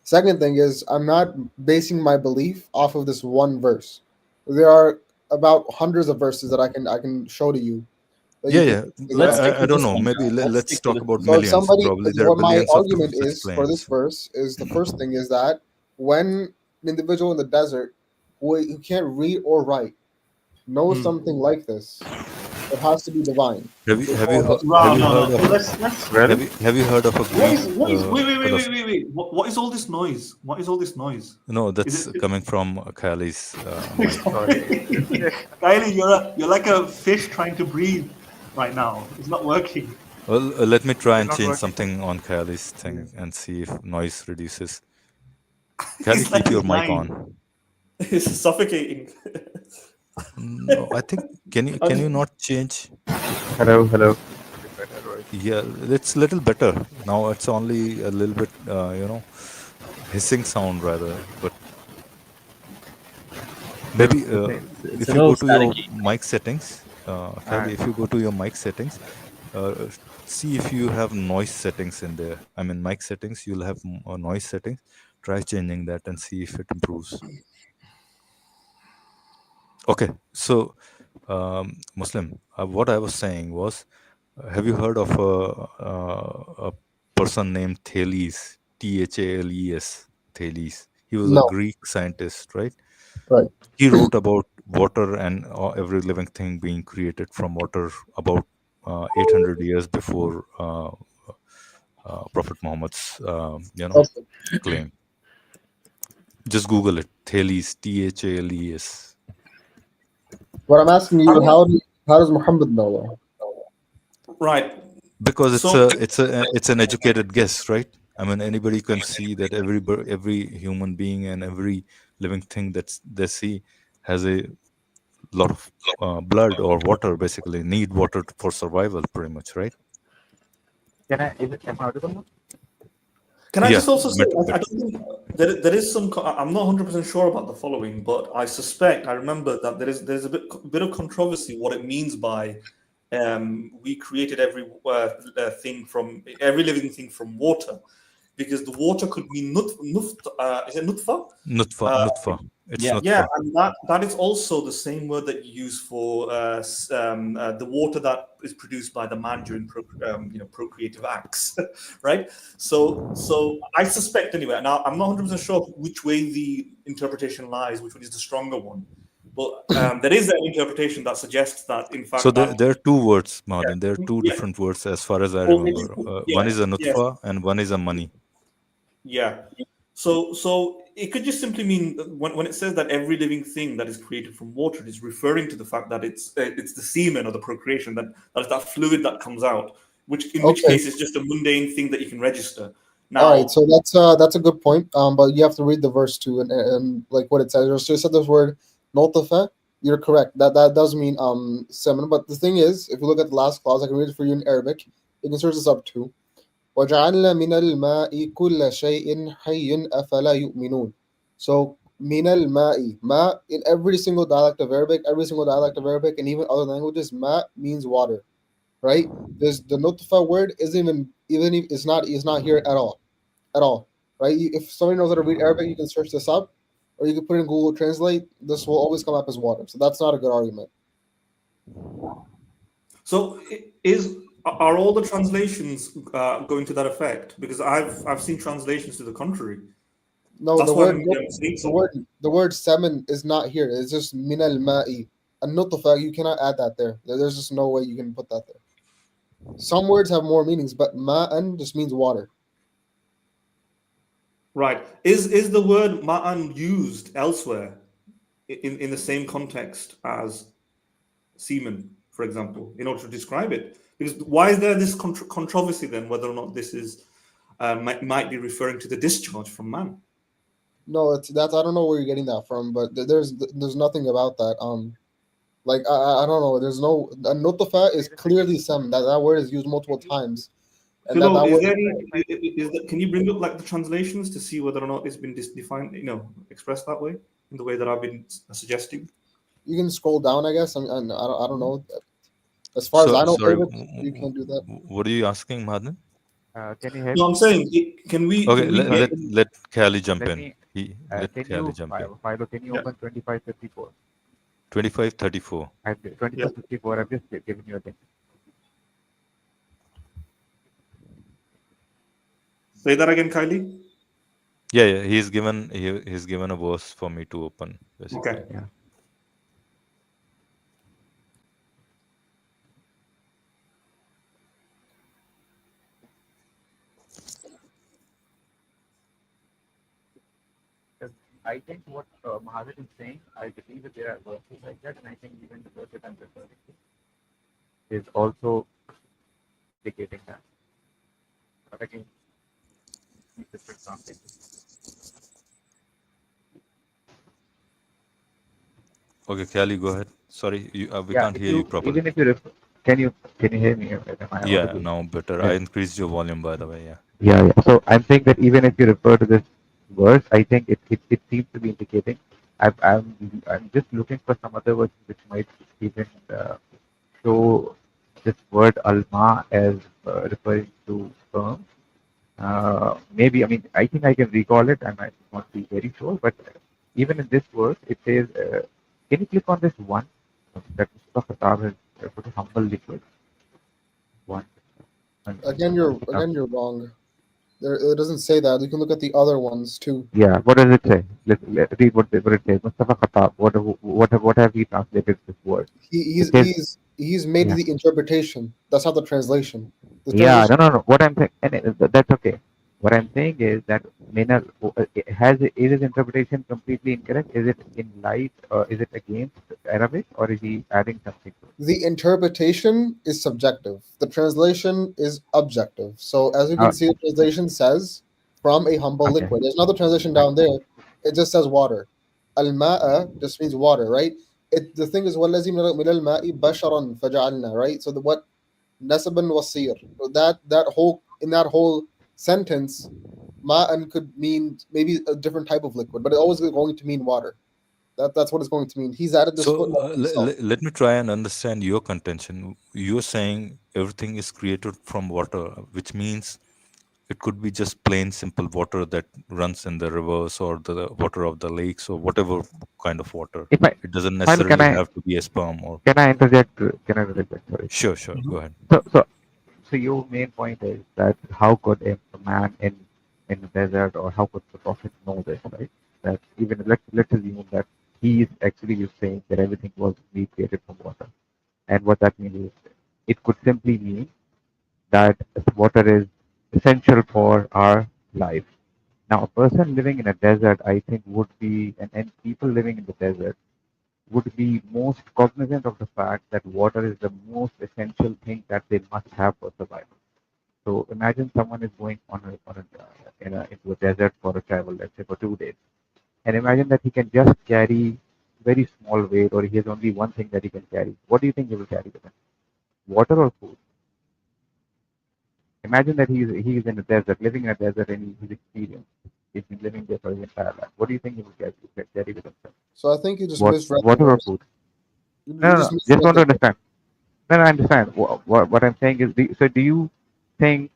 Second thing is, I'm not basing my belief off of this one verse. There are about hundreds of verses that I can show to you. That you Yeah. can Let's stick I to don't this know. one. Maybe let's stick to talk this about one. So if millions. somebody, Probably there are what my billions of argument such is for this claims. verse is the first thing is that when an individual in the desert who can't read or write knows something like this, it has to be divine. Have you have you Before heard, have you No. heard of Let's. Really? have you heard of a What Greek is? Wait. philosopher? What is all this noise? What is all this noise? No, Is that's it? coming from Kylie's mic. Kylie, you're like a fish trying to breathe right now. It's not working. Well, let me try It's and not change working. something on Kylie's thing and see if noise reduces. Kylie, It's like keep your he's mic dying. on. It's suffocating. No, I think can you not change? Hello. Yeah, it's a little better now. It's only a little bit hissing sound rather, but maybe It's if a you little go to your staticky. mic settings, Kylie, if you go to your mic settings, see if you have noise settings in there. I mean, mic settings, you'll have noise settings. Try changing that and see if it improves. Okay, so Muslim, what I was saying was, have you heard of a person named Thales? Thales. Thales. He was a no, Greek scientist, right? right. He wrote about water and every living thing being created from water about 800 years before Prophet Muhammad's Okay. claim. Just Google it. Thales. Thales. What I'm asking I you, mean, how does Muhammad know that? right. Because So it's an educated guess, right? I mean, anybody can see that every human being and every living thing that they see has a lot of blood or water, basically need water for survival, pretty much, right? Am I audible now? can I Yeah, just also say, I better. don't think there is some. I'm not 100% sure about the following, but I suspect I remember that there's a bit of controversy what it means by we created every living thing from water, because the water could be is it nutfa? Nutfa. It's Yeah. Yeah, nutfa. and that is also the same word that you use for the water that is produced by the man during procreative acts, right? So I suspect anyway. Now I'm not 100% sure which way the interpretation lies, which one is the stronger one, but there is an interpretation that suggests that in So fact that there are two words, Mahadan. There are two yeah, different words as far as I or maybe remember. One yeah, is a yes, nutfa and one is a money. yeah. So it could just simply mean that when it says that every living thing that is created from water, it is referring to the fact that it's the semen or the procreation, that is that fluid that comes out, which Okay. case is just a mundane thing that you can register. Now, All right, so that's a good point. But you have to read the verse too, and like what it says. So it said this word nultifa. You're correct. That does mean semen. But the thing is, if you look at the last clause, I can read it for you in Arabic. You can search this up too. وَجَعَلْنَا مِنَ الْمَاءِ كُلَّ شَيْءٍ حَيٍّ أَفَلَا يُؤْمِنُونَ. So min al-ma'i, ma in every single dialect of Arabic, and even other languages, ma means water, right? There's the nutfa word isn't even if it's not here at all, right? If somebody knows how to read Arabic, you can search this up, or you can put it in Google Translate. This will always come up as water, so that's not a good argument. So are all the translations going to that effect? Because I've seen translations to the contrary. No, That's the why word I'm saying so. the word semen is not here. It's just min al ma'i. A nutfa, you cannot add that there. There's just no way you can put that there. Some words have more meanings, but ma'an just means water. Right. Is the word ma'an used elsewhere in the same context as semen, for example, in order to describe it? Because why is there this controversy then whether or not this is might be referring to the discharge from man? No, that's I don't know where you're getting that from, but there's nothing about that. Like I don't know. There's no a nutfa is clearly semen. That word is used multiple times, and Philo, that is word. there can you bring up like the translations to see whether or not it's been defined, expressed that way in the way that I've been suggesting? You can scroll down, I guess. I don't know. As far as I know, Sorry, you can't do that. what are you asking, Madhan? Can you hear No, me? I'm saying, can we? Okay, Can we get? let Kali jump Let in. me. Let Can Kali you, jump in. Philo, can you Yeah. open 2554? 2534. 2554. I've just given you a link. Say that again, Kylie. Yeah, he's given a verse for me to open, basically. Okay. Yeah. I think what Mahajan is saying, I believe that there are verses like that, and I think even the verse that I'm referring to is also indicating that. But again, different context. Okay, Kali, go ahead. Sorry, we Yeah, can't hear you properly. even if you can you hear me? Am I Yeah, audible? now better. Yeah. I increased your volume, by the way. Yeah. Yeah. So I'm saying that even if you refer to this verse, I think it seems to be indicating. I'm just looking for some other words which might even show this word alma as referring to sperm. Maybe, I mean, I think I can recall it. I might not be very sure, but even in this verse, it says, can you click on this one that Mustafa Khattab has put a humble liquid? One. Again, you're wrong. It doesn't say that. You can look at the other ones too. Yeah, what does it say? Let's read what it says. Mustafa Khattab, what have you translated this word? He's made Yeah. the interpretation. That's not the translation. The Yeah, translation. no. What I'm saying, and that's okay. What I'm saying is that Minal is his interpretation completely incorrect? Is it in light, or is it against Arabic, or is he adding something to it? The interpretation is subjective. The translation is objective. So as you can see, the translation says from a humble Okay. liquid. There's another translation down there. It just says water. Al-ma'a just means water, right? The thing is, وَالَّذِي مِنَ الْمَاءِ بَشَرًا فَجَعَلْنَا, right? So what nasaban wasir. So in that whole sentence, ma'an could mean maybe a different type of liquid, but it's always going to mean water. That's what it's going to mean. He's added this So footnote himself. let me try and understand your contention. You're saying everything is created from water, which means it could be just plain simple water that runs in the rivers or the water of the lakes or whatever kind of water. If I, It doesn't Phil, necessarily have to be a sperm or. can I interject? Can I interject? Sorry. Sure. Go ahead. So your main point is that how could a man in the desert, or how could the prophet know this, right? That even let's assume that he is actually just saying that everything was created from water, and what that means is it could simply mean that water is essential for our life, Now, a person living in a desert, I think, would be, and people living in the desert would be most cognizant of the fact that water is the most essential thing that they must have for survival. So imagine someone is going into a desert for a travel, let's say for 2 days, and imagine that he can just carry very small weight, or he has only one thing that he can carry. What do you think he will carry with him? Water or food? Imagine that he is in a desert, living in a desert, and he's experienced. He's been living there for his entire life. What do you think he will carry with himself? So I think you just misread the Water or verse. food? You No, just just want misread to the understand. No, I understand. What I'm saying is, so do you think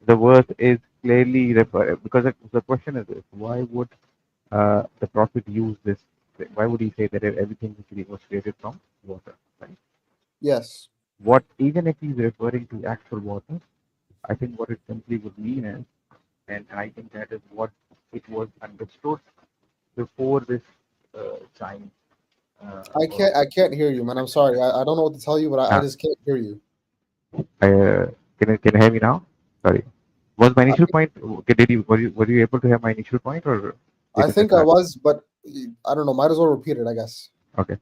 the verse is clearly because the question is this: why would the prophet use this? Why would he say that everything was created from water? Right? Yes. What, even if he's referring to actual water, I think what it simply would mean is, and I think that is what it was understood before this time. I can't hear you, man. I'm sorry. I don't know what to tell you, but I just can't hear you. Can you hear me now? Sorry. Was my initial point? Were you able to hear my initial point, or I think I was, but I don't know. Might as well repeat it, I guess. Okay.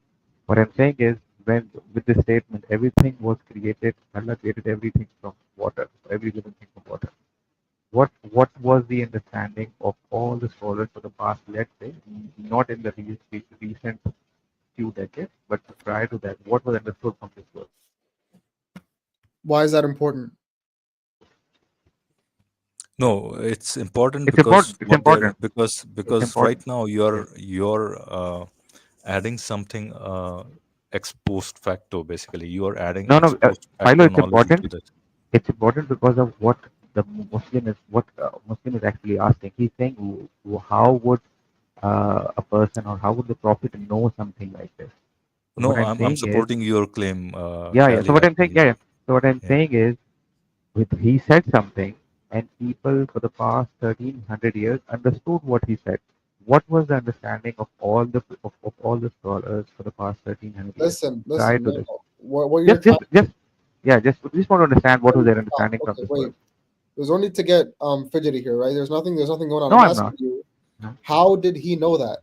What I'm saying is, when with this statement, everything was created. Allah created everything from water. Every living thing from water. What was the understanding of all the scholars for the past, let's say, not in the recent few decades, but prior to that, what was understood from this verse? Why is that important? No, it's important It's because important. It's important. because right now you're adding something ex post facto. Basically, you are adding No, ex no, post Philo, facto it's knowledge into important. this. It's important because of what the Muslim is actually asking. He's saying, how would a person, or how would the prophet know something like this? So No, what I'm I'm saying is, supporting your claim, yeah. So Kali. what I'm saying, Actually, yeah. So what I'm yeah. saying is, he said something, and people for the past 1300 years understood what he said. What was the understanding of all the scholars for the past 1300 years prior Listen, to man. this? What you're talking. Just want to understand what was their understanding from Okay, this wait. verse. There's only to get fidgety here, right? There's nothing going on. No, I'm I'm asking not. you, No. how did he know that?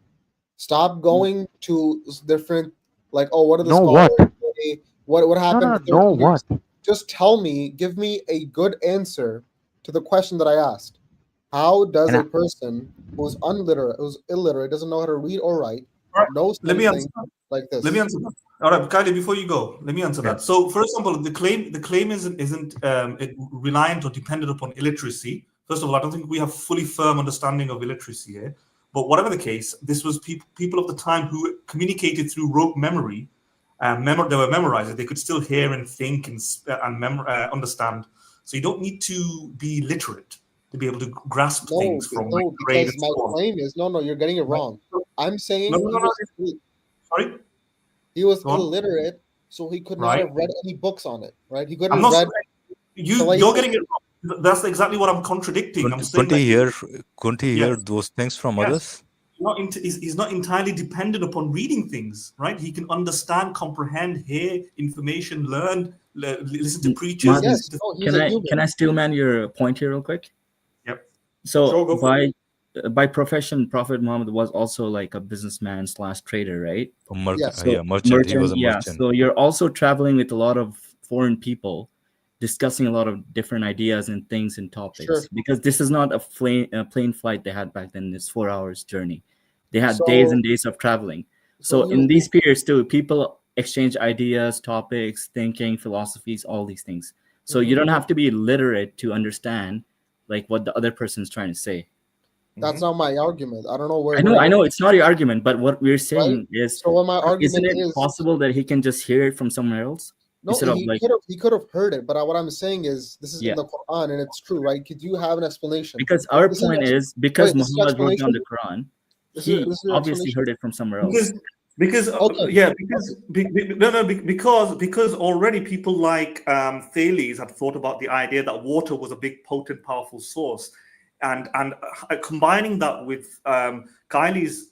Stop going to different, like, oh, what are the Know scholars what? say? What happened for Know 30 years? what? Just tell me, give me a good answer to the question that I asked. How does And a person who's illiterate, doesn't know how to read or write, All right, know let me answer something that. like this? Let me answer that. All right, Kylie, before you go, let me answer that. So, for example, the claim isn't reliant or dependent upon illiteracy. First of all, I don't think we have fully firm understanding of illiteracy here. But whatever the case, this was people of the time who communicated through rote memory. They were memorizers. They could still hear and think and understand. So you don't need to be literate to be able to grasp things from like grade Because and my so on. claim is no, you're getting it wrong. I'm saying No. Sorry. he was Go on. illiterate, so he could not Right. have read any books on it. Right? He couldn't I'm have not read. you're getting it wrong. That's exactly what I'm contradicting. I'm saying that Couldn't he hear those things from others? he's not entirely dependent upon reading things, right? He can understand, comprehend, hear information, learn, listen to preachers. Mahdis, he's a human. can I steal man your point here real quick? Yep. So Sure, go for it. by profession, Prophet Muhammad was also like a businessman / trader, right? Yes. Yeah, merchant. He was a merchant. So you're also traveling with a lot of foreign people, discussing a lot of different ideas and things and topics. Sure. Because this is not a plane flight they had back then. It's 4 hours journey. They had So- days and days of traveling. So in these periods too, people exchange ideas, topics, thinking, philosophies, all these things. So you don't have to be literate to understand like what the other person is trying to say. That's not my argument. I don't know where. I know it's not your argument, but what we're saying is, So what my isn't argument it is possible that he can just hear it from somewhere else? no, Instead of like, he could have heard it, but what I'm saying is this is in the Quran and it's true, right? Could you have an explanation? because our point is because Muhammad wrote down the Quran, he this is your obviously explanation? heard it from somewhere else. Because already people like Thales had thought about the idea that water was a big, potent, powerful source, and combining that with Kylie's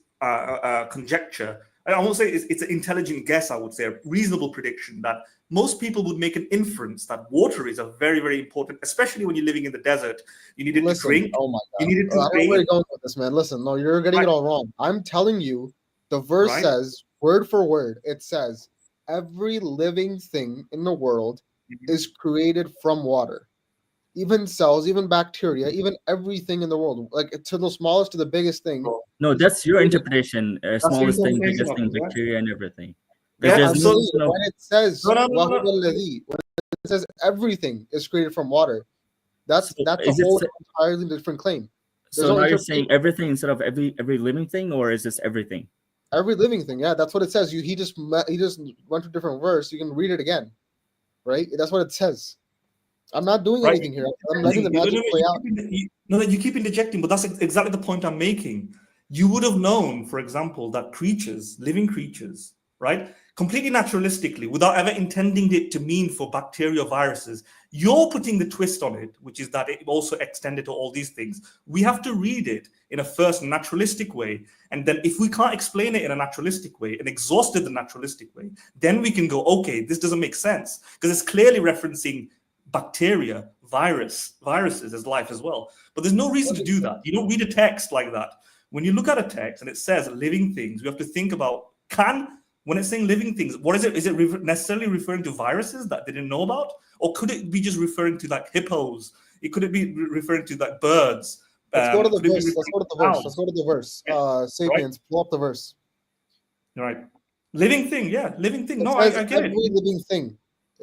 conjecture, I won't say it's an intelligent guess. I would say a reasonable prediction that most people would make an inference that water is a very, very important, especially when you're living in the desert. You need it to drink. Oh my You god. need it I to don't know where you're bathe. going with this, man. Listen, no, you're getting it all wrong. I'm telling you, the verse Right. says, word for word, it says, every living thing in the world is created from water. Even cells, even bacteria, even everything in the world, like to the smallest to the biggest thing. No, that's your interpretation. your Smallest thing, interpretation biggest of thing, it, right? bacteria and everything. Yeah, Because I'm there's saying no, when it says No. وَهُوَ الَّذِي, when it says everything is created from water, that's So a is it whole sa- entirely different claim. There's so no now you're interpretation. saying everything instead of every living thing, or is this everything? Every living thing, yeah, that's what it says. He just went to a different verse. You can read it again, right? That's what it says. I'm not doing Right. anything here. I'm letting the magic play out. You keep interjecting, but that's exactly the point I'm making. You would have known, for example, that creatures, living creatures, right, completely naturalistically, without ever intending it to mean for bacteria or viruses, you're putting the twist on it, which is that it also extended to all these things. We have to read it in a first naturalistic way. And then if we can't explain it in a naturalistic way and exhausted the naturalistic way, then we can go, okay, this doesn't make sense. Because it's clearly referencing bacteria, viruses as life as well. But there's no reason to do that. You don't read a text like that. When you look at a text and it says living things, we have to think about, when it's saying living things, what is it? Is it necessarily referring to viruses that they didn't know about? Or could it be just referring to like hippos? Could it be referring to like birds? Let's go to the Could it be verse. Let's go to the referring verse. Let's go to the verse. Sapiens, pull up the verse. Right. Living thing, yeah, living thing. It No, says I get every it. living thing.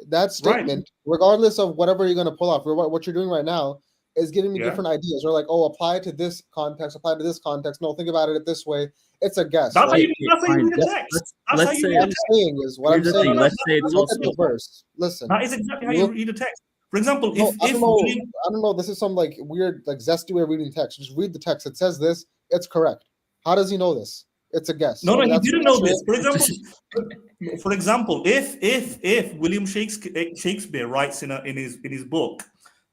That statement, regardless of whatever you're going to pull off, what you're doing right now is giving me Yeah. different ideas. You're like, oh, apply it to this context, apply it to this context. No, think about it this way. It's a guess. That's how right? you read the text. That's how you read What the I'm text. saying is, what I'm Here's the saying thing, is, let's say it's look at the also verse. Listen. That is exactly how you Look- read a text. For example, No, if I don't know. William, I don't know. This is some like weird, like zesty way of reading text. Just read the text. It says this. It's correct. How does he know this? It's a guess. no, he That's didn't the know answer. this. For example, if William Shakespeare writes in his book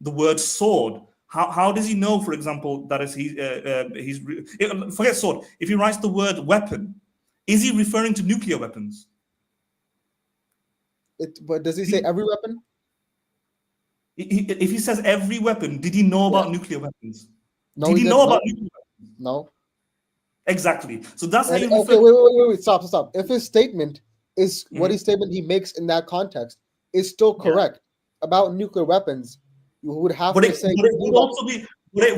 the word sword, how does he know, for example, that is he's forget sword. If he writes the word weapon, is he referring to nuclear weapons? But does he say every weapon? If he says every weapon, did he know about nuclear weapons? No, Did he he did know not. about nuclear weapons? No. Exactly. So that's how And, you okay, refer. wait, stop. If his statement is what his statement he makes in that context is still correct about nuclear weapons, you would have But to it, say. but it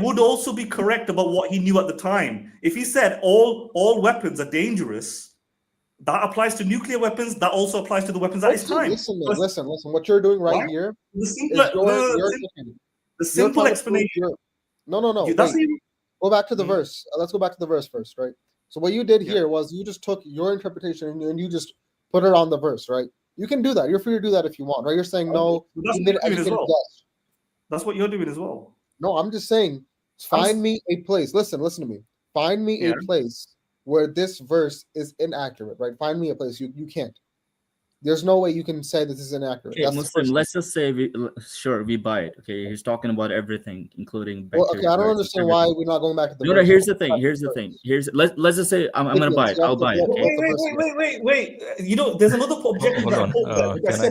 would also be correct about what he knew at the time. If he said all weapons are dangerous, that applies to nuclear weapons. That also applies to the weapons at his time. Listen. What you're doing right here The is simple, the simple explanation. No. That's Wait. Go back to the verse. Let's go back to the verse first, right? So what you did here was you just took your interpretation and you just put it on the verse, right? You can do that. You're free to do that if you want, right? You're saying no. That's You what made you're an doing as educated well. guess. That's what you're doing as well. No, I'm just saying, find me a place. Listen to me. Find me a place where this verse is inaccurate, right? Find me a place. You can't. There's no way you can say this is inaccurate. Okay, That's Muslim, let's just say we buy it. Okay, he's talking about everything, including well, bacteria. okay, I don't viruses, understand why everything. we're not going back to the No, verse. here's the thing. Let's just say I'm gonna buy it. I'll buy it. Okay. Wait. You know, there's another objection. Hold on.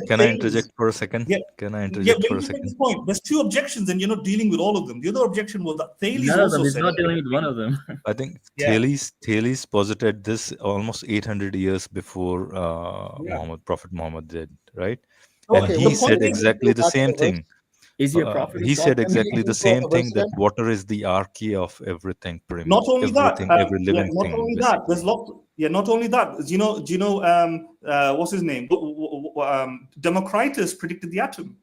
Can I interject for a second? Yeah. Can I Yeah, interject but for a you make second? this point. There's two objections, and you're not dealing with all of them. The other objection was that Thales None of also them. He's said not dealing with one of them. I think Yeah. Thales posited this almost 800 years before Prophet Muhammad did, right? And Okay, he said exactly the same thing. Is he a prophet? He said exactly the same thing, that again? water is the archaea of everything, pretty Not much. only that, Everything, every living not thing. only basically. that, there's lots. Yeah, not only that. Do you know? What's his name? Democritus predicted the atom.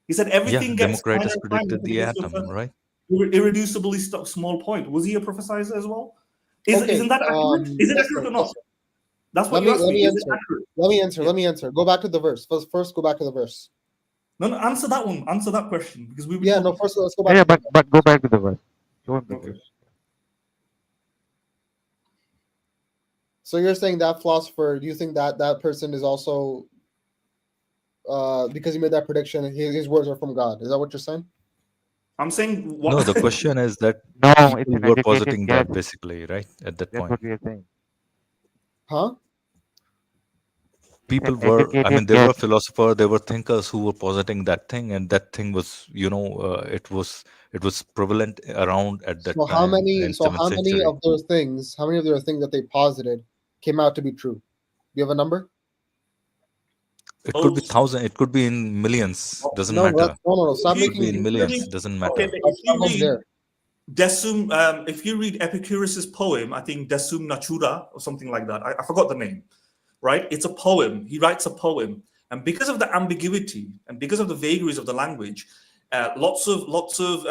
He said everything gets Democritus finer and predicted finer the until it gets to atom, a right? irreducibly small point. Was he a prophesizer as well? Okay, Isn't that accurate? Is it accurate or not? That's what you asked me. Is it accurate? Let me answer. Go back to the verse. First go back to the verse. No, answer that one. Answer that question because we. First let's go back. Yeah, but go back to the verse. Show him the verse. So you're saying that philosopher? Do you think that person is also because he made that prediction? His words are from God. Is that what you're saying? I'm saying what? No, the question is that No, it's people an were educated positing guess. that basically, right? At that That's point. what we are saying. Huh? people an were, I mean, educated there were guess. philosophers, there were thinkers who were positing that thing, and that thing was, it was prevalent around at that So how time many? in So 7th how many century. of those things? How many of their things that they posited came out to be true? Do you have a number? It Oh, could be thousand, it could be in millions, doesn't No, matter. no. Stop It could be making. in if you millions, read, doesn't okay, matter. but Let's if you stop read there. Desum, if you read Epicurus's poem, I think Desum Natura or something like that. I forgot the name, right? It's a poem. He writes a poem, and because of the ambiguity and because of the vagaries of the language, lots of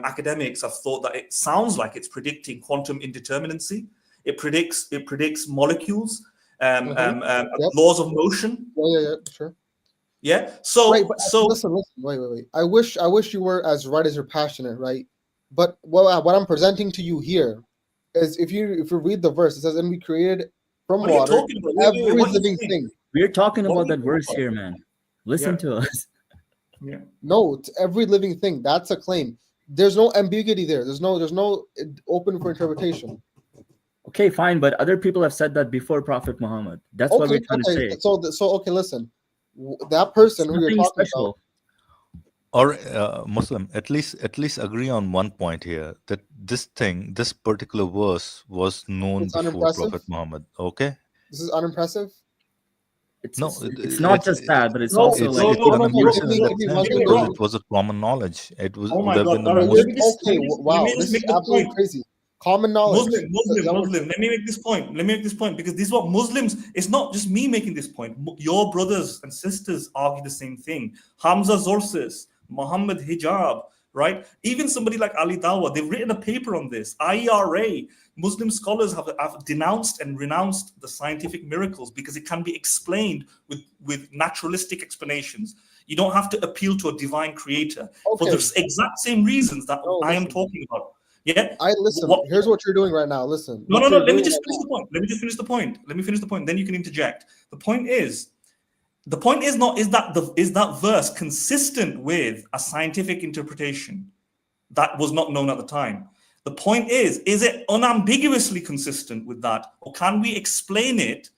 academics have thought that it sounds like it's predicting quantum indeterminacy. It predicts molecules, Yep. laws of motion. Yeah, sure. Yeah. Right, but So listen, wait. I wish you were as right as you're passionate, right? But what I'm presenting to you here is if you read the verse, it says, "And we created from what are you water talking about? Wait, every what are you living saying? thing." We're talking What about are you that talking verse about? here, man. Listen Yeah. to us. Yeah. No, it's every living thing. That's a claim. There's no ambiguity there. There's no open for interpretation. Okay, fine, but other people have said that before Prophet Muhammad. That's what we're trying to say. So okay, listen. That person who you're Nothing talking special. about. Or Muslim, at least agree on one point here, that this particular verse was known It's before unimpressive. Prophet Muhammad. Okay. This is unimpressive. It's No, it's not just that, but it's No, also it's like it's no. unimpressive in Give that me sense one thing. because it was a common knowledge. Oh Would my have God! been the All right, most. Okay, wow, let me this just is make the absolutely point. crazy. Common knowledge. Muslim. Let me make this point. Because this is what Muslims. It's not just me making this point. Your brothers and sisters argue the same thing. Hamza Zorsis, Muhammad Hijab, right? Even somebody like Ali Dawa, they've written a paper on this. IERA, Muslim scholars have denounced and renounced the scientific miracles because it can be explained with naturalistic explanations. You don't have to appeal to a divine creator for the exact same reasons that I am talking about. Yeah. Here's what you're doing right now. Listen. No. Let me just finish the point. Let me finish the point. Then you can interject. The point is not is that verse consistent with a scientific interpretation that was not known at the time. The point is it unambiguously consistent with that, or can we explain it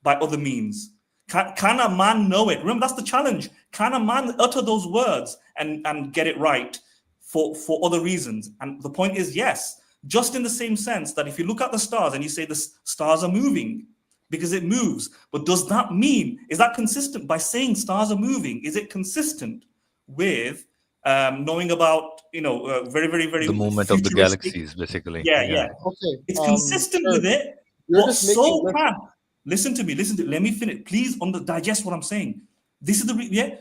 by other means? Can a man know it? Remember, that's the challenge. Can a man utter those words and get it right for other reasons? And the point is, yes, just in the same sense that if you look at the stars and you say the stars are moving because it moves, but does that mean, is that consistent by saying stars are moving? Is it consistent with knowing about, very, very, very The movement of the futuristic? galaxies, basically. Yeah. Okay. It's consistent with it. You're But just making. listen to me. Let me finish. Please digest what I'm saying. This is the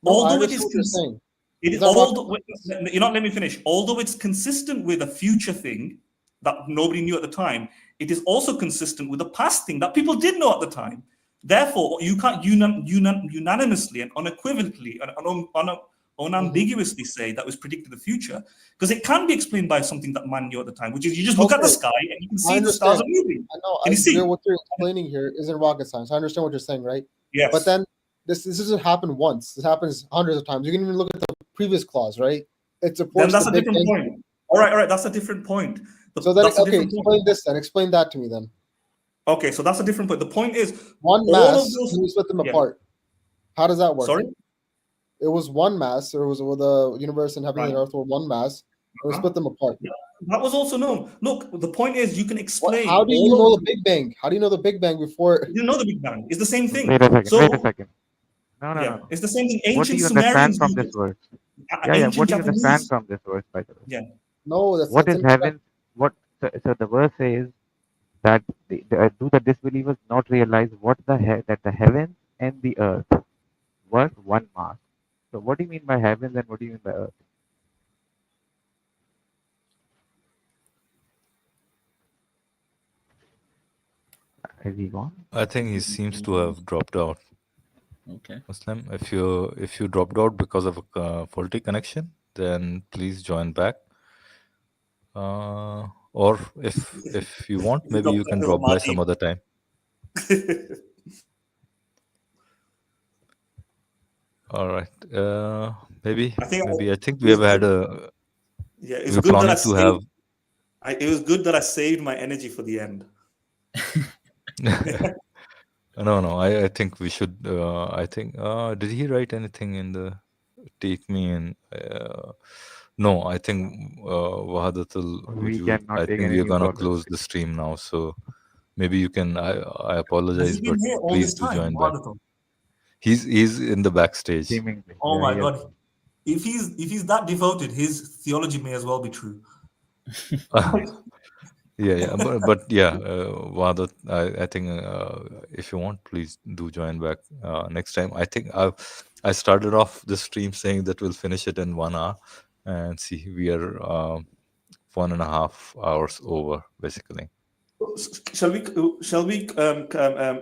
although it is consistent. Let me finish. Although it's consistent with a future thing that nobody knew at the time, it is also consistent with a past thing that people did know at the time. Therefore, you can't unanimously and unequivocally and unambiguously say that was predicted the future, because it can be explained by something that man knew at the time, which is you just look at the sky and you can see the stars are moving. I know. Can you see? What you're explaining here isn't rocket science. I understand what you're saying, right? Yes. But then this doesn't happen once. This happens hundreds of times. You can even look at the previous clause, right? It supports. Then that's a different point. All right. That's a different point. Explain this then. Explain that to me then. Okay, so that's a different point. The point is one mass. Can you split them apart? How does that work? Sorry. It was one mass. There was the universe and heaven and earth were one mass. We split them apart. Yeah, that was also known. Look, the point is you can explain. How do you know the Big Bang? How do you know the Big Bang before? You know the Big Bang. It's the same thing. Wait a second. No. It's the same thing. What do you understand from this verse? What do you understand from this verse, by the way? Yeah. No, that's what is heaven? So the verse says that do the disbelievers not realize that the heavens and the earth was one mass? So what do you mean by heavens and what do you mean by earth? Has he gone? I think he seems to have dropped out. Okay. Muslim, if you dropped out because of a faulty connection, then please join back. Or if you want, maybe you can drop by some other time. All right. Maybe I think we have had a. Yeah, it's we're good planning that to have. it was good that I saved my energy for the end. No. I think we should. I think. Did he write anything in the take me in? No, I think Wahadatul We Wujood. cannot I take think we any are new gonna comments. close the stream now. So maybe you can. I Has apologize, he been but here all please this do time? join back. Wahadatul? He's in the backstage. Seemingly. Oh Yeah, my yes. God! If he's that devoted, his theology may as well be true. Yeah, but yeah, Wahadat, I think if you want, please do join back next time. I think I started off the stream saying that we'll finish it in 1 hour, and see, we are 1.5 hours over basically. Shall we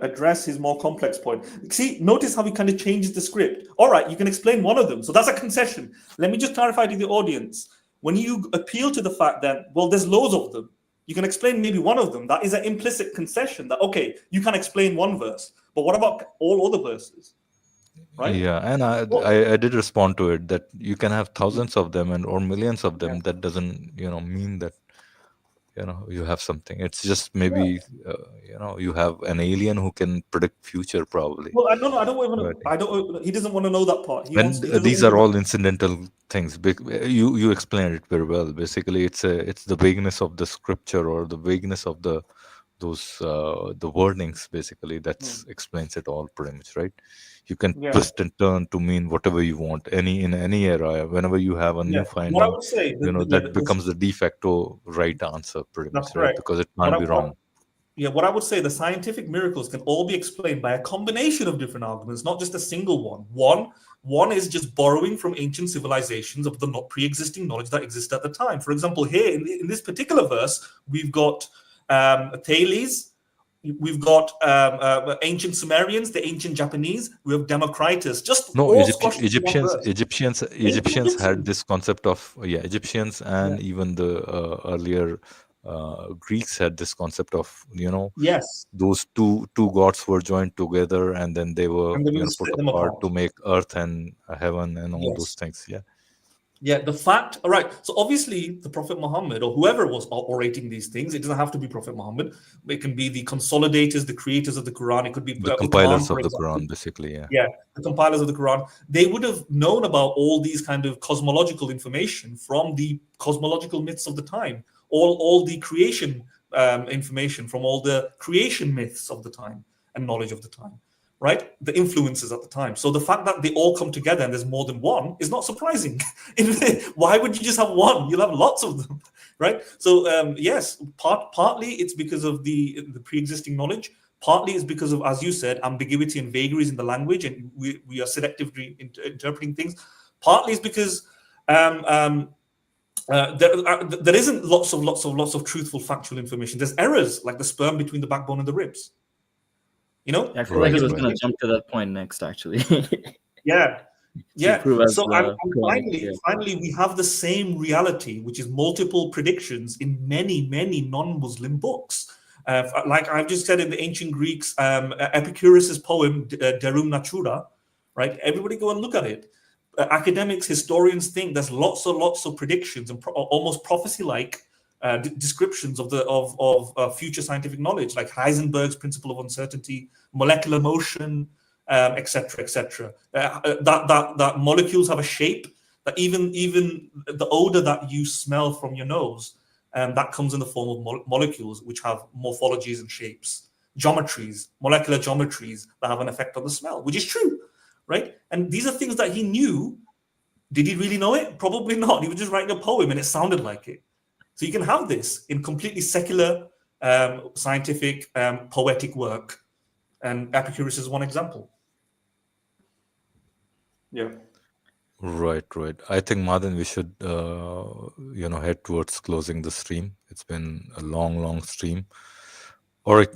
address his more complex point? See, notice how he kind of changes the script. All right, you can explain one of them, so that's a concession. Let me just clarify to the audience: when you appeal to the fact that, well, there's loads of them, you can explain maybe one of them. That is an implicit concession that, okay, you can explain one verse, but what about all other verses? Right? Yeah, and I did respond to it that you can have thousands of them or millions of them. That doesn't mean that you have something. It's just maybe you have an alien who can predict future probably. Well, I don't want to. He doesn't want to know that part. He And doesn't these want are to all incidental things. You explained it very well. Basically, it's the vagueness of the scripture or the vagueness of the wordings. Basically, that explains it all pretty much, right? You can twist and turn to mean whatever you want. In any era, whenever you have a new finding, What I would say, that becomes the de facto right answer, pretty much, that's right? correct. Because it can't be wrong. What I would say, the scientific miracles can all be explained by a combination of different arguments, not just a single one. One is just borrowing from ancient civilizations of the not pre-existing knowledge that existed at the time. For example, here in this particular verse, we've got Thales, we've got ancient Sumerians, the ancient Japanese, we have Democritus. Just No, all squashed in one verse. Egyptians had this concept of Egyptians and even the earlier Greeks had this concept of yes, those two gods were joined together and then they were and then we put split them apart apart. to make earth and heaven and all those Yes. things. The fact, all right. So obviously, the Prophet Muhammad or whoever was orating these things, it doesn't have to be Prophet Muhammad. It can be the consolidators, the creators of the Quran. It could be The Uthman, compilers for of the example. Quran, basically. The compilers of the Quran. They would have known about all these kind of cosmological information from the cosmological myths of the time, all the creation information from all the creation myths of the time and knowledge of the time. Right, the influences at the time. So the fact that they all come together and there's more than one is not surprising. Why would you just have one? You'll have lots of them, right? So yes, partly it's because of the pre-existing knowledge. Partly it's because of, as you said, ambiguity and vagaries in the language, and we are selectively interpreting things. Partly it's because there isn't lots of truthful factual information. There's errors like the sperm between the backbone and the ribs. I feel like he was going to jump to that point next, actually. So finally, we have the same reality, which is multiple predictions in many non-Muslim books. Like I've just said in the ancient Greeks, Epicurus's poem Derum Natura, right? Everybody go and look at it. Academics, historians think there's lots of predictions and almost prophecy-like descriptions of future scientific knowledge, like Heisenberg's principle of uncertainty, molecular motion, etc. That molecules have a shape. That even the odor that you smell from your nose, that comes in the form of molecules, which have morphologies and shapes, geometries, molecular geometries that have an effect on the smell, which is true, right? And these are things that he knew. Did he really know it? Probably not. He was just writing a poem, and it sounded like it. So you can have this in completely secular, scientific, poetic work, and Epicurus is one example. Right. I think, Madan, we should head towards closing the stream. It's been a long stream. All right,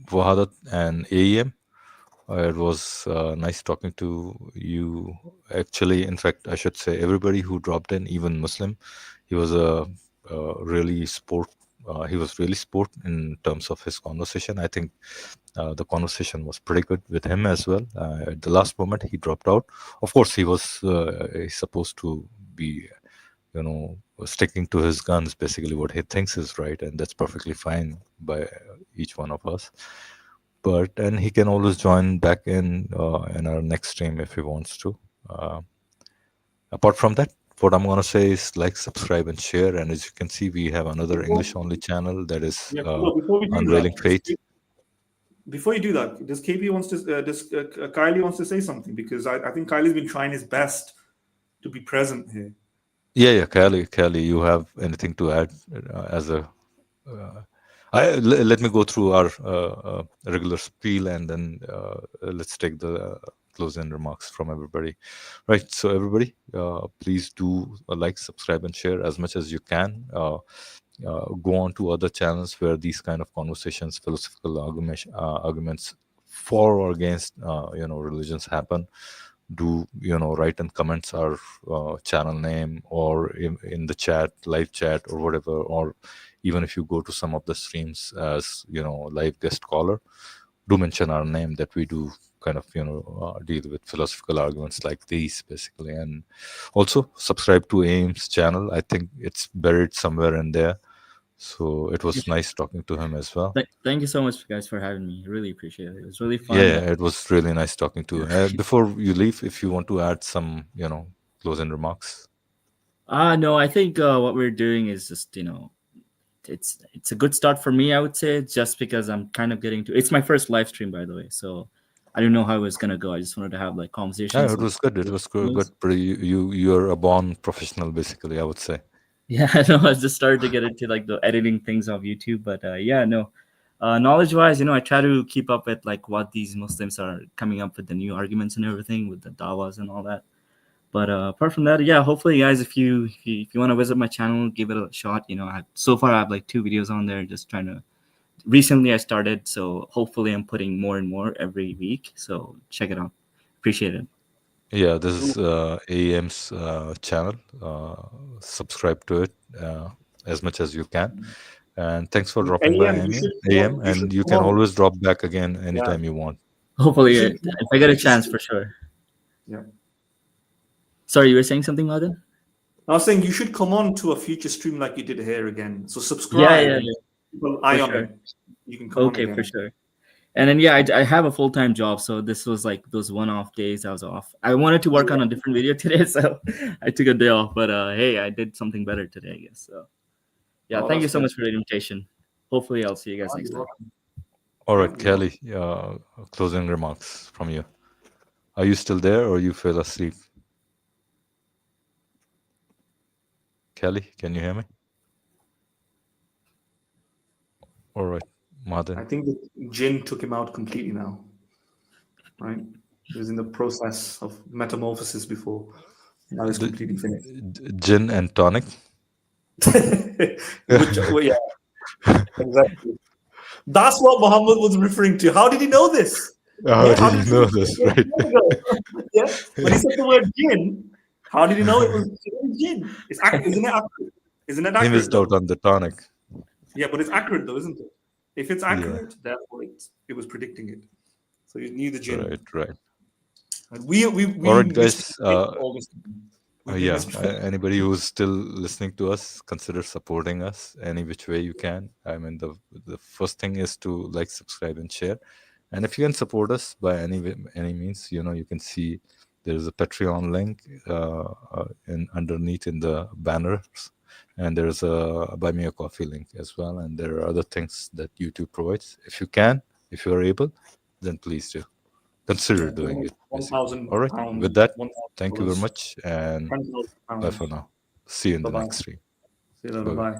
Wahadat and AEM. It was nice talking to you. Actually, in fact, I should say everybody who dropped in, even Muslim. He was really sport in terms of his conversation. I think the conversation was pretty good with him as well. At the last moment, he dropped out. Of course, he was he's supposed to be sticking to his guns, basically what he thinks is right, and that's perfectly fine by each one of us. And he can always join back in our next stream if he wants to. Apart from that, what I'm gonna say is like, subscribe, and share. And as you can see, we have another English-only channel that is Before we do Unveiling that, Faith. before you do that, does KP wants to Kylie wants to say something, because I think Kylie's been trying his best to be present here. Yeah, Kelly, you have anything to add as a? Let me go through our regular spiel, and then let's take the closing remarks from everybody. Right. So everybody, please do like, subscribe, and share as much as you can. Go on to other channels where these kind of conversations, philosophical arguments for or against, religions happen. Do write in comments our channel name, or in the chat, live chat, or whatever, or even if you go to some of the streams as live guest caller, do mention our name, that we do kind of deal with philosophical arguments like these, basically. And also subscribe to Aim's channel. I think it's buried somewhere in there. So it was nice talking to him as well. Thank you so much, guys, for having me. Really appreciate it. It was really fun. Yeah, it was really nice talking to you. Before you leave, if you want to add some, closing remarks. No, I think what we're doing is just, it's a good start for me, I would say, just because I'm kind of getting to. It's my first live stream, by the way, so I don't know how it was gonna go. I just wanted to have like conversations. Yeah, it was good. It was good. You're a born professional, basically, I would say. Yeah, I know. I just started to get into like the editing things of YouTube, but knowledge-wise, I try to keep up with like what these Muslims are coming up with, the new arguments and everything with the dawas and all that. But apart from that, hopefully, guys, if you want to visit my channel, give it a shot. So far I have like 2 videos on there, just trying to. Recently I started, so hopefully I'm putting more and more every week. So check it out. Appreciate it. Yeah, this is AM's channel. Subscribe to it as much as you can. And thanks for dropping by, AM. And you can always drop back again anytime you want. Hopefully, if I get a chance, for sure. Yeah. Sorry, you were saying something, Madan? I was saying you should come on to a future stream like you did here again. So subscribe. Yeah. Well, eye on it. You can come on again. For sure. And then I have a full-time job, so this was like those one-off days I was off. I wanted to work on a different video today, so I took a day off. But hey, I did something better today, I guess. So yeah, thank you so much for the invitation. Hopefully, I'll see you guys next time. All right, Kelly, closing remarks from you. Are you still there, or you fell asleep? Kelly, can you hear me? All right, Madan. I think the jinn took him out completely now. Right? He was in the process of metamorphosis before. Now he's completely finished. Gin and tonic? Yeah, exactly. That's what Muhammad was referring to. How did he know this? How did you know this? Right. Yeah, when he said the word jinn, how did he know it was jinn? It's accurate, isn't it accurate? Isn't it accurate? He missed out on the tonic. Yeah, but it's accurate though, isn't it? If it's accurate, therefore it was predicting it. So you knew the jinn. Right. And we all right, guys. Anybody who's still listening to us, consider supporting us any which way you can. I mean, the first thing is to like, subscribe, and share. And if you can support us by any means, you can see there's a Patreon link underneath in the banners, and there's a Buy Me a Coffee link as well. And there are other things that YouTube provides. If you can, if you are able, then please do. Consider doing it. All right. With that, thank you very much, and bye for now. See you in the next stream. See you later. Bye.